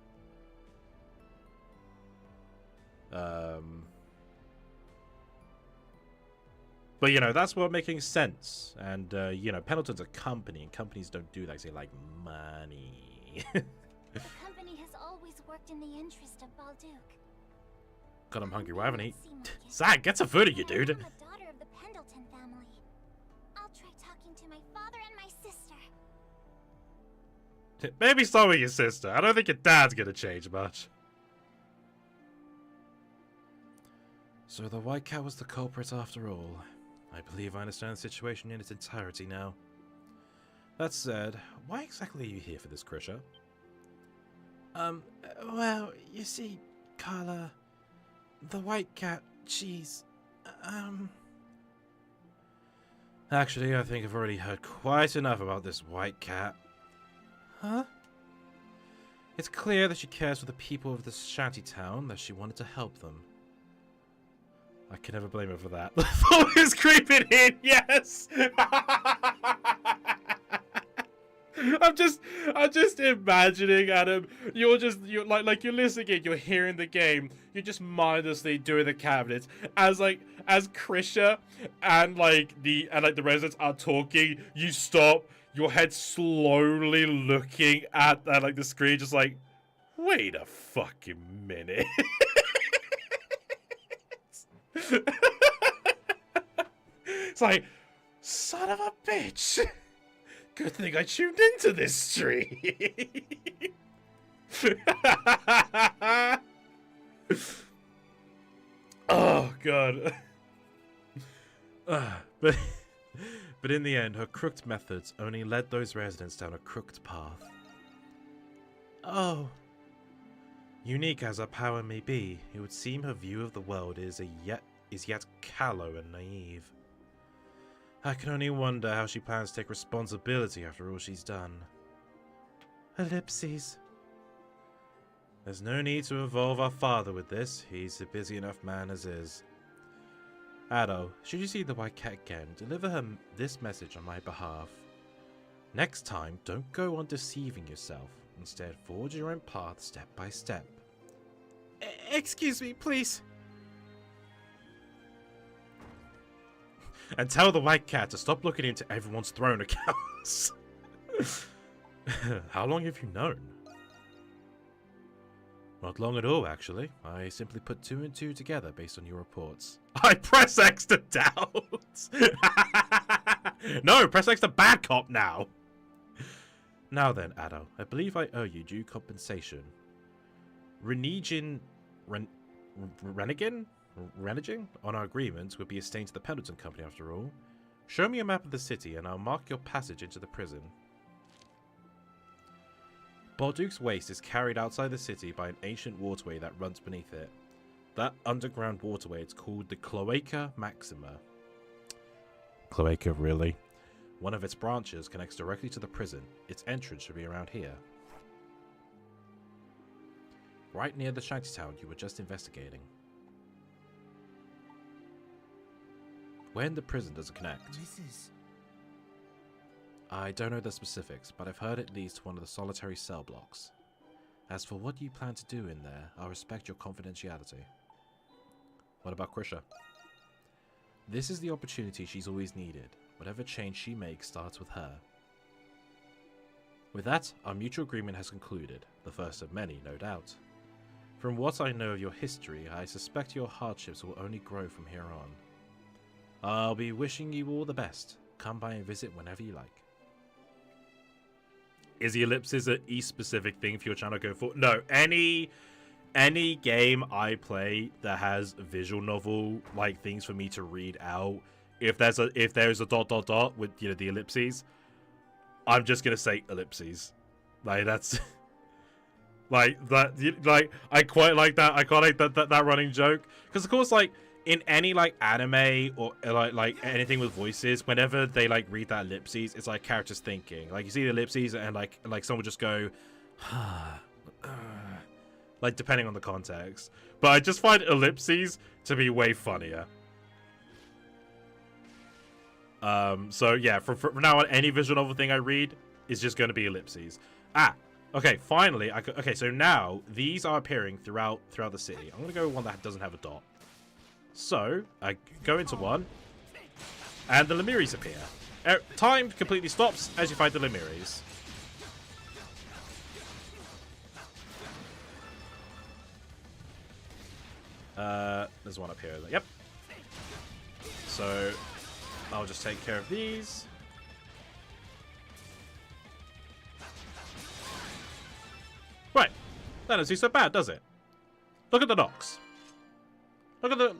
But, you know, that's what making sense. And, you know, Pendleton's a company, and companies don't do that. They like money. The company has always worked in the interest of Balduke. God, I'm hungry. Why haven't I eaten? Zach, get some food at you, dude. I'm the daughter of the Pendleton family. I'll try talking to my father and my sister. Maybe start with your sister. I don't think your dad's gonna change much. So the White Cat was the culprit after all. I believe I understand the situation in its entirety now. That said, why exactly are you here for this, Krisha? Well, you see, Carla, the White Cat, she's, Actually, I think I've already heard quite enough about this White Cat. Huh? It's clear that she cares for the people of this shanty town, that she wanted to help them. I can never blame her for that. The thought is creeping in, yes! I'm just imagining, Adam. You're like you're listening, you're hearing the game, you're just mindlessly doing the cabinets as Krisha and the residents are talking. You stop, your head slowly looking at the screen, just like, wait a fucking minute. It's like, son of a bitch. Good thing I tuned into this stream. Oh god. But in the end, her crooked methods only led those residents down a crooked path. Oh. Unique as her power may be, it would seem her view of the world is yet callow and naive. I can only wonder how she plans to take responsibility after all she's done. Ellipses. There's no need to involve our father with this. He's a busy enough man as is. Addo, should you see the white cat again, deliver her this message on my behalf. Next time, don't go on deceiving yourself. Instead, forge your own path step by step. Excuse me, please. And tell the white cat to stop looking into everyone's throne accounts. How long have you known? Not long at all, actually. I simply put 2 and 2 together based on your reports. I press X to doubt! No, press X to bad cop now! Now then, Addo, I believe I owe you due compensation. Reneging on our agreement would be a stain to the Pendleton Company after all. Show me a map of the city and I'll mark your passage into the prison. Bolduc's waste is carried outside the city by an ancient waterway that runs beneath it. That underground waterway is called the Cloaca Maxima. Cloaca, really? One of its branches connects directly to the prison. Its entrance should be around here. Right near the shantytown you were just investigating. Where in the prison does it connect? I don't know the specifics, but I've heard it leads to one of the solitary cell blocks. As for what you plan to do in there, I'll respect your confidentiality. What about Krisha? This is the opportunity she's always needed. Whatever change she makes starts with her. With that, our mutual agreement has concluded, the first of many, no doubt. From what I know of your history, I suspect your hardships will only grow from here on. I'll be wishing you all the best. Come by and visit whenever you like. Is the ellipsis an East-specific thing for your channel going forward? No, any game I play that has visual novel like things for me to read out, if there's a ... with the ellipses, I'm just gonna say ellipses. Like that's like I quite like that. I quite like that running joke because of course in any anime or like anything with voices, whenever they read that ellipses, it's like characters thinking. Like you see the ellipses and like someone would just go, like depending on the context. But I just find ellipses to be way funnier. So yeah, from now on, any visual novel thing I read is just going to be ellipses. Okay, finally, okay. So now these are appearing throughout the city. I'm gonna go with one that doesn't have a dot. So, I go into one, and the Lemiris appear. Time completely stops as you find the Lemiris. There's one up here. Yep. So, I'll just take care of these. Right. That doesn't seem so bad, does it? Look at the knocks. Look at the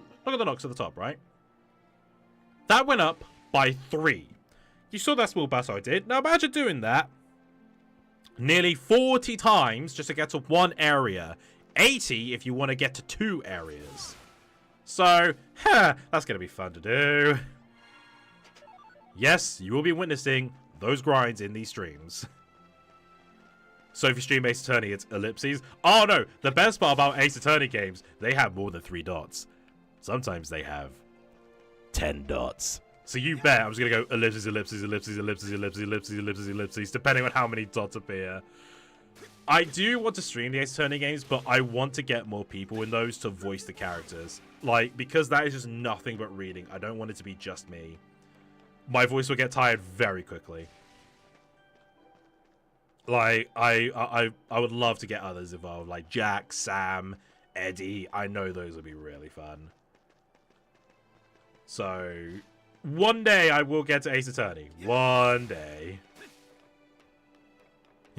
knocks at the top, right? That went up by 3. You saw that small bus I did. Now imagine doing that nearly 40 times just to get to one area. 80 if you want to get to 2 areas. So, that's going to be fun to do. Yes, you will be witnessing those grinds in these streams. So if you stream Ace Attorney, it's ellipses. Oh no, the best part about Ace Attorney games, they have more than 3 dots. Sometimes they have 10 dots. So you bet I'm just gonna go ellipses, ellipses, ellipses, ellipses, ellipses, ellipses, ellipses, ellipses, depending on how many dots appear. I do want to stream the Ace Attorney games, but I want to get more people in those to voice the characters. Like, because that is just nothing but reading. I don't want it to be just me. My voice will get tired very quickly. Like, I would love to get others involved, like Jack, Sam, Eddie. I know those would be really fun. So, one day I will get to Ace Attorney. One day.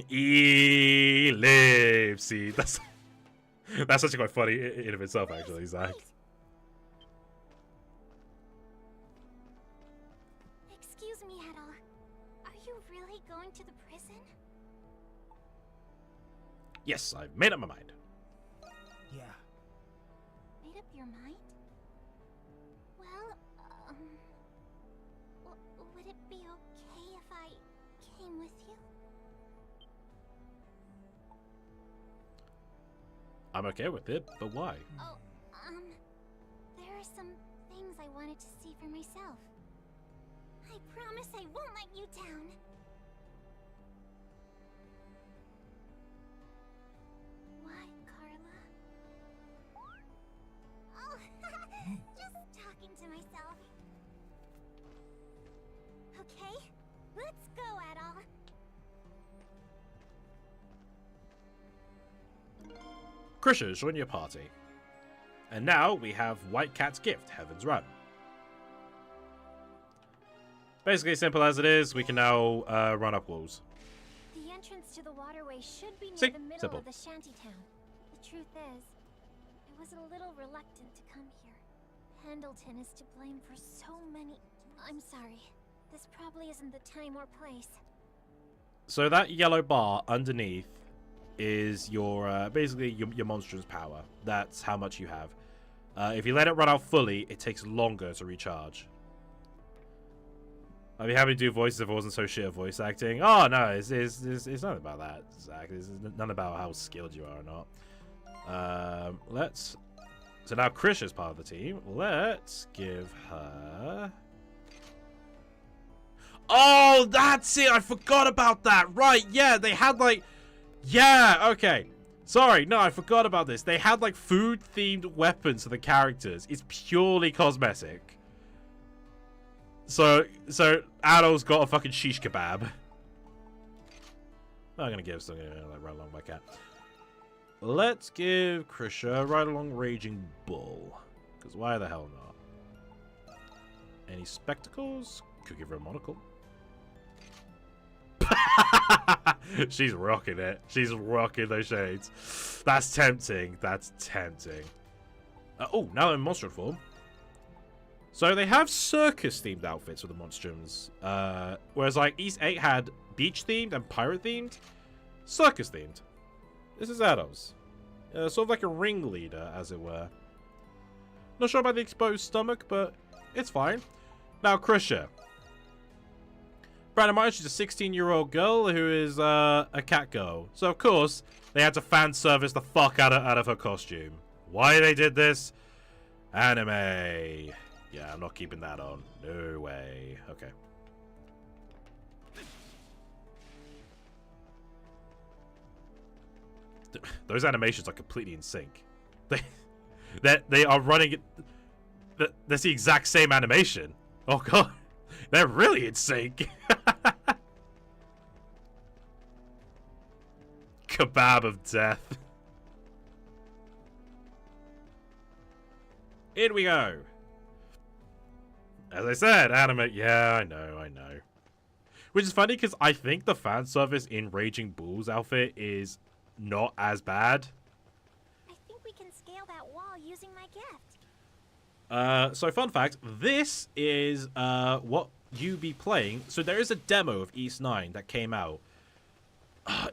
Ellipses. That's actually quite funny in of itself, actually, Zach. Excuse me, Adol. Are you really going to the prison? Yes, I've made up my mind. Yeah. Made up your mind? Well, would it be okay if I came with you? I'm okay with it, but why? Oh, there are some things I wanted to see for myself. I promise I won't let you down. What, Carla? Oh, just talking to myself. Okay, let's go, Adol. Krisha, join your party. And now we have White Cat's gift, Heaven's Run. Basically, simple as it is, we can now run up walls. The entrance to the waterway should be near See? the middle Simple. of the shantytown. The truth is, I was a little reluctant to come here. Pendleton is to blame for so many... I'm sorry. This probably isn't the time or place. So that yellow bar underneath is your basically your Monstrum's power. That's how much you have. If you let it run out fully, it takes longer to recharge. I'd be happy to do voices if it wasn't so shit at voice acting. Oh no, it's nothing about that, Zach. It's none about how skilled you are or not. So now Krish is part of the team. Let's give her... Oh, that's it! I forgot about that! Right, yeah, they had like... Yeah, okay. Sorry, no, I forgot about this. They had like food-themed weapons for the characters. It's purely cosmetic. So Adol's got a fucking shish kebab. I'm gonna give something like Ride Along by Cat. Let's give Krisha Ride Along Raging Bull. Because why the hell not? Any spectacles? Could give her a monocle. She's rocking it. She's rocking those shades. That's tempting. That's tempting. Oh, now in monster form. So they have circus-themed outfits for the Monstrums. Whereas like East 8 had beach-themed and pirate-themed. Circus-themed. This is Adol's. Sort of like a ringleader, as it were. Not sure about the exposed stomach, but it's fine. Now, Krisha. Brandon Myers, she's a 16-year-old girl who is a cat girl. So, of course, they had to fan service the fuck out of her costume. Why they did this? Anime. Yeah, I'm not keeping that on. No way. Okay. Those animations are completely in sync. They are running... That's the exact same animation. Oh, God. They're really in sync. Kebab of death. In we go. As I said, anime. Yeah, I know. Which is funny because I think the fan service in Raging Bull's outfit is not as bad. I think we can scale that wall using my gift. So fun fact, this is what you be playing. So there is a demo of East 9 that came out.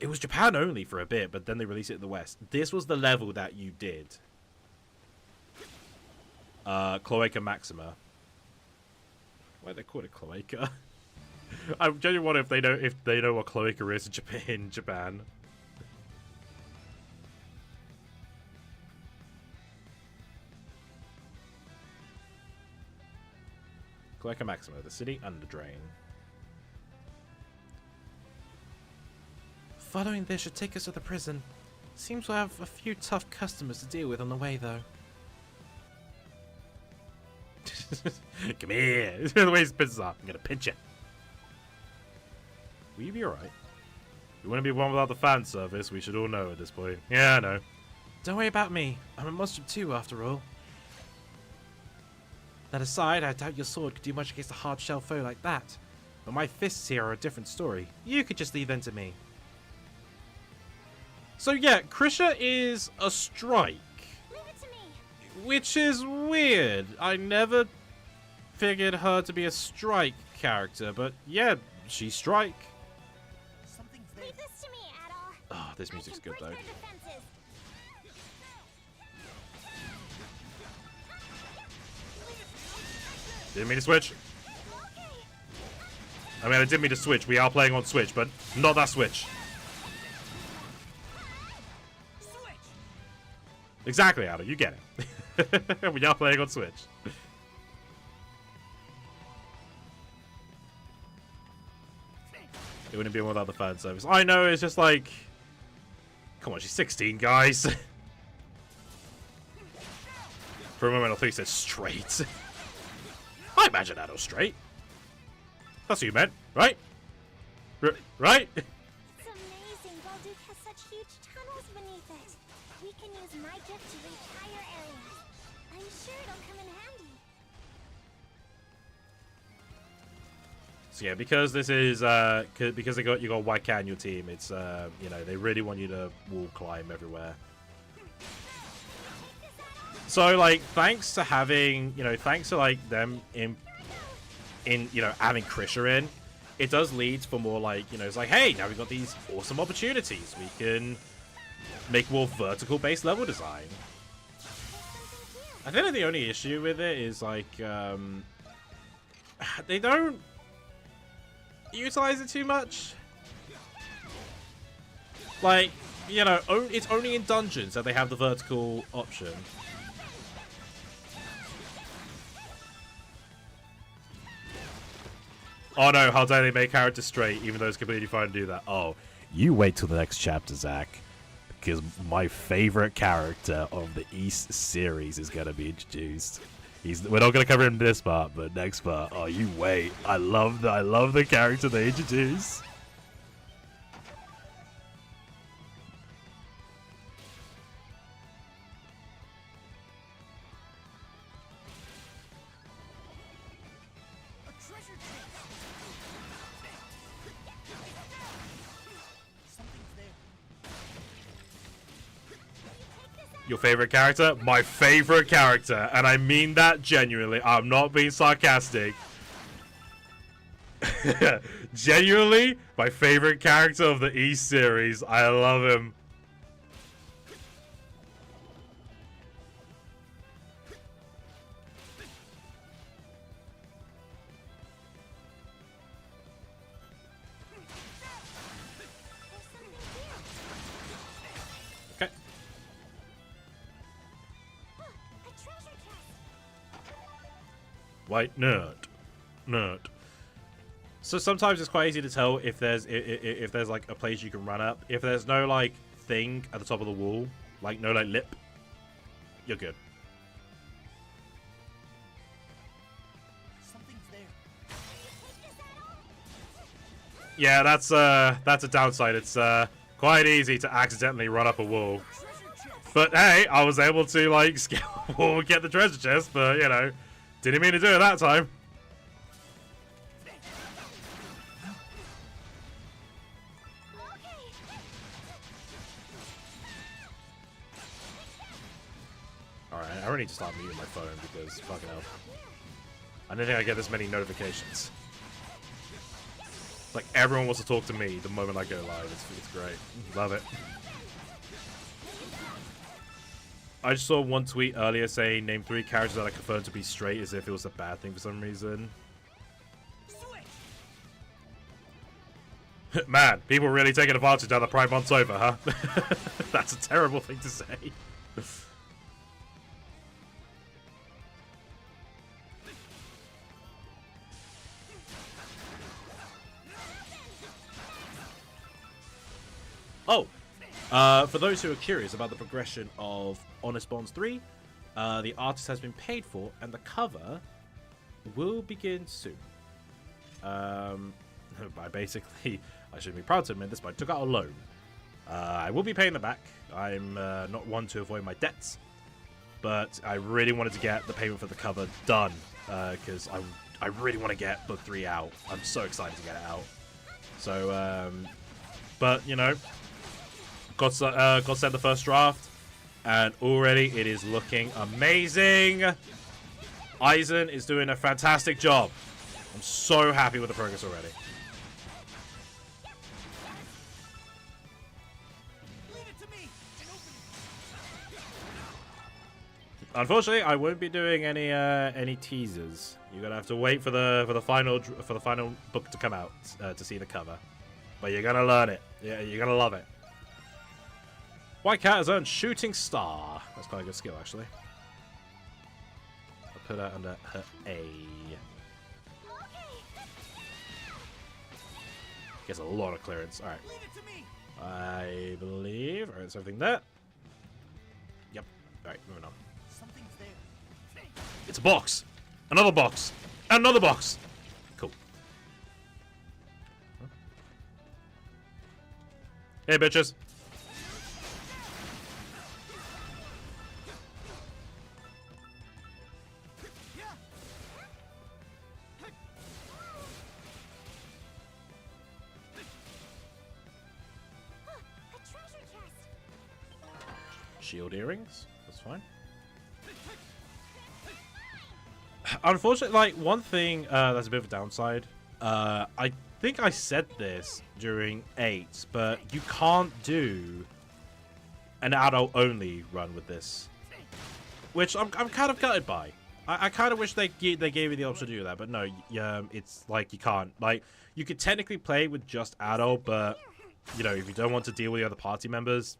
It was Japan only for a bit, but then they released it in the West. This was the level that you did. Cloaca Maxima. Why they call it Cloaca? I genuinely wonder if they know what Cloaca is in Japan. Cloaca Maxima, the city under drain. Following this should take us to the prison. Seems we'll have a few tough customers to deal with on the way, though. Come here. The way he spits up, I'm gonna pinch it. Will you be alright? We wouldn't be one without the fan service, we should all know at this point. Yeah, I know. Don't worry about me. I'm a Monstrum too, after all. That aside, I doubt your sword could do much against a hard-shell foe like that. But my fists here are a different story. You could just leave them to me. So yeah, Krisha is a strike. Leave it to me. Which is weird. I never figured her to be a strike character, but yeah, she's strike. Leave this to me, Adol. Oh, this music's good though. Didn't mean to switch. I mean, I didn't mean to switch. We are playing on Switch, but not that Switch. Exactly, Adam. You get it. We are playing on Switch. It wouldn't be one without the fan service. I know, it's just like... Come on, she's 16, guys. For a moment, I thought you said straight. I imagine that was straight. That's what you meant, right? Right? It's amazing. Balduke has such huge tunnels beneath it. We can use my gift to reach higher areas. I'm sure it'll come in handy. So yeah, because this is because you got White Cat in your team, it's you know, they really want you to wall climb everywhere. So like, thanks to having, you know, thanks to like them in you know, having Krisha in, it does lead for more like, you know, it's like, hey, now we've got these awesome opportunities. We can make more vertical based level design. I think that the only issue with it is like they don't utilize it too much. Like, you know, it's only in dungeons that they have the vertical option. Oh no, how dare they make characters straight, even though it's completely fine to do that. Oh, you wait till the next chapter, Zach. Because my favorite character of the East series is going to be introduced. We're not going to cover him in this part, but next part. Oh, you wait. I love the character they introduce. Your favorite character? My favorite character. And I mean that genuinely. I'm not being sarcastic. Genuinely, my favorite character of the East series. I love him. White nerd. So sometimes it's quite easy to tell if there's like a place you can run up. If there's no like thing at the top of the wall, like no like lip, you're good. Something's there. Yeah, that's a downside. It's quite easy to accidentally run up a wall. But hey, I was able to like scale a wall and get the treasure chest, but you know, didn't mean to do it that time. Alright, I really need to start muting my phone because fucking hell. I don't think I get this many notifications. Like everyone wants to talk to me the moment I go live. It's great. Love it. I just saw one tweet earlier saying name 3 characters that I confirmed to be straight as if it was a bad thing for some reason. Man, people really taking advantage now the Pride Month's over, huh? That's a terrible thing to say. Oh, for those who are curious about the progression of Honest Bonds 3, the artist has been paid for, and the cover will begin soon. I shouldn't be proud to admit this, but I took out a loan. I will be paying them back. I'm not one to avoid my debts, but I really wanted to get the payment for the cover done, because I really want to get book 3 out. I'm so excited to get it out. So, but, you know, got sent the first draft, and already it is looking amazing. Eisen is doing a fantastic job. I'm so happy with the progress already. Unfortunately, I won't be doing any teasers. You're gonna have to wait for the final book to come out to see the cover. But you're gonna learn it. Yeah, you're gonna love it. White Cat has earned Shooting Star. That's quite a good skill, actually. I'll put that under her A. Gets a lot of clearance. All right. I believe. All right, that's everything there. Yep. All right, moving on. It's a box. Another box. Another box. Cool. Hey, bitches. Shield earrings. That's fine. Unfortunately, like, one thing that's a bit of a downside, I think I said this during 8, but you can't do an adult-only run with this, which I'm kind of gutted by. I kind of wish they gave me the option to do that, but no, it's like you can't. Like, you could technically play with just adult, but, you know, if you don't want to deal with the other party members,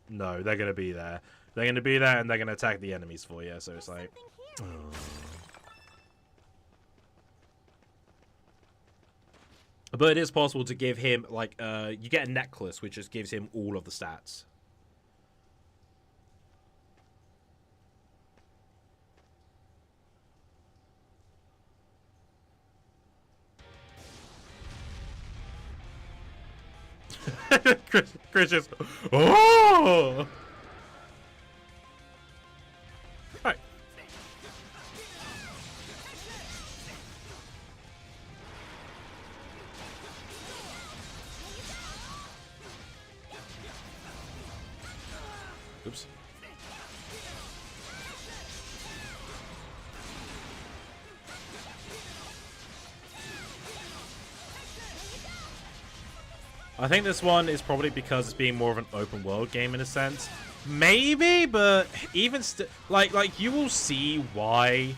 no, they're going to be there. They're going to be there, and they're going to attack the enemies for you, so it's like... Oh. But it is possible to give him, like, you get a necklace, which just gives him all of the stats. Chris just... Oh! Alright. Oops. I think this one is probably because it's being more of an open world game in a sense. Maybe, but even still, like you will see why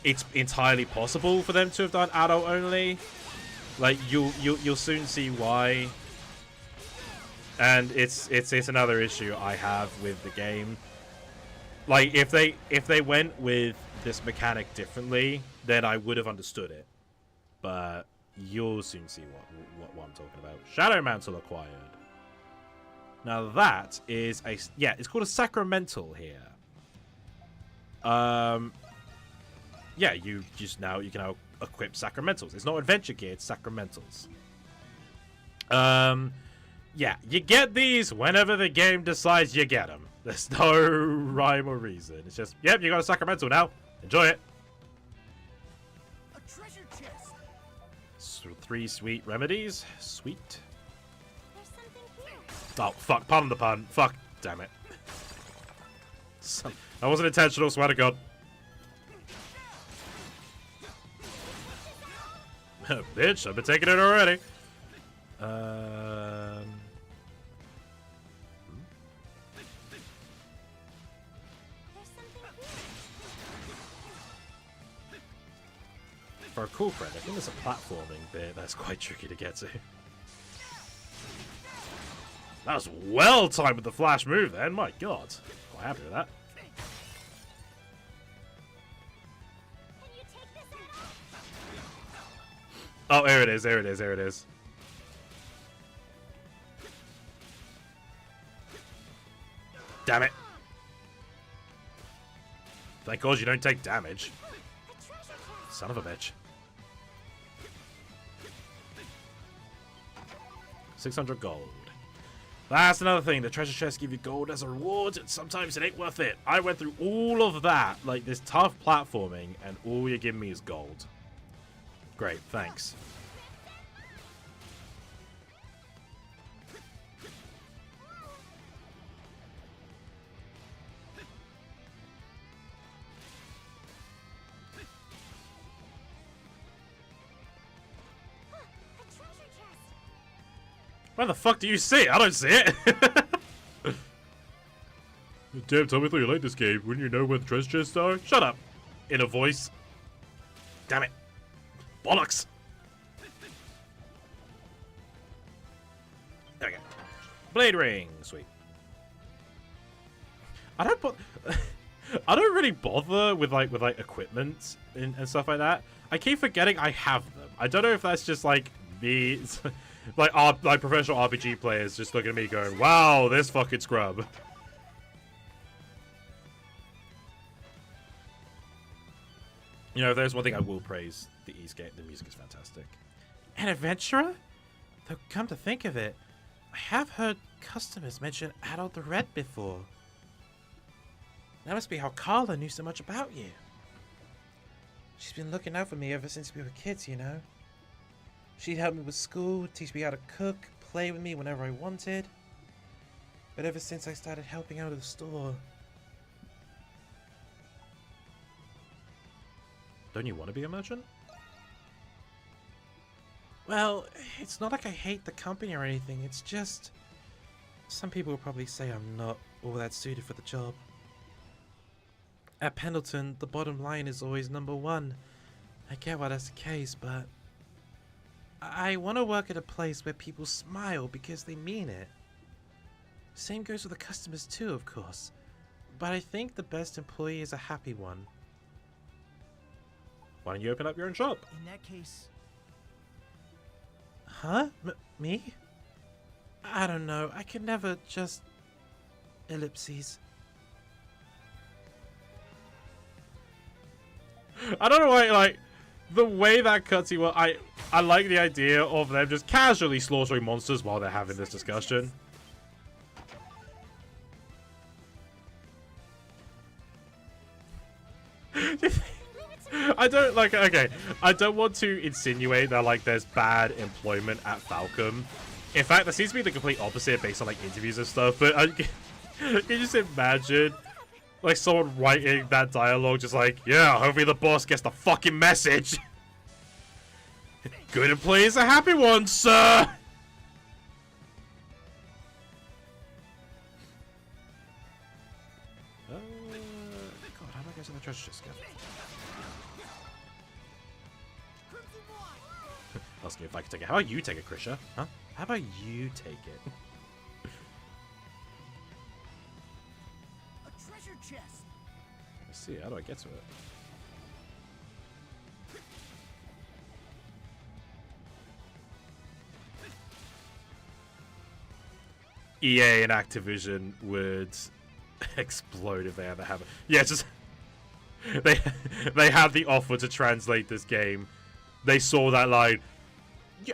it's entirely possible for them to have done adult only. Like you'll soon see why. And it's another issue I have with the game. Like if they went with this mechanic differently, then I would have understood it. But you'll soon see what I'm talking about. Shadow Mantle acquired. Now that is it's called a Sacramental here. Yeah, you can now equip Sacramentals. It's not Adventure Gear, it's Sacramentals. Yeah, you get these whenever the game decides you get them. There's no rhyme or reason. It's just, yep, you got a Sacramental now. Enjoy it. A treasure chest. So 3 sweet remedies. Sweet. Oh, fuck. Pardon the pun. Fuck. Damn it. That wasn't intentional, swear to God. Bitch, I've been taking it already. For a cool friend, I think there's a platforming bit that's quite tricky to get to. That was well timed with the flash move then, my god. Quite happy with that. Oh, there it is, there it is, there it is. Damn it. Thank God you don't take damage. Son of a bitch. 600 gold. That's another thing. The treasure chests give you gold as a reward, and sometimes it ain't worth it. I went through all of that, like this tough platforming, and all you're giving me is gold. Great, thanks. Where the fuck do you see it? I don't see it. Damn, tell me thought you liked this game. Wouldn't you know where the treasure chests are? Shut up. In a voice. Damn it. Bollocks. There we go. Blade ring. Sweet. I don't really bother with like equipment and stuff like that. I keep forgetting I have them. I don't know if that's just like me. Like professional RPG players just looking at me going, wow, this fucking scrub. You know, if there's one thing I will praise the East game, the music is fantastic. An adventurer? Though come to think of it, I have heard customers mention Adult the Red before. That must be how Carla knew so much about you. She's been looking out for me ever since we were kids, you know. She'd help me with school, teach me how to cook, play with me whenever I wanted. But ever since I started helping out at the store... Don't you want to be a merchant? Well, it's not like I hate the company or anything, it's just... Some people will probably say I'm not all that suited for the job. At Pendleton, the bottom line is always #1. I get why that's the case, but... I want to work at a place where people smile because they mean it. Same goes with the customers too, of course. But I think the best employee is a happy one. Why don't you open up your own shop? In that case... Huh? Me? I don't know. I can never just... Ellipses. I don't know why, like... The way that cutscene was, I like the idea of them just casually slaughtering monsters while they're having this discussion. I don't like. Okay, I don't want to insinuate that like there's bad employment at Falcom. In fact, that seems to be the complete opposite based on like interviews and stuff. But can you just imagine? Like, someone writing that dialogue just like, yeah, hopefully the boss gets the fucking message. Good employees are happy ones, sir! God, how do I get to the treasure chest? Asking if I can take it. How about you take it, Krisha? Huh? How about you take it? Chest. Let's see, how do I get to it? EA and Activision would explode if they ever have it. Yeah, just they had the offer to translate this game. They saw that line. You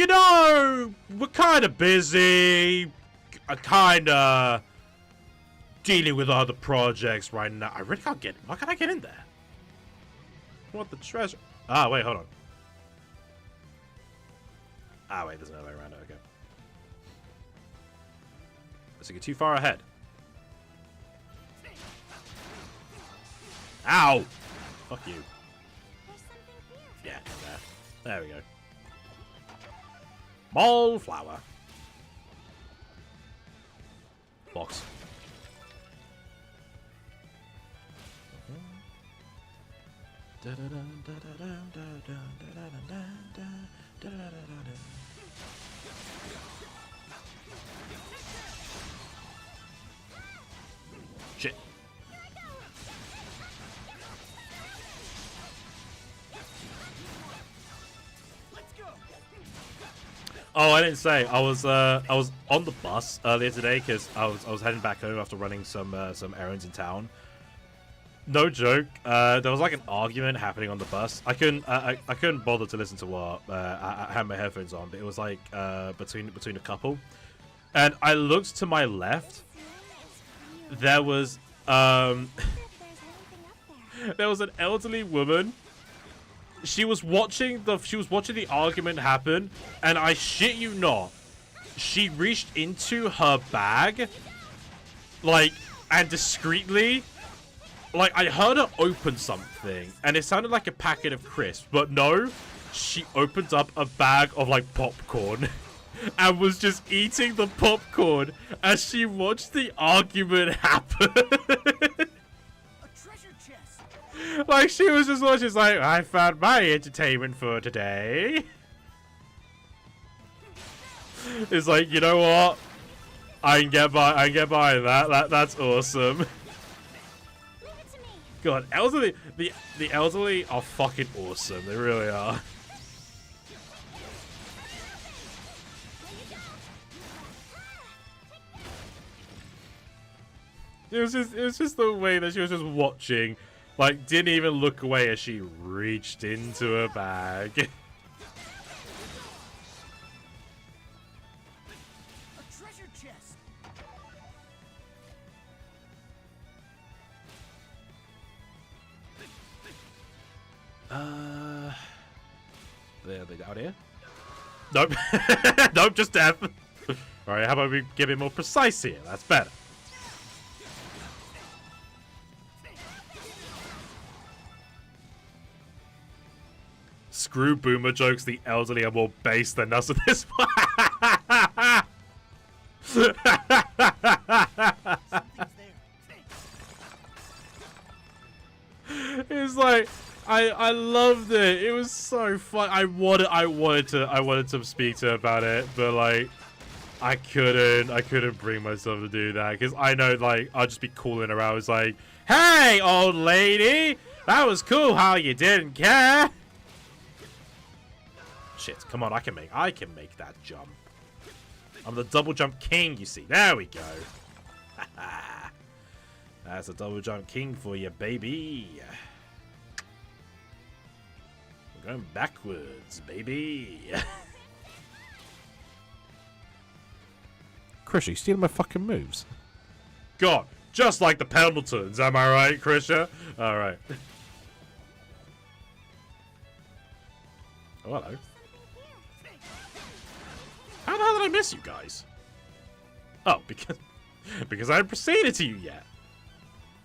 know, we're kind of busy. Kind of dealing with other projects right now. I really can't get... Why can't I get in there? I want the treasure. Ah, wait, hold on. Ah, wait, there's another way around it. Okay. Let's get too far ahead. Ow! Fuck you. Yeah, there. There we go. Mole flower. Box. Shit. Oh, I didn't say. I was on the bus earlier today because I was heading back home after running some errands in town. No joke. There was like an argument happening on the bus. I couldn't bother to listen to what I had my headphones on, but it was like between a couple. And I looked to my left. There was there was an elderly woman. She was watching the argument happen, and I shit you not, she reached into her bag, like, and discreetly, like, I heard her open something, and it sounded like a packet of crisps, but no, she opened up a bag of, like, popcorn, and was just eating the popcorn as she watched the argument happen. Like, she was just watching, she's like, I found my entertainment for today. It's like, you know what? I can get behind that. That's awesome. God, elderly, the elderly are fucking awesome. They really are. It was just the way that she was just watching. Like, didn't even look away as she reached into her bag. A treasure chest. They're out here? Nope. Nope, just death. Alright, how about we get it more precise here? That's better. Screw boomer jokes, the elderly are more base than us at this point. It's like I loved it. It was so fun. I wanted to speak to her about it, but like I couldn't bring myself to do that because I know like I'll just be calling her out. I was like, "Hey, old lady, that was cool how you didn't care." Shit, come on, I can make that jump. I'm the double jump king, you see. There we go. That's a double jump king for you, baby. We're going backwards, baby. Krisha, you stealing my fucking moves? God, just like the Pendletons, am I right, Krisha? Alright. Oh, hello. How the hell did I miss you guys? Oh, because I haven't proceeded to you yet.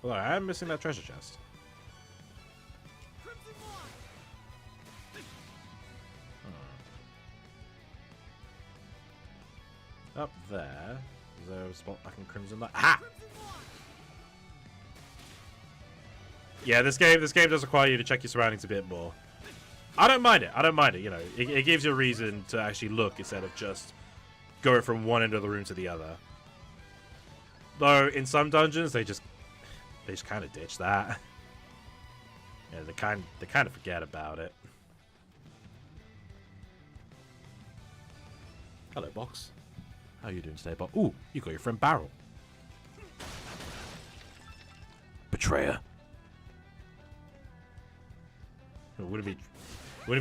Well, I am missing that treasure chest. Up there. Is there a spot I can crimson that? Ah! Yeah, this game does require you to check your surroundings a bit more. I don't mind it. You know, it gives you a reason to actually look instead of just going from one end of the room to the other. Though in some dungeons they just kind of ditch that. Yeah, they kind of forget about it. Hello, Box. How you doing today, Box? Ooh, you got your friend Barrel. Betrayer. It wouldn't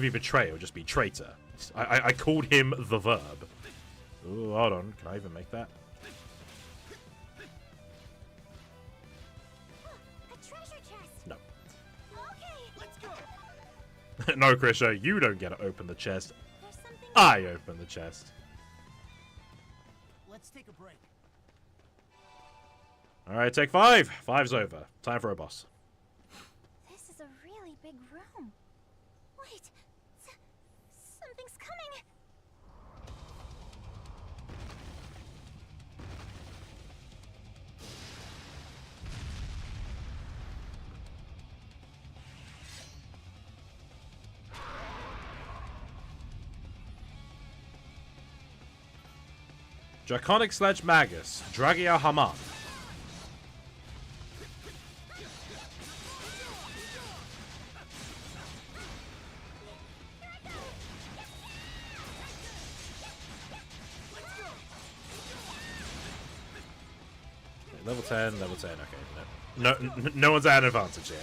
be betrayal, it would just be traitor. I called him the verb. Ooh, hold on. Can I even make that? A treasure chest. No. Okay, let's go. No, Krisha, you don't get to open the chest. I open the chest. Let's take a break. Alright, take 5. 5's over. Time for a boss. This is a really big room. Wait, something's coming. Draconic Sledge Magus, Dragia Haman. level 10, level 10. Okay, no one's at an advantage here.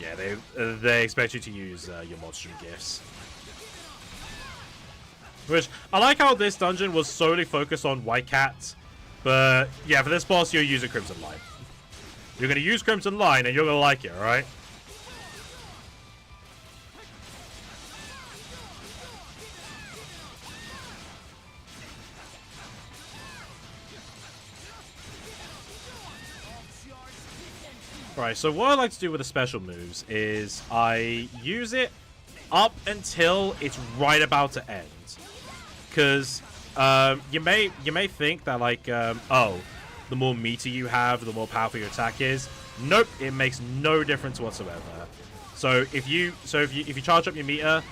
Yeah, they expect you to use your Monstrum gifts. Which, I like how this dungeon was solely focused on White Cat. But, yeah, for this boss, you're using Crimson Line. You're going to use Crimson Line, and you're going to like it, alright? Right, so what I like to do with the special moves is I use it up until it's right about to end. Because you may think that like oh, the more meter you have, the more powerful your attack is. Nope, it makes no difference whatsoever. So if you charge up your meter,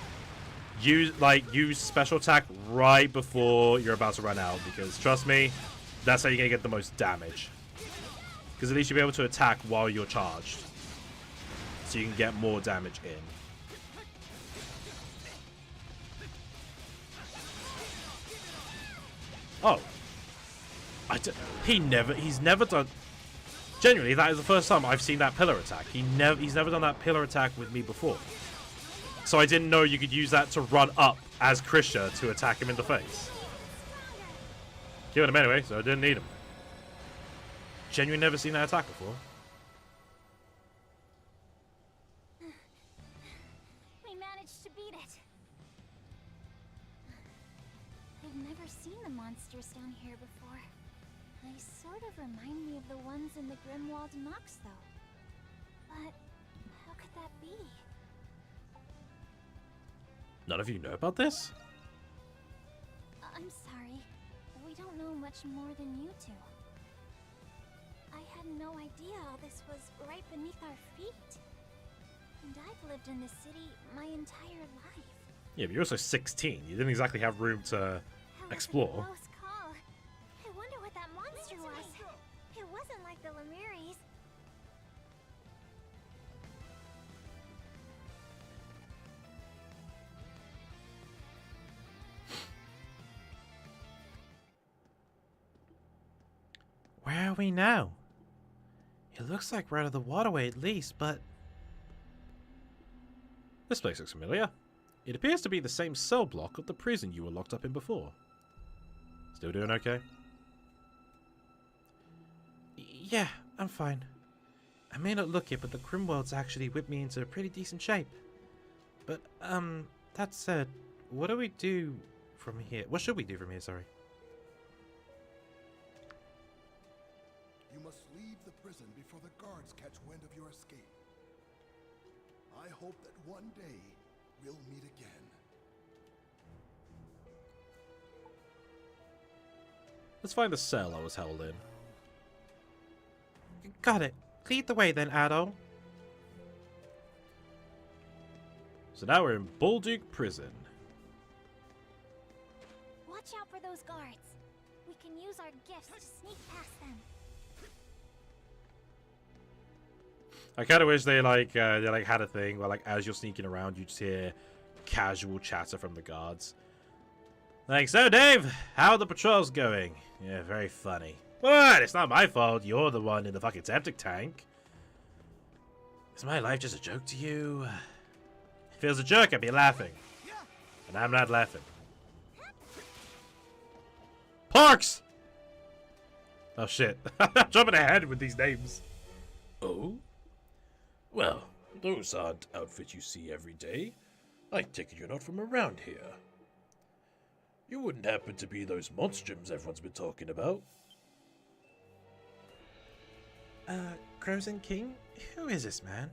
use special attack right before you're about to run out, because trust me, that's how you're gonna get the most damage. Because at least you'll be able to attack while you're charged, so you can get more damage in. Oh, he's never done. Genuinely, that is the first time I've seen that pillar attack. He's never done that pillar attack with me before. So I didn't know you could use that to run up as Krisha to attack him in the face. Killed him anyway, so I didn't need him. Genuinely never seen that attack before. We managed to beat it. I've never seen the monsters down here before. They sort of remind me of the ones in the Grimwald Nox, though. But how could that be? None of you know about this? I'm sorry. We don't know much more than you two. I had no idea all this was right beneath our feet. And I've lived in this city my entire life. Yeah, but you're also 16. You didn't exactly have room to explore. Close call. I wonder what that monster was. It wasn't like the Lemiris. Where are we now? It looks like we're out of the waterway at least, but... This place looks familiar. It appears to be the same cell block of the prison you were locked up in before. Still doing okay? Yeah, I'm fine. I may not look it, but the Grimworld's actually whipped me into pretty decent shape. But, that said, what do we do from here? What should we do from here, sorry? You must leave the prison before the guards catch wind of your escape. I hope that one day we'll meet again. Let's find the cell I was held in. Got it. Lead the way then, Addo. So now we're in Bolduc Prison. Watch out for those guards. We can use our gifts to sneak past them. I kind of wish they had a thing where as you're sneaking around, you just hear casual chatter from the guards. Like, so Dave, how are the patrols going? Yeah, very funny. What? It's not my fault. You're the one in the fucking septic tank. Is my life just a joke to you? If it was a joke, I'd be laughing. And I'm not laughing. Parks! Oh shit. I'm jumping ahead with these names. Oh? Well, those aren't outfits you see every day. I take it you're not from around here. You wouldn't happen to be those monstrums everyone's been talking about? Crimson King? Who is this man?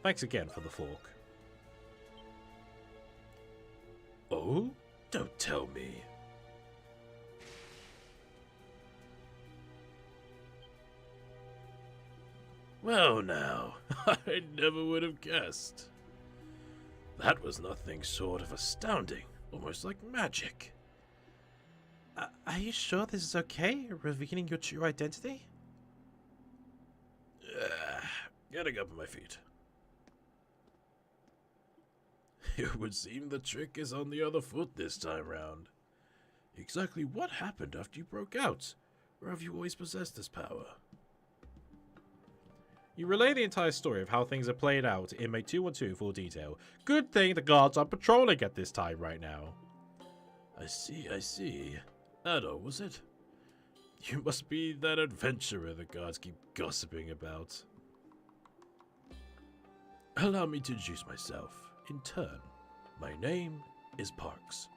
Thanks again for the fork. Oh? Don't tell me. Well now, I never would have guessed. That was nothing short of astounding, almost like magic. Are you sure this is okay? Revealing your true identity? Getting up on my feet. It would seem the trick is on the other foot this time round. Exactly what happened after you broke out? Or have you always possessed this power? You relay the entire story of how things are played out in inmate 212 in full detail. Good thing the guards are patrolling at this time right now. I see. That all was it? You must be that adventurer the guards keep gossiping about. Allow me to introduce myself. In turn, my name is Parks.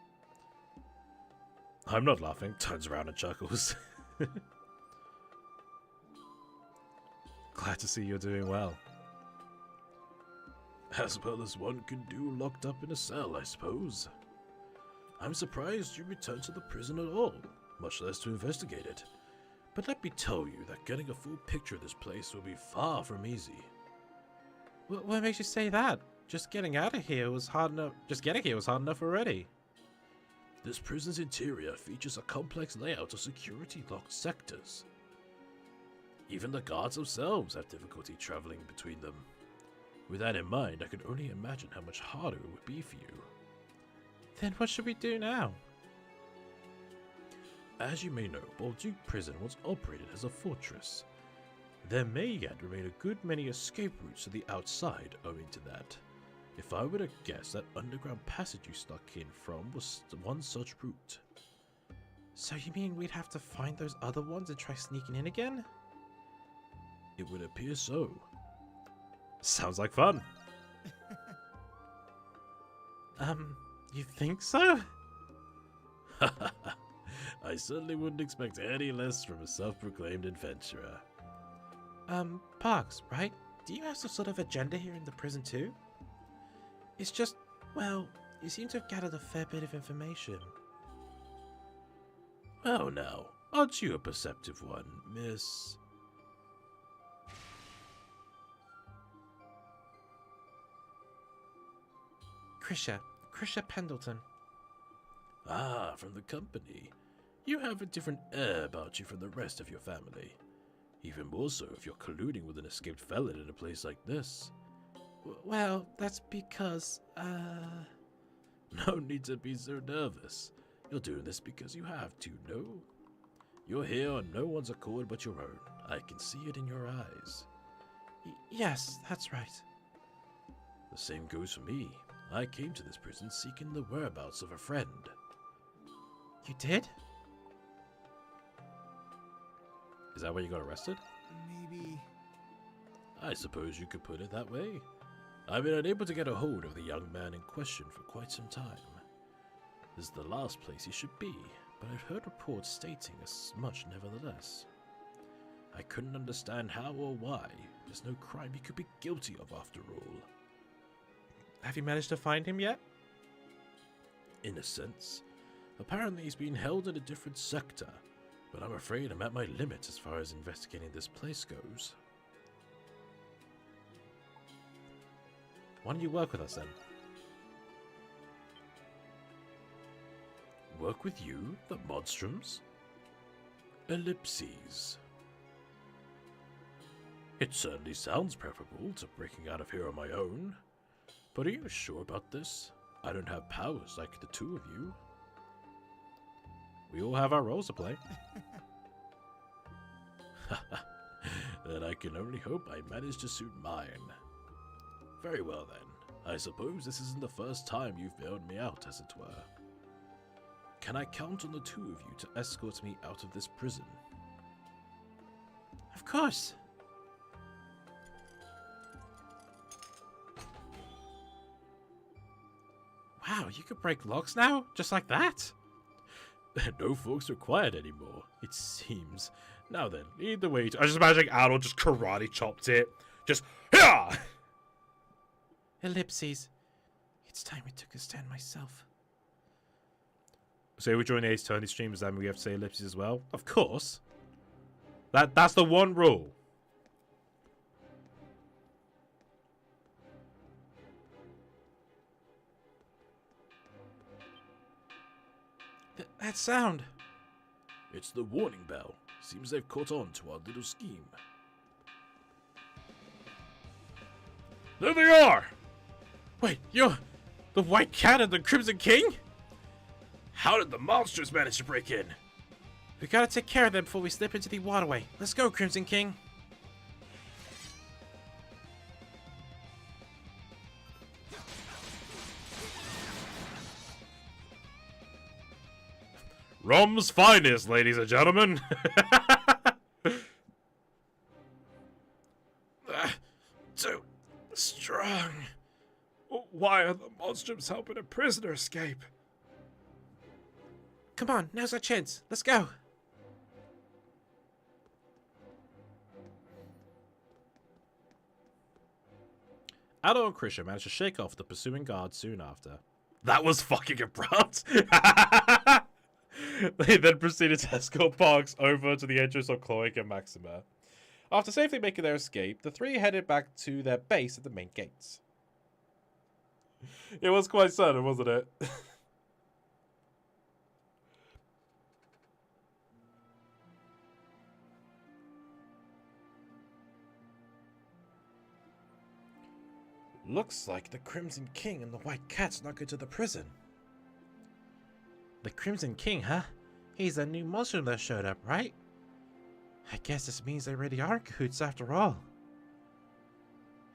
I'm not laughing. Turns around and chuckles. Glad to see you're doing well. As well as one can do locked up in a cell, I suppose. I'm surprised you returned to the prison at all, much less to investigate it. But let me tell you that getting a full picture of this place will be far from easy. What makes you say that? Just getting out of here was hard enough. Just getting here was hard enough already. This prison's interior features a complex layout of security-locked sectors. Even the guards themselves have difficulty traveling between them. With that in mind, I can only imagine how much harder it would be for you. Then what should we do now? As you may know, Balduke Prison once operated as a fortress. There may yet remain a good many escape routes to the outside owing to that. If I were to guess, that underground passage you stuck in from was one such route. So you mean we'd have to find those other ones and try sneaking in again? It would appear so. Sounds like fun. You think so? I certainly wouldn't expect any less from a self-proclaimed adventurer. Parks, right? Do you have some sort of agenda here in the prison too? It's just, well, you seem to have gathered a fair bit of information. Well now, aren't you a perceptive one, Miss... Krisha Pendleton. Ah, from the company. You have a different air about you from the rest of your family. Even more so if you're colluding with an escaped felon in a place like this. Well, that's because, No need to be so nervous. You're doing this because you have to, no? You're here on no one's accord but your own. I can see it in your eyes. Yes, that's right. The same goes for me. I came to this prison seeking the whereabouts of a friend. You did? Is that why you got arrested? Maybe... I suppose you could put it that way. I've been unable to get a hold of the young man in question for quite some time. This is the last place he should be, but I've heard reports stating as much nevertheless. I couldn't understand how or why. There's no crime he could be guilty of after all. Have you managed to find him yet? In a sense. Apparently he's been held in a different sector, but I'm afraid I'm at my limit as far as investigating this place goes. Why don't you work with us then? Work with you, the Monstrums? Ellipses. It certainly sounds preferable to breaking out of here on my own. But are you sure about this? I don't have powers like the two of you. We all have our roles to play. Then I can only hope I manage to suit mine. Very well then. I suppose this isn't the first time you've bailed me out, as it were. Can I count on the two of you to escort me out of this prison? Of course. Wow, you could break locks now? Just like that? No forks required anymore, it seems. Now then, lead the way to... I just imagine Arnold just karate chopped it. Just, yeah! Ellipses. It's time I took a stand myself. So we join the Ace Attorney stream, does that mean we have to say ellipses as well? Of course. That's the one rule. That sound. It's the warning bell. Seems they've caught on to our little scheme. There they are! Wait, you're The White Cat and the Crimson King? How did the monsters manage to break in? We gotta take care of them before we slip into the waterway. Let's go, Crimson King. Rom's finest, ladies and gentlemen. Too strong. Why are the Monstrums helping a prisoner escape? Come on, now's our chance. Let's go. Adol and Krisha managed to shake off the pursuing guards soon after. That was fucking abrupt. They then proceeded to escort Parks over to the entrance of Cloic and Maxima. After safely making their escape, the three headed back to their base at the main gates. It was quite sudden, wasn't it? Looks like the Crimson King and the White Cat snuck into the prison. The Crimson King, huh? He's a new monster that showed up, right? I guess this means they really are in cahoots after all.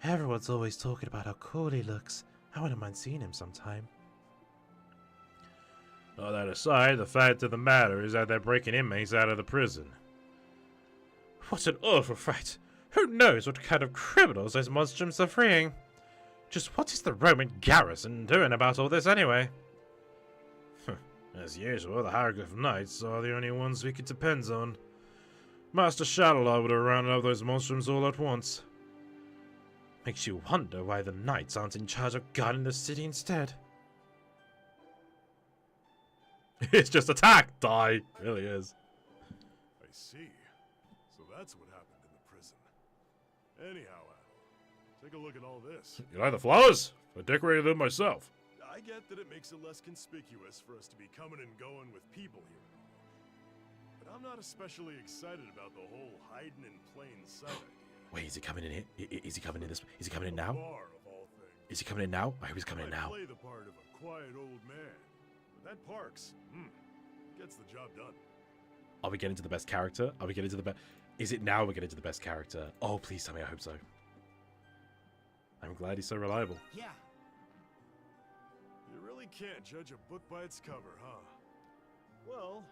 Everyone's always talking about how cool he looks. I wouldn't mind seeing him sometime. All that aside, the fact of the matter is that they're breaking inmates out of the prison. What an awful fright. Who knows what kind of criminals those monstrums are freeing? Just what is the Roman garrison doing about all this anyway? As usual, the Hieroglyph Knights are the only ones we could depend on. Master Shadowlord would have rounded up those monstrums all at once. Makes you wonder why the Knights aren't in charge of guarding the city instead. It's just attack, die. It really is. I see. So that's what happened in the prison. Anyhow, Adol, take a look at all this. You like the flowers? I decorated them myself. I get that it makes it less conspicuous for us to be coming and going with people here and all. But I'm not especially excited about the whole hiding in plain sight idea. Wait, is he coming in here? Is he coming in this? Is he coming in now? Bar, of all things. Is he coming in now? I hope he's coming in now. I play the part of a quiet old man. But that Parks, gets the job done. Are we getting to the best character? Are we getting to the best? Is it now we're getting to the best character? Oh, please tell me. I hope so. I'm glad he's so reliable. Yeah. You really can't judge a book by its cover, huh? Well,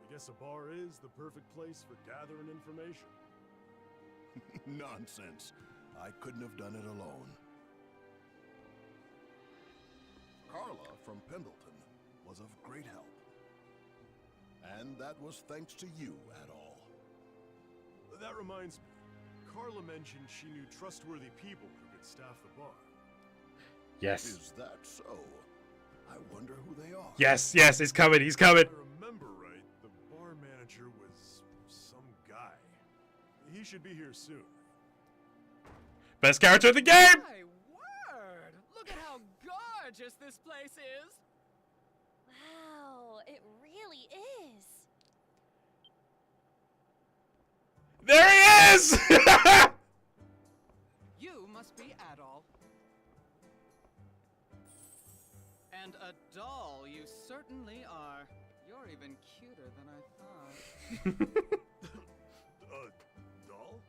I guess a bar is the perfect place for gathering information. Nonsense. I couldn't have done it alone. Carla from Pendleton was of great help. And that was thanks to you, Adol. That reminds me. Carla mentioned she knew trustworthy people who could staff the bar. Yes. Is that so? I wonder who they are. Yes, yes, he's coming, he's coming. If I remember right, the bar manager was some guy. He should be here soon. Best character in the game! My word! Look at how gorgeous this place is! Wow, it really is. There he is! You must be Adol. And a doll, you certainly are. You're even cuter than I thought. Doll?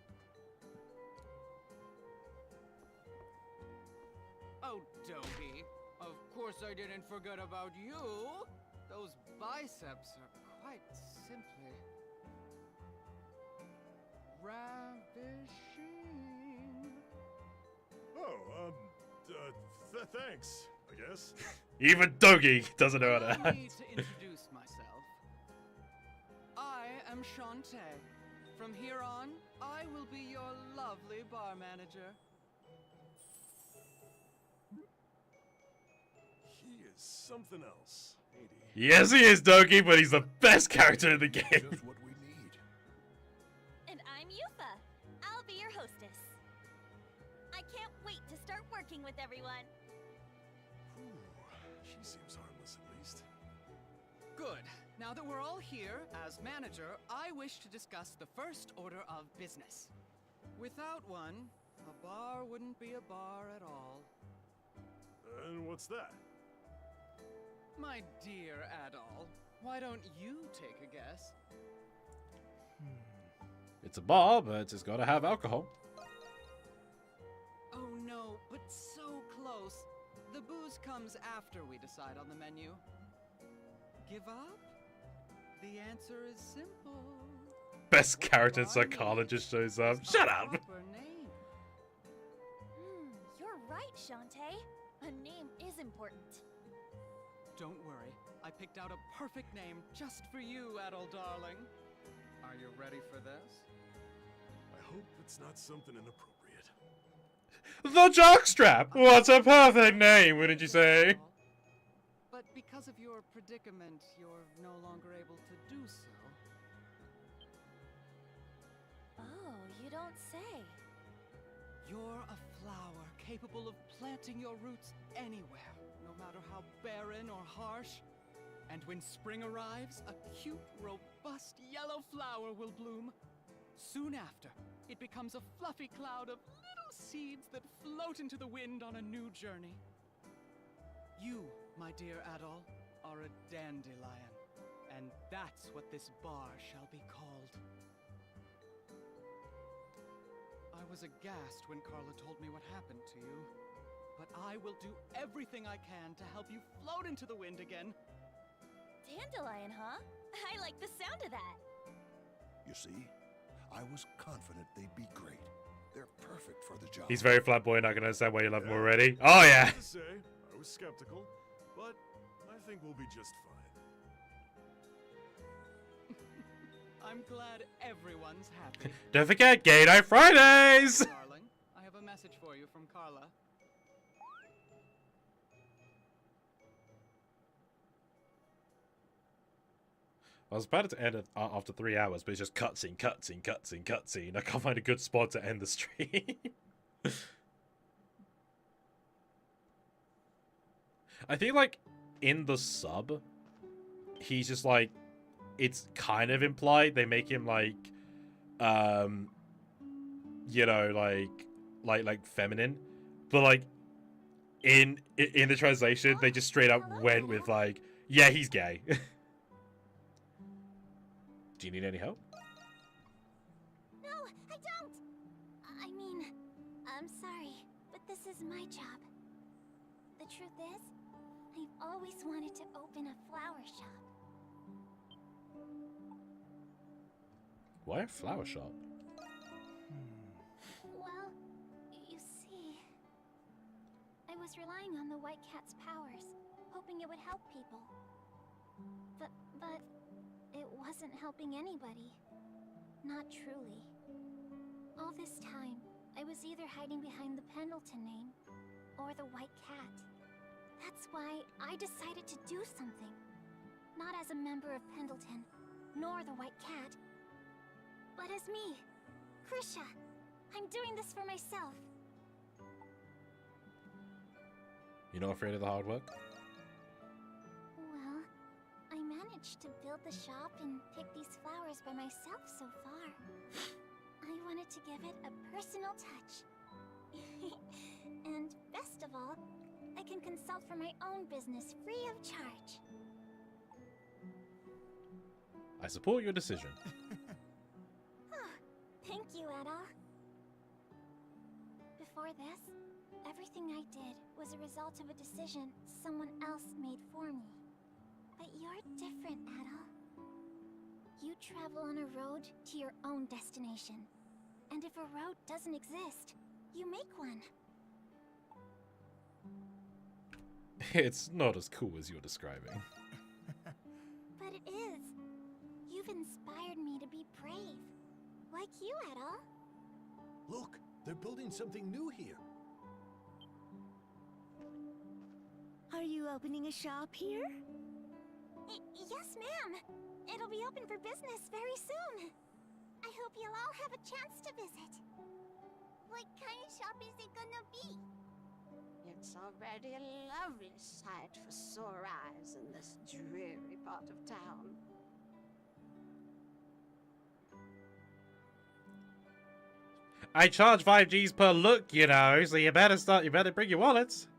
Oh, Dobie. Of course I didn't forget about you. Those biceps are quite simply ravishing. Oh, thanks, I guess. Even Dogi doesn't know how to Allow act. me to introduce myself. I am Shantae. From here on, I will be your lovely bar manager. He is something else, ain't he? Yes, he is Dogi, but he's the best character in the game. Just what we need. And I'm Yufa. I'll be your hostess. I can't wait to start working with everyone. She seems harmless at least. Good. Now that we're all here, as manager, I wish to discuss the first order of business. Without one, a bar wouldn't be a bar at all. And what's that? My dear Adol, why don't you take a guess? It's a bar, but it's gotta have alcohol. Oh no, but so close. The booze comes after we decide on the menu. Give up? The answer is simple. Best character psychologist shows up. Shut up! You're right, Shantae. A name is important. Don't worry, I picked out a perfect name just for you, Adol darling. Are you ready for this? I hope it's not something inappropriate. The Jockstrap! What a perfect name, wouldn't you say? But because of your predicament, you're no longer able to do so. Oh, you don't say. You're a flower capable of planting your roots anywhere, no matter how barren or harsh. And when spring arrives, a cute, robust yellow flower will bloom. Soon after, it becomes a fluffy cloud of little seeds that float into the wind on a new journey. You, my dear Adol, are a dandelion, and that's what this bar shall be called. I was aghast when Carla told me what happened to you, but I will do everything I can to help you float into the wind again. Dandelion, huh? I like the sound of that. You see, I was confident they'd be great. They're perfect for the job. He's very flamboyant, I can understand why you love him already. Oh yeah! To say, I was skeptical, but I think we'll be just fine. I'm glad everyone's happy. Don't forget, Gay Night Fridays! Darling, I have a message for you from Carla. I was about to end it after 3 hours, but it's just cutscene, cutscene, cutscene, cutscene. I can't find a good spot to end the stream. I think, like, in the sub, he's just, like, it's kind of implied. They make him, like, you know, like feminine. But, like, in the translation, they just straight up went with, like, yeah, he's gay. Do you need any help? No, I don't! I mean, I'm sorry, but this is my job. The truth is, I've always wanted to open a flower shop. Why a flower shop? Well, you see, I was relying on the White Cat's powers, hoping it would help people. But it wasn't helping anybody. Not truly. All this time, I was either hiding behind the Pendleton name, or the White Cat. That's why I decided to do something. Not as a member of Pendleton, nor the White Cat, but as me, Krisha. I'm doing this for myself. You're not afraid of the hard work? Well, I managed to build the shop and pick these flowers by myself so far. I wanted to give it a personal touch. And best of all, I can consult for my own business free of charge. I support your decision. Thank you, Adol. Before this, everything I did was a result of a decision someone else made for me. But you're different, Adol. You travel on a road to your own destination. And if a road doesn't exist, you make one. It's not as cool as you're describing. But it is. You've inspired me to be brave. Like you, Adol. Look, they're building something new here. Are you opening a shop here? Yes, ma'am. It'll be open for business very soon. I hope you'll all have a chance to visit. What kind of shop is it gonna be? It's already a lovely sight for sore eyes in this dreary part of town. I charge 5Gs per look, you know, so you better bring your wallets.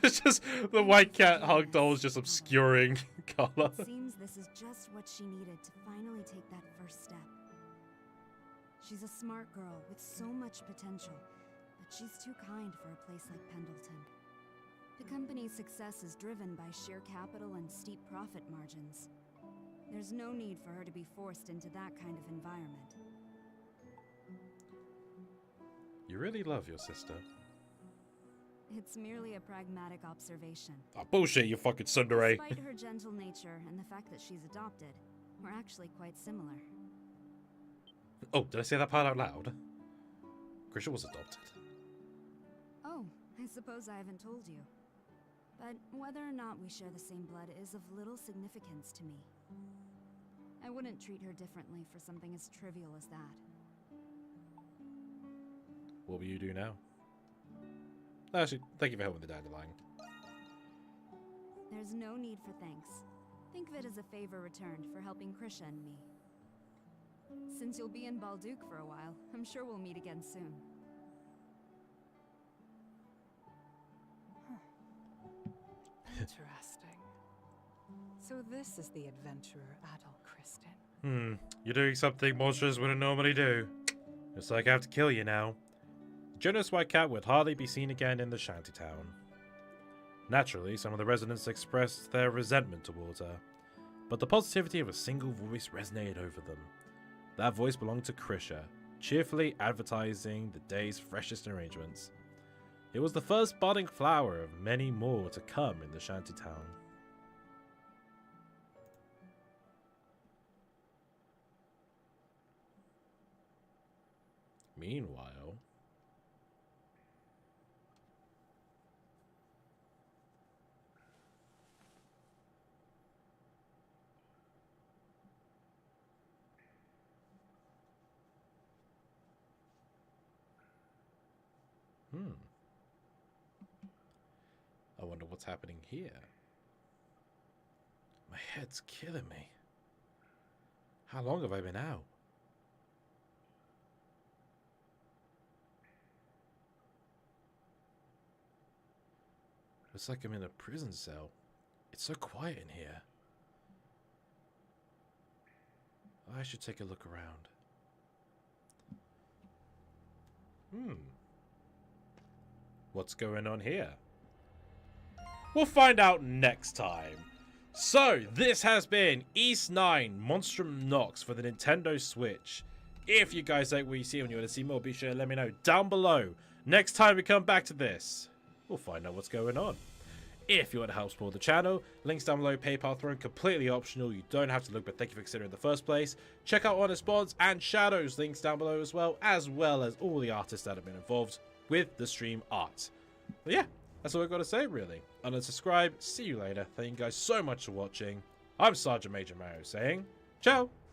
It's just the white cat hug doll is just obscuring color. It seems this is just what she needed to finally take that first step. She's a smart girl with so much potential, but she's too kind for a place like Pendleton. The company's success is driven by sheer capital and steep profit margins. There's no need for her to be forced into that kind of environment. You really love your sister. It's merely a pragmatic observation. Oh, bullshit, you fucking tsundere. Despite her gentle nature and the fact that she's adopted, we're actually quite similar. Oh, did I say that part out loud? Grisha was adopted. Oh, I suppose I haven't told you. But whether or not we share the same blood is of little significance to me. I wouldn't treat her differently for something as trivial as that. What will you do now? Actually, thank you for helping the dandelion. There's no need for thanks. Think of it as a favor returned for helping Krisha and me. Since you'll be in Balduke for a while, I'm sure we'll meet again soon. Interesting. So this is the adventurer adult Kristen. You're doing something monsters wouldn't normally do. Looks like I have to kill you now. The generous white cat would hardly be seen again in the shantytown. Naturally, some of the residents expressed their resentment towards her, but the positivity of a single voice resonated over them. That voice belonged to Krisha, cheerfully advertising the day's freshest arrangements. It was the first budding flower of many more to come in the shantytown. Meanwhile... I wonder what's happening here. My head's killing me. How long have I been out? Looks like I'm in a prison cell. It's so quiet in here. I should take a look around. What's going on here? We'll find out next time. So, this has been East 9 Monstrum Nox for the Nintendo Switch. If you guys like what you see and you want to see more, be sure to let me know down below. Next time we come back to this, we'll find out what's going on. If you want to help support the channel, links down below, PayPal thrown, completely optional. You don't have to look, but thank you for considering in the first place. Check out Honest Bonds and Shadows, links down below as well as all the artists that have been involved with the stream art. But yeah, that's all I've got to say, really. Unsubscribe, see you later. Thank you guys so much for watching. I'm Sergeant Major Mario saying, ciao!